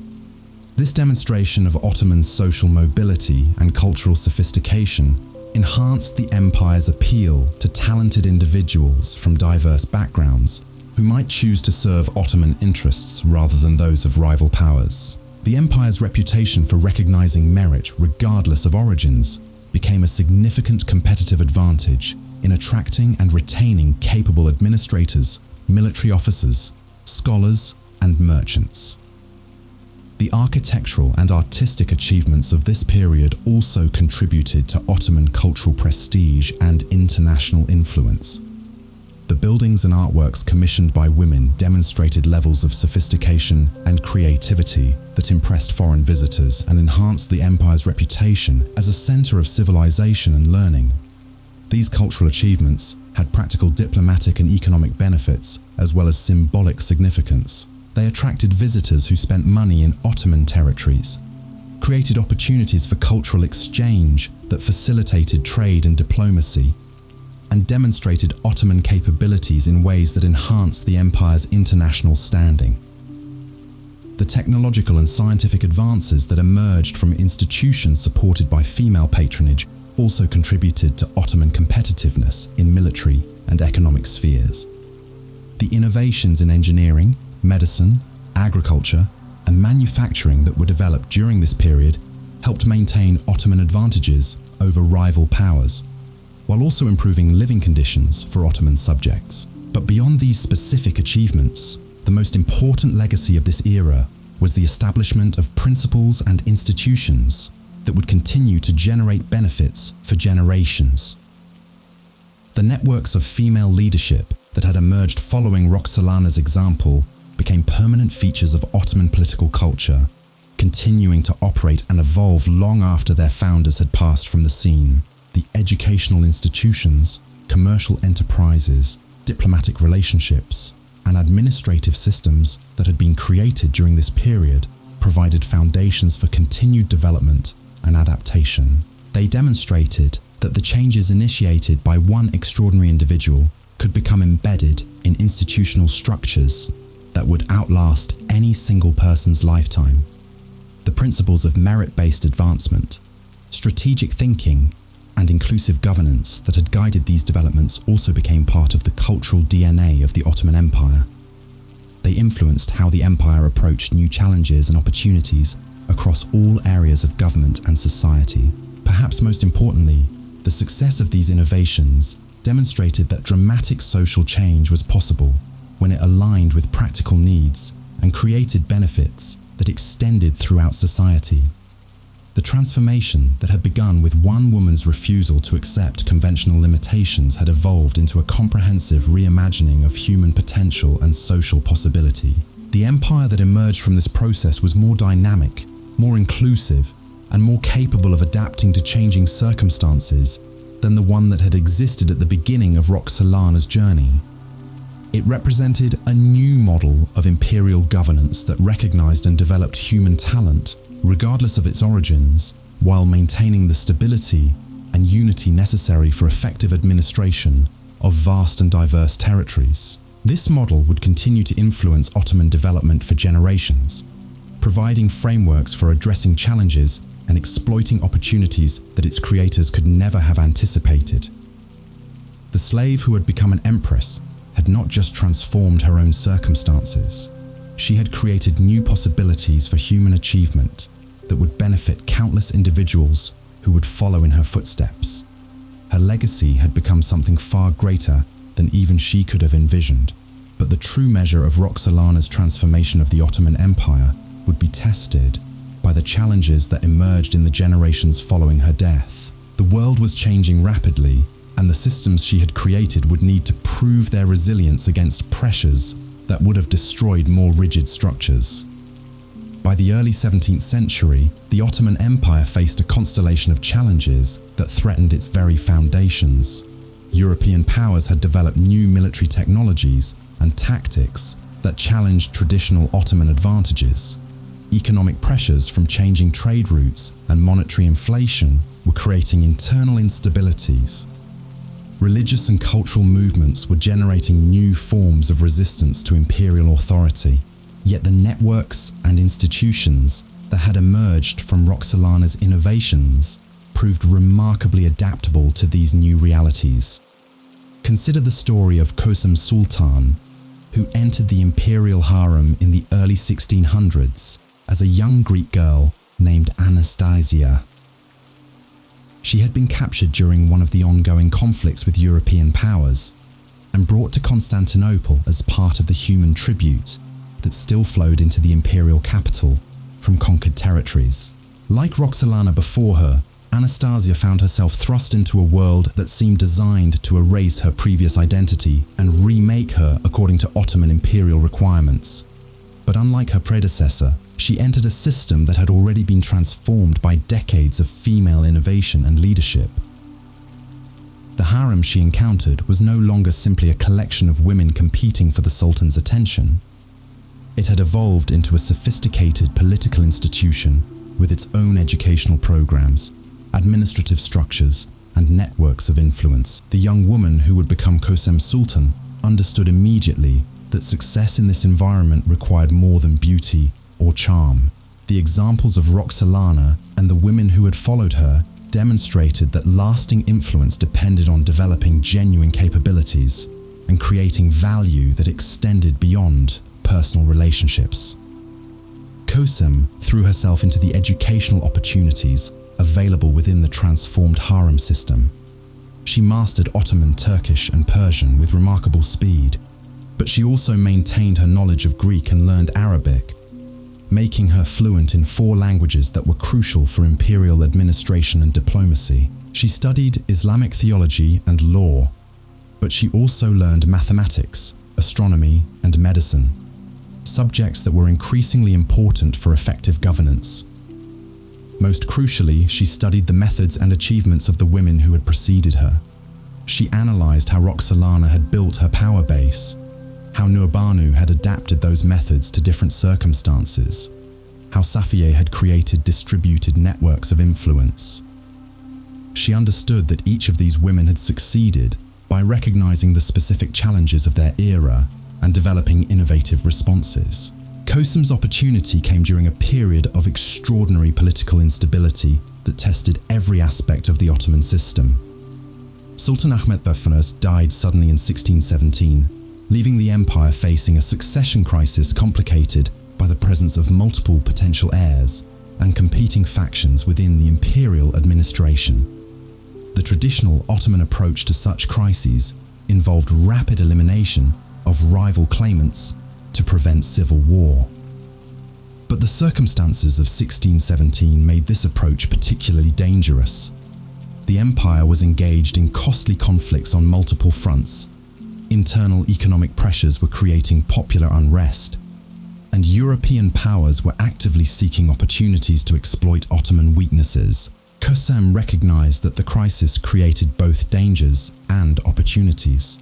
This demonstration of Ottoman social mobility and cultural sophistication enhanced the empire's appeal to talented individuals from diverse backgrounds who might choose to serve Ottoman interests rather than those of rival powers. The empire's reputation for recognizing merit regardless of origins became a significant competitive advantage in attracting and retaining capable administrators, military officers, scholars, and merchants. The architectural and artistic achievements of this period also contributed to Ottoman cultural prestige and international influence. The buildings and artworks commissioned by women demonstrated levels of sophistication and creativity that impressed foreign visitors and enhanced the empire's reputation as a center of civilization and learning. These cultural achievements had practical diplomatic and economic benefits as well as symbolic significance. They attracted visitors who spent money in Ottoman territories, created opportunities for cultural exchange that facilitated trade and diplomacy, and demonstrated Ottoman capabilities in ways that enhanced the empire's international standing. The technological and scientific advances that emerged from institutions supported by female patronage also contributed to Ottoman competitiveness in military and economic spheres. The innovations in engineering, medicine, agriculture, and manufacturing that were developed during this period helped maintain Ottoman advantages over rival powers, while also improving living conditions for Ottoman subjects. But beyond these specific achievements, the most important legacy of this era was the establishment of principles and institutions that would continue to generate benefits for generations. The networks of female leadership that had emerged following Roxelana's example became permanent features of Ottoman political culture, continuing to operate and evolve long after their founders had passed from the scene. The educational institutions, commercial enterprises, diplomatic relationships, and administrative systems that had been created during this period provided foundations for continued development and adaptation. They demonstrated that the changes initiated by one extraordinary individual could become embedded in institutional structures that would outlast any single person's lifetime. The principles of merit-based advancement, strategic thinking, and inclusive governance that had guided these developments also became part of the cultural DNA of the Ottoman Empire. They influenced how the empire approached new challenges and opportunities across all areas of government and society. Perhaps most importantly, the success of these innovations demonstrated that dramatic social change was possible when it aligned with practical needs and created benefits that extended throughout society. The transformation that had begun with one woman's refusal to accept conventional limitations had evolved into a comprehensive reimagining of human potential and social possibility. The empire that emerged from this process was more dynamic, more inclusive, and more capable of adapting to changing circumstances than the one that had existed at the beginning of Roxelana's journey. It represented a new model of imperial governance that recognized and developed human talent, regardless of its origins, while maintaining the stability and unity necessary for effective administration of vast and diverse territories. This model would continue to influence Ottoman development for generations, providing frameworks for addressing challenges and exploiting opportunities that its creators could never have anticipated. The slave who had become an empress had not just transformed her own circumstances. She had created new possibilities for human achievement that would benefit countless individuals who would follow in her footsteps. Her legacy had become something far greater than even she could have envisioned. But the true measure of Roxelana's transformation of the Ottoman Empire would be tested by the challenges that emerged in the generations following her death. The world was changing rapidly, and the systems she had created would need to prove their resilience against pressures that would have destroyed more rigid structures. By the early 17th century, the Ottoman Empire faced a constellation of challenges that threatened its very foundations. European powers had developed new military technologies and tactics that challenged traditional Ottoman advantages. Economic pressures from changing trade routes and monetary inflation were creating internal instabilities. Religious and cultural movements were generating new forms of resistance to imperial authority. Yet the networks and institutions that had emerged from Roxelana's innovations proved remarkably adaptable to these new realities. Consider the story of Sultan, who entered the imperial harem in the early 1600s as a young Greek girl named Anastasia. She had been captured during one of the ongoing conflicts with European powers and brought to Constantinople as part of the human tribute that still flowed into the imperial capital from conquered territories. Like Roxelana before her, Anastasia found herself thrust into a world that seemed designed to erase her previous identity and remake her according to Ottoman imperial requirements. But unlike her predecessor, she entered a system that had already been transformed by decades of female innovation and leadership. The harem she encountered was no longer simply a collection of women competing for the Sultan's attention. It had evolved into a sophisticated political institution with its own educational programs, administrative structures, and networks of influence. The young woman who would become Sultan understood immediately that success in this environment required more than beauty or charm. The examples of Roxelana and the women who had followed her demonstrated that lasting influence depended on developing genuine capabilities and creating value that extended beyond personal relationships. Kösem threw herself into the educational opportunities available within the transformed harem system. She mastered Ottoman, Turkish, and Persian with remarkable speed, but she also maintained her knowledge of Greek and learned Arabic, making her fluent in 4 languages that were crucial for imperial administration and diplomacy. She studied Islamic theology and law, but she also learned mathematics, astronomy, and medicine, subjects that were increasingly important for effective governance. Most crucially, she studied the methods and achievements of the women who had preceded her. She analysed how Roxelana had built her power base, how Nurbanu had adapted those methods to different circumstances, how Safiye had created distributed networks of influence. She understood that each of these women had succeeded by recognizing the specific challenges of their era and developing innovative responses. Kösem's opportunity came during a period of extraordinary political instability that tested every aspect of the Ottoman system. Sultan Ahmet I died suddenly in 1617, leaving the empire facing a succession crisis complicated by the presence of multiple potential heirs and competing factions within the imperial administration. The traditional Ottoman approach to such crises involved rapid elimination of rival claimants to prevent civil war. But the circumstances of 1617 made this approach particularly dangerous. The empire was engaged in costly conflicts on multiple fronts. Internal economic pressures were creating popular unrest, and European powers were actively seeking opportunities to exploit Ottoman weaknesses. Kösem recognized that the crisis created both dangers and opportunities.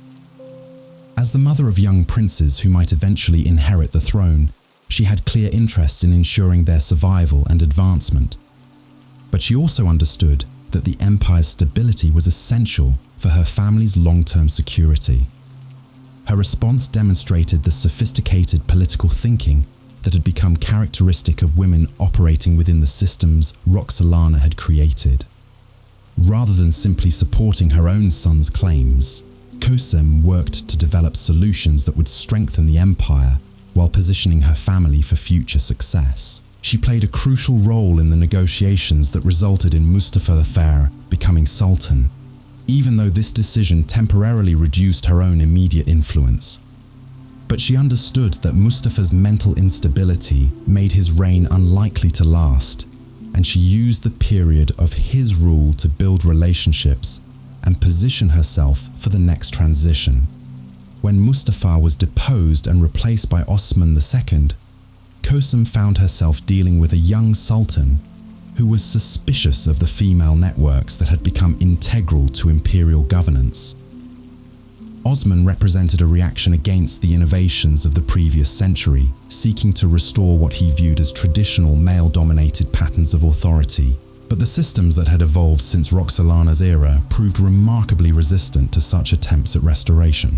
As the mother of young princes who might eventually inherit the throne, she had clear interests in ensuring their survival and advancement. But she also understood that the empire's stability was essential for her family's long-term security. Her response demonstrated the sophisticated political thinking that had become characteristic of women operating within the systems Roxelana had created. Rather than simply supporting her own son's claims, Kösem worked to develop solutions that would strengthen the empire while positioning her family for future success. She played a crucial role in the negotiations that resulted in Mustafa the Fair becoming Sultan, even though this decision temporarily reduced her own immediate influence. But she understood that Mustafa's mental instability made his reign unlikely to last, and she used the period of his rule to build relationships and position herself for the next transition. When Mustafa was deposed and replaced by Osman II, Kösem found herself dealing with a young sultan who was suspicious of the female networks that had become integral to imperial governance. Osman represented a reaction against the innovations of the previous century, seeking to restore what he viewed as traditional male-dominated patterns of authority. But the systems that had evolved since Roxelana's era proved remarkably resistant to such attempts at restoration.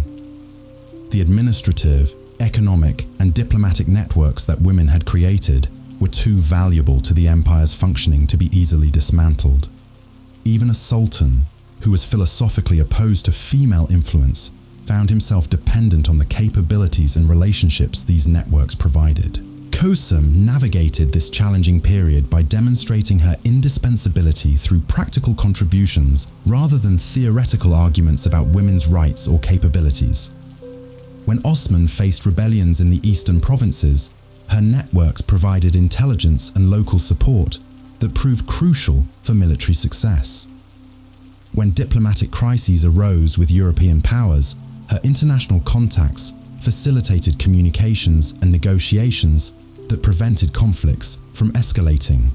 The administrative, economic, and diplomatic networks that women had created were too valuable to the empire's functioning to be easily dismantled. Even a sultan, who was philosophically opposed to female influence, found himself dependent on the capabilities and relationships these networks provided. Kösem navigated this challenging period by demonstrating her indispensability through practical contributions rather than theoretical arguments about women's rights or capabilities. When Osman faced rebellions in the eastern provinces, her networks provided intelligence and local support that proved crucial for military success. When diplomatic crises arose with European powers, her international contacts facilitated communications and negotiations that prevented conflicts from escalating.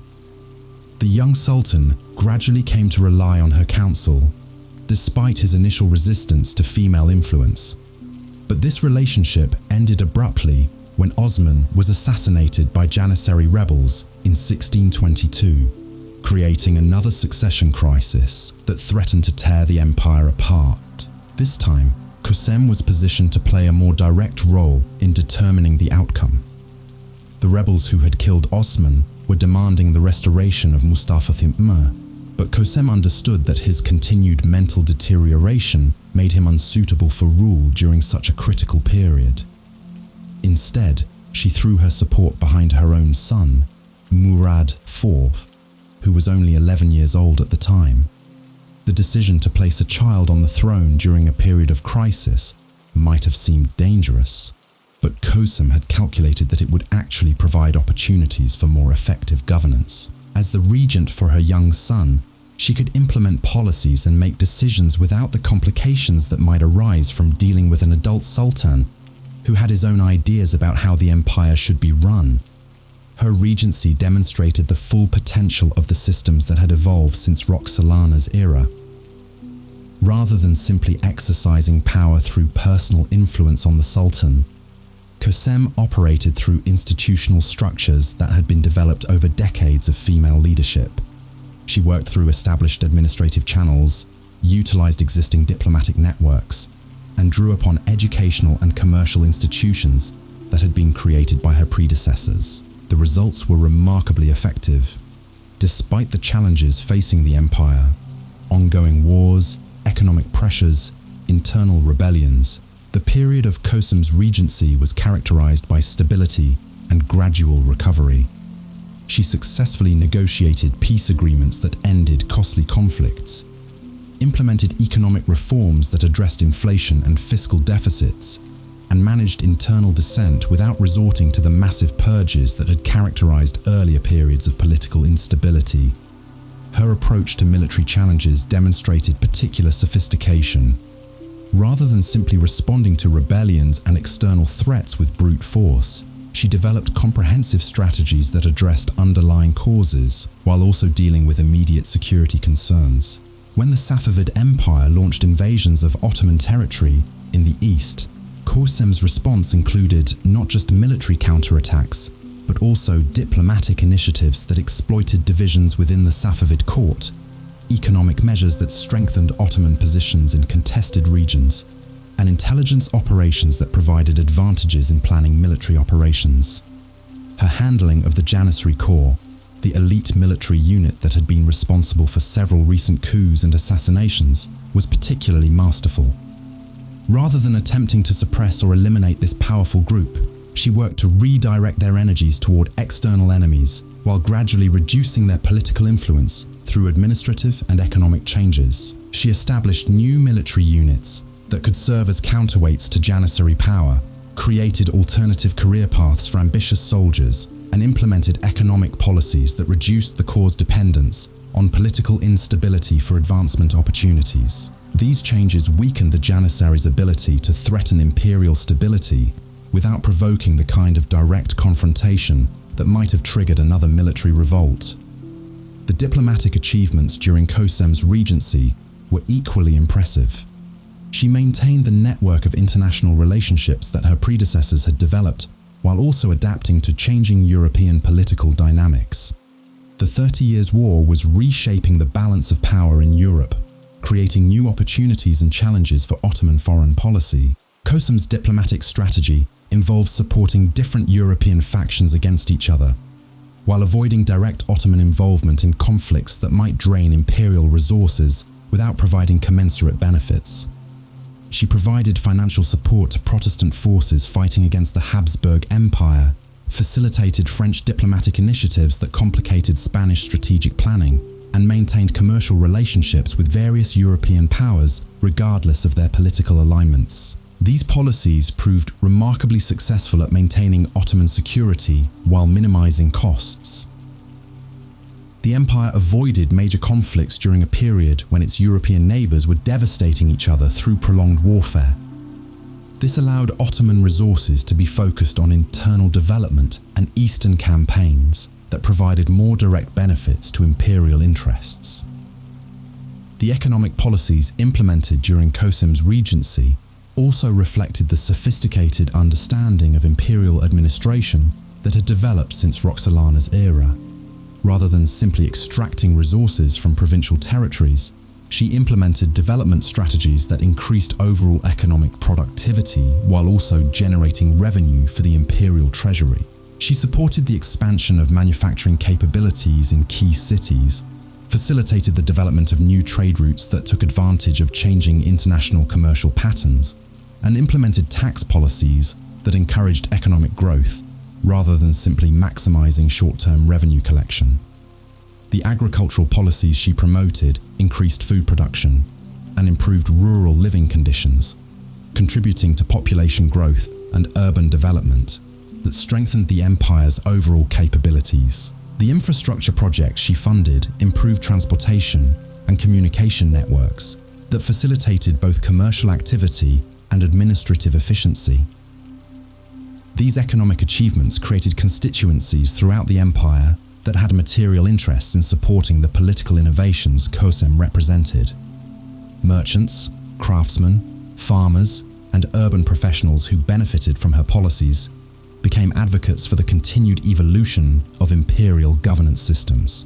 The young sultan gradually came to rely on her counsel, despite his initial resistance to female influence. But this relationship ended abruptly when Osman was assassinated by Janissary rebels in 1622, creating another succession crisis that threatened to tear the empire apart. This time, Kösem was positioned to play a more direct role in determining the outcome. The rebels who had killed Osman were demanding the restoration of Mustafa Kemal, but Kösem understood that his continued mental deterioration made him unsuitable for rule during such a critical period. Instead, she threw her support behind her own son, Murad IV, who was only 11 years old at the time. The decision to place a child on the throne during a period of crisis might have seemed dangerous, but Kösem had calculated that it would actually provide opportunities for more effective governance. As the regent for her young son, she could implement policies and make decisions without the complications that might arise from dealing with an adult sultan who had his own ideas about how the empire should be run. Her regency demonstrated the full potential of the systems that had evolved since Roxelana's era. Rather than simply exercising power through personal influence on the sultan, Kösem operated through institutional structures that had been developed over decades of female leadership. She worked through established administrative channels, utilized existing diplomatic networks, and drew upon educational and commercial institutions that had been created by her predecessors. The results were remarkably effective. Despite the challenges facing the empire, ongoing wars, economic pressures, internal rebellions, the period of Kösem's regency was characterized by stability and gradual recovery. She successfully negotiated peace agreements that ended costly conflicts, implemented economic reforms that addressed inflation and fiscal deficits, and managed internal dissent without resorting to the massive purges that had characterized earlier periods of political instability. Her approach to military challenges demonstrated particular sophistication. Rather than simply responding to rebellions and external threats with brute force, she developed comprehensive strategies that addressed underlying causes while also dealing with immediate security concerns. When the Safavid Empire launched invasions of Ottoman territory in the east, Kösem's response included not just military counterattacks, but also diplomatic initiatives that exploited divisions within the Safavid court, economic measures that strengthened Ottoman positions in contested regions, and intelligence operations that provided advantages in planning military operations. Her handling of the Janissary Corps, the elite military unit that had been responsible for several recent coups and assassinations, was particularly masterful. Rather than attempting to suppress or eliminate this powerful group, she worked to redirect their energies toward external enemies while gradually reducing their political influence through administrative and economic changes. She established new military units that could serve as counterweights to Janissary power, created alternative career paths for ambitious soldiers, and implemented economic policies that reduced the Corps' dependence on political instability for advancement opportunities. These changes weakened the Janissaries' ability to threaten imperial stability without provoking the kind of direct confrontation that might have triggered another military revolt. The diplomatic achievements during Kösem's regency were equally impressive. She maintained the network of international relationships that her predecessors had developed while also adapting to changing European political dynamics. The 30 Years' War was reshaping the balance of power in Europe, creating new opportunities and challenges for Ottoman foreign policy. Kösem's diplomatic strategy involved supporting different European factions against each other, while avoiding direct Ottoman involvement in conflicts that might drain imperial resources without providing commensurate benefits. She provided financial support to Protestant forces fighting against the Habsburg Empire, facilitated French diplomatic initiatives that complicated Spanish strategic planning, and maintained commercial relationships with various European powers regardless of their political alignments. These policies proved remarkably successful at maintaining Ottoman security while minimizing costs. The empire avoided major conflicts during a period when its European neighbors were devastating each other through prolonged warfare. This allowed Ottoman resources to be focused on internal development and eastern campaigns that provided more direct benefits to imperial interests. The economic policies implemented during Kösem's regency also reflected the sophisticated understanding of imperial administration that had developed since Roxelana's era. Rather than simply extracting resources from provincial territories, she implemented development strategies that increased overall economic productivity while also generating revenue for the imperial treasury. She supported the expansion of manufacturing capabilities in key cities, facilitated the development of new trade routes that took advantage of changing international commercial patterns, and implemented tax policies that encouraged economic growth rather than simply maximizing short-term revenue collection. The agricultural policies she promoted increased food production and improved rural living conditions, contributing to population growth and urban development that strengthened the empire's overall capabilities. The infrastructure projects she funded improved transportation and communication networks that facilitated both commercial activity and administrative efficiency. These economic achievements created constituencies throughout the empire that had material interests in supporting the political innovations Kösem represented. Merchants, craftsmen, farmers, and urban professionals who benefited from her policies became advocates for the continued evolution of imperial governance systems.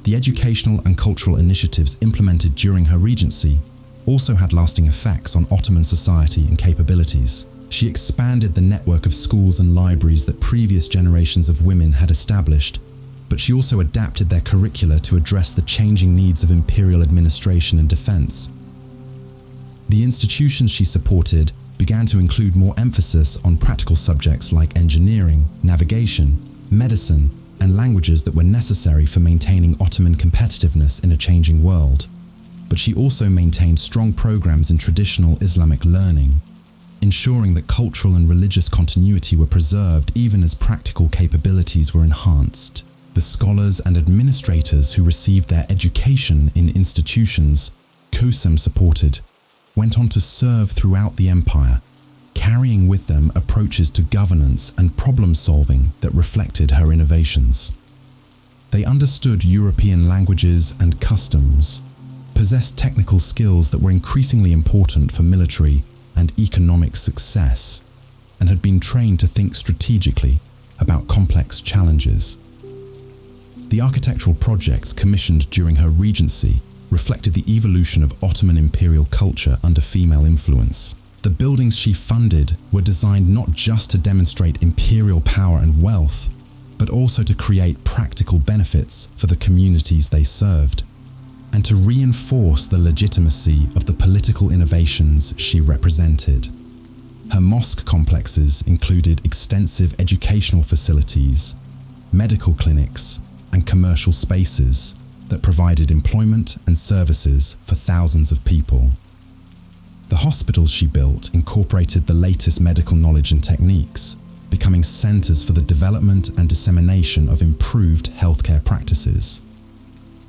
The educational and cultural initiatives implemented during her regency also had lasting effects on Ottoman society and capabilities. She expanded the network of schools and libraries that previous generations of women had established, but she also adapted their curricula to address the changing needs of imperial administration and defense. The institutions she supported began to include more emphasis on practical subjects like engineering, navigation, medicine, and languages that were necessary for maintaining Ottoman competitiveness in a changing world. But she also maintained strong programs in traditional Islamic learning, ensuring that cultural and religious continuity were preserved even as practical capabilities were enhanced. The scholars and administrators who received their education in institutions Kösem supported went on to serve throughout the empire, carrying with them approaches to governance and problem-solving that reflected her innovations. They understood European languages and customs, possessed technical skills that were increasingly important for military and economic success, and had been trained to think strategically about complex challenges. The architectural projects commissioned during her regency reflected the evolution of Ottoman imperial culture under female influence. The buildings she funded were designed not just to demonstrate imperial power and wealth, but also to create practical benefits for the communities they served, and to reinforce the legitimacy of the political innovations she represented. Her mosque complexes included extensive educational facilities, medical clinics, and commercial spaces that provided employment and services for thousands of people. The hospitals she built incorporated the latest medical knowledge and techniques, becoming centers for the development and dissemination of improved healthcare practices.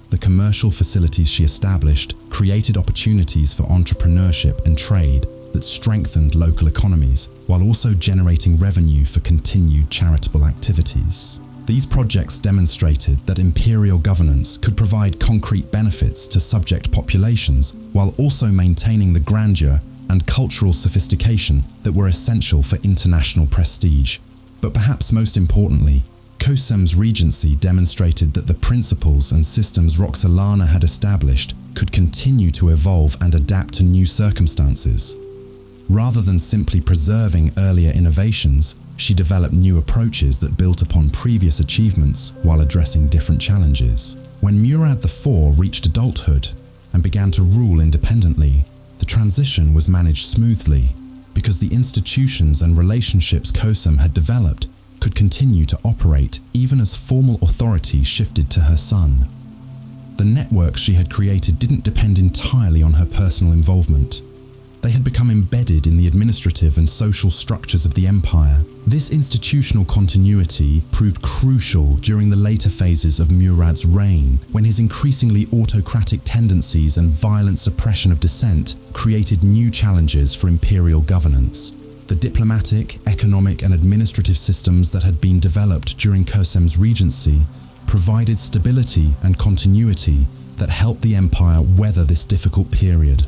The commercial facilities she established created opportunities for entrepreneurship and trade that strengthened local economies, while also generating revenue for continued charitable activities. These projects demonstrated that imperial governance could provide concrete benefits to subject populations while also maintaining the grandeur and cultural sophistication that were essential for international prestige. But perhaps most importantly, Kösem's regency demonstrated that the principles and systems Roxelana had established could continue to evolve and adapt to new circumstances. Rather than simply preserving earlier innovations, she developed new approaches that built upon previous achievements while addressing different challenges. When Murad IV reached adulthood and began to rule independently, the transition was managed smoothly because the institutions and relationships Kösem had developed could continue to operate even as formal authority shifted to her son. The networks she had created didn't depend entirely on her personal involvement. They had become embedded in the administrative and social structures of the empire. This institutional continuity proved crucial during the later phases of Murad's reign, when his increasingly autocratic tendencies and violent suppression of dissent created new challenges for imperial governance. The diplomatic, economic, and administrative systems that had been developed during Kösem's regency provided stability and continuity that helped the empire weather this difficult period.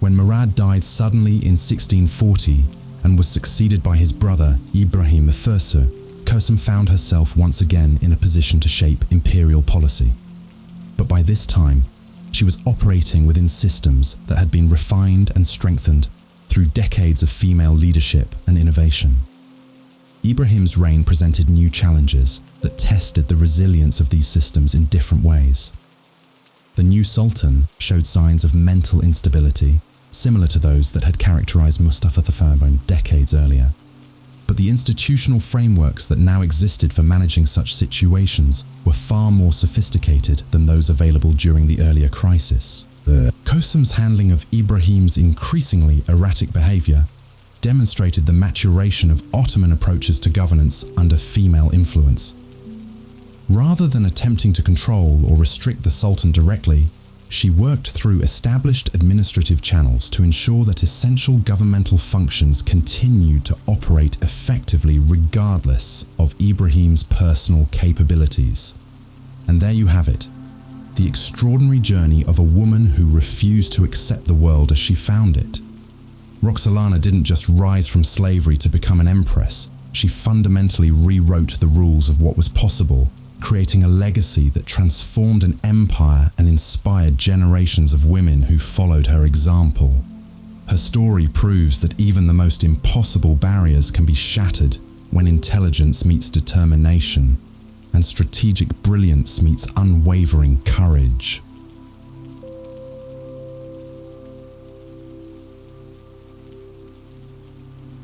When Murad died suddenly in 1640 and was succeeded by his brother Ibrahim I, Kösem found herself once again in a position to shape imperial policy. But by this time, she was operating within systems that had been refined and strengthened through decades of female leadership and innovation. Ibrahim's reign presented new challenges that tested the resilience of these systems in different ways. The new Sultan showed signs of mental instability, similar to those that had characterized Mustafa I decades earlier. But the institutional frameworks that now existed for managing such situations were far more sophisticated than those available during the earlier crisis. Kosim's handling of Ibrahim's increasingly erratic behavior demonstrated the maturation of Ottoman approaches to governance under female influence. Rather than attempting to control or restrict the Sultan directly, she worked through established administrative channels to ensure that essential governmental functions continued to operate effectively regardless of Ibrahim's personal capabilities. And there you have it, the extraordinary journey of a woman who refused to accept the world as she found it. Roxelana didn't just rise from slavery to become an empress, she fundamentally rewrote the rules of what was possible, creating a legacy that transformed an empire and inspired generations of women who followed her example. Her story proves that even the most impossible barriers can be shattered when intelligence meets determination, and strategic brilliance meets unwavering courage.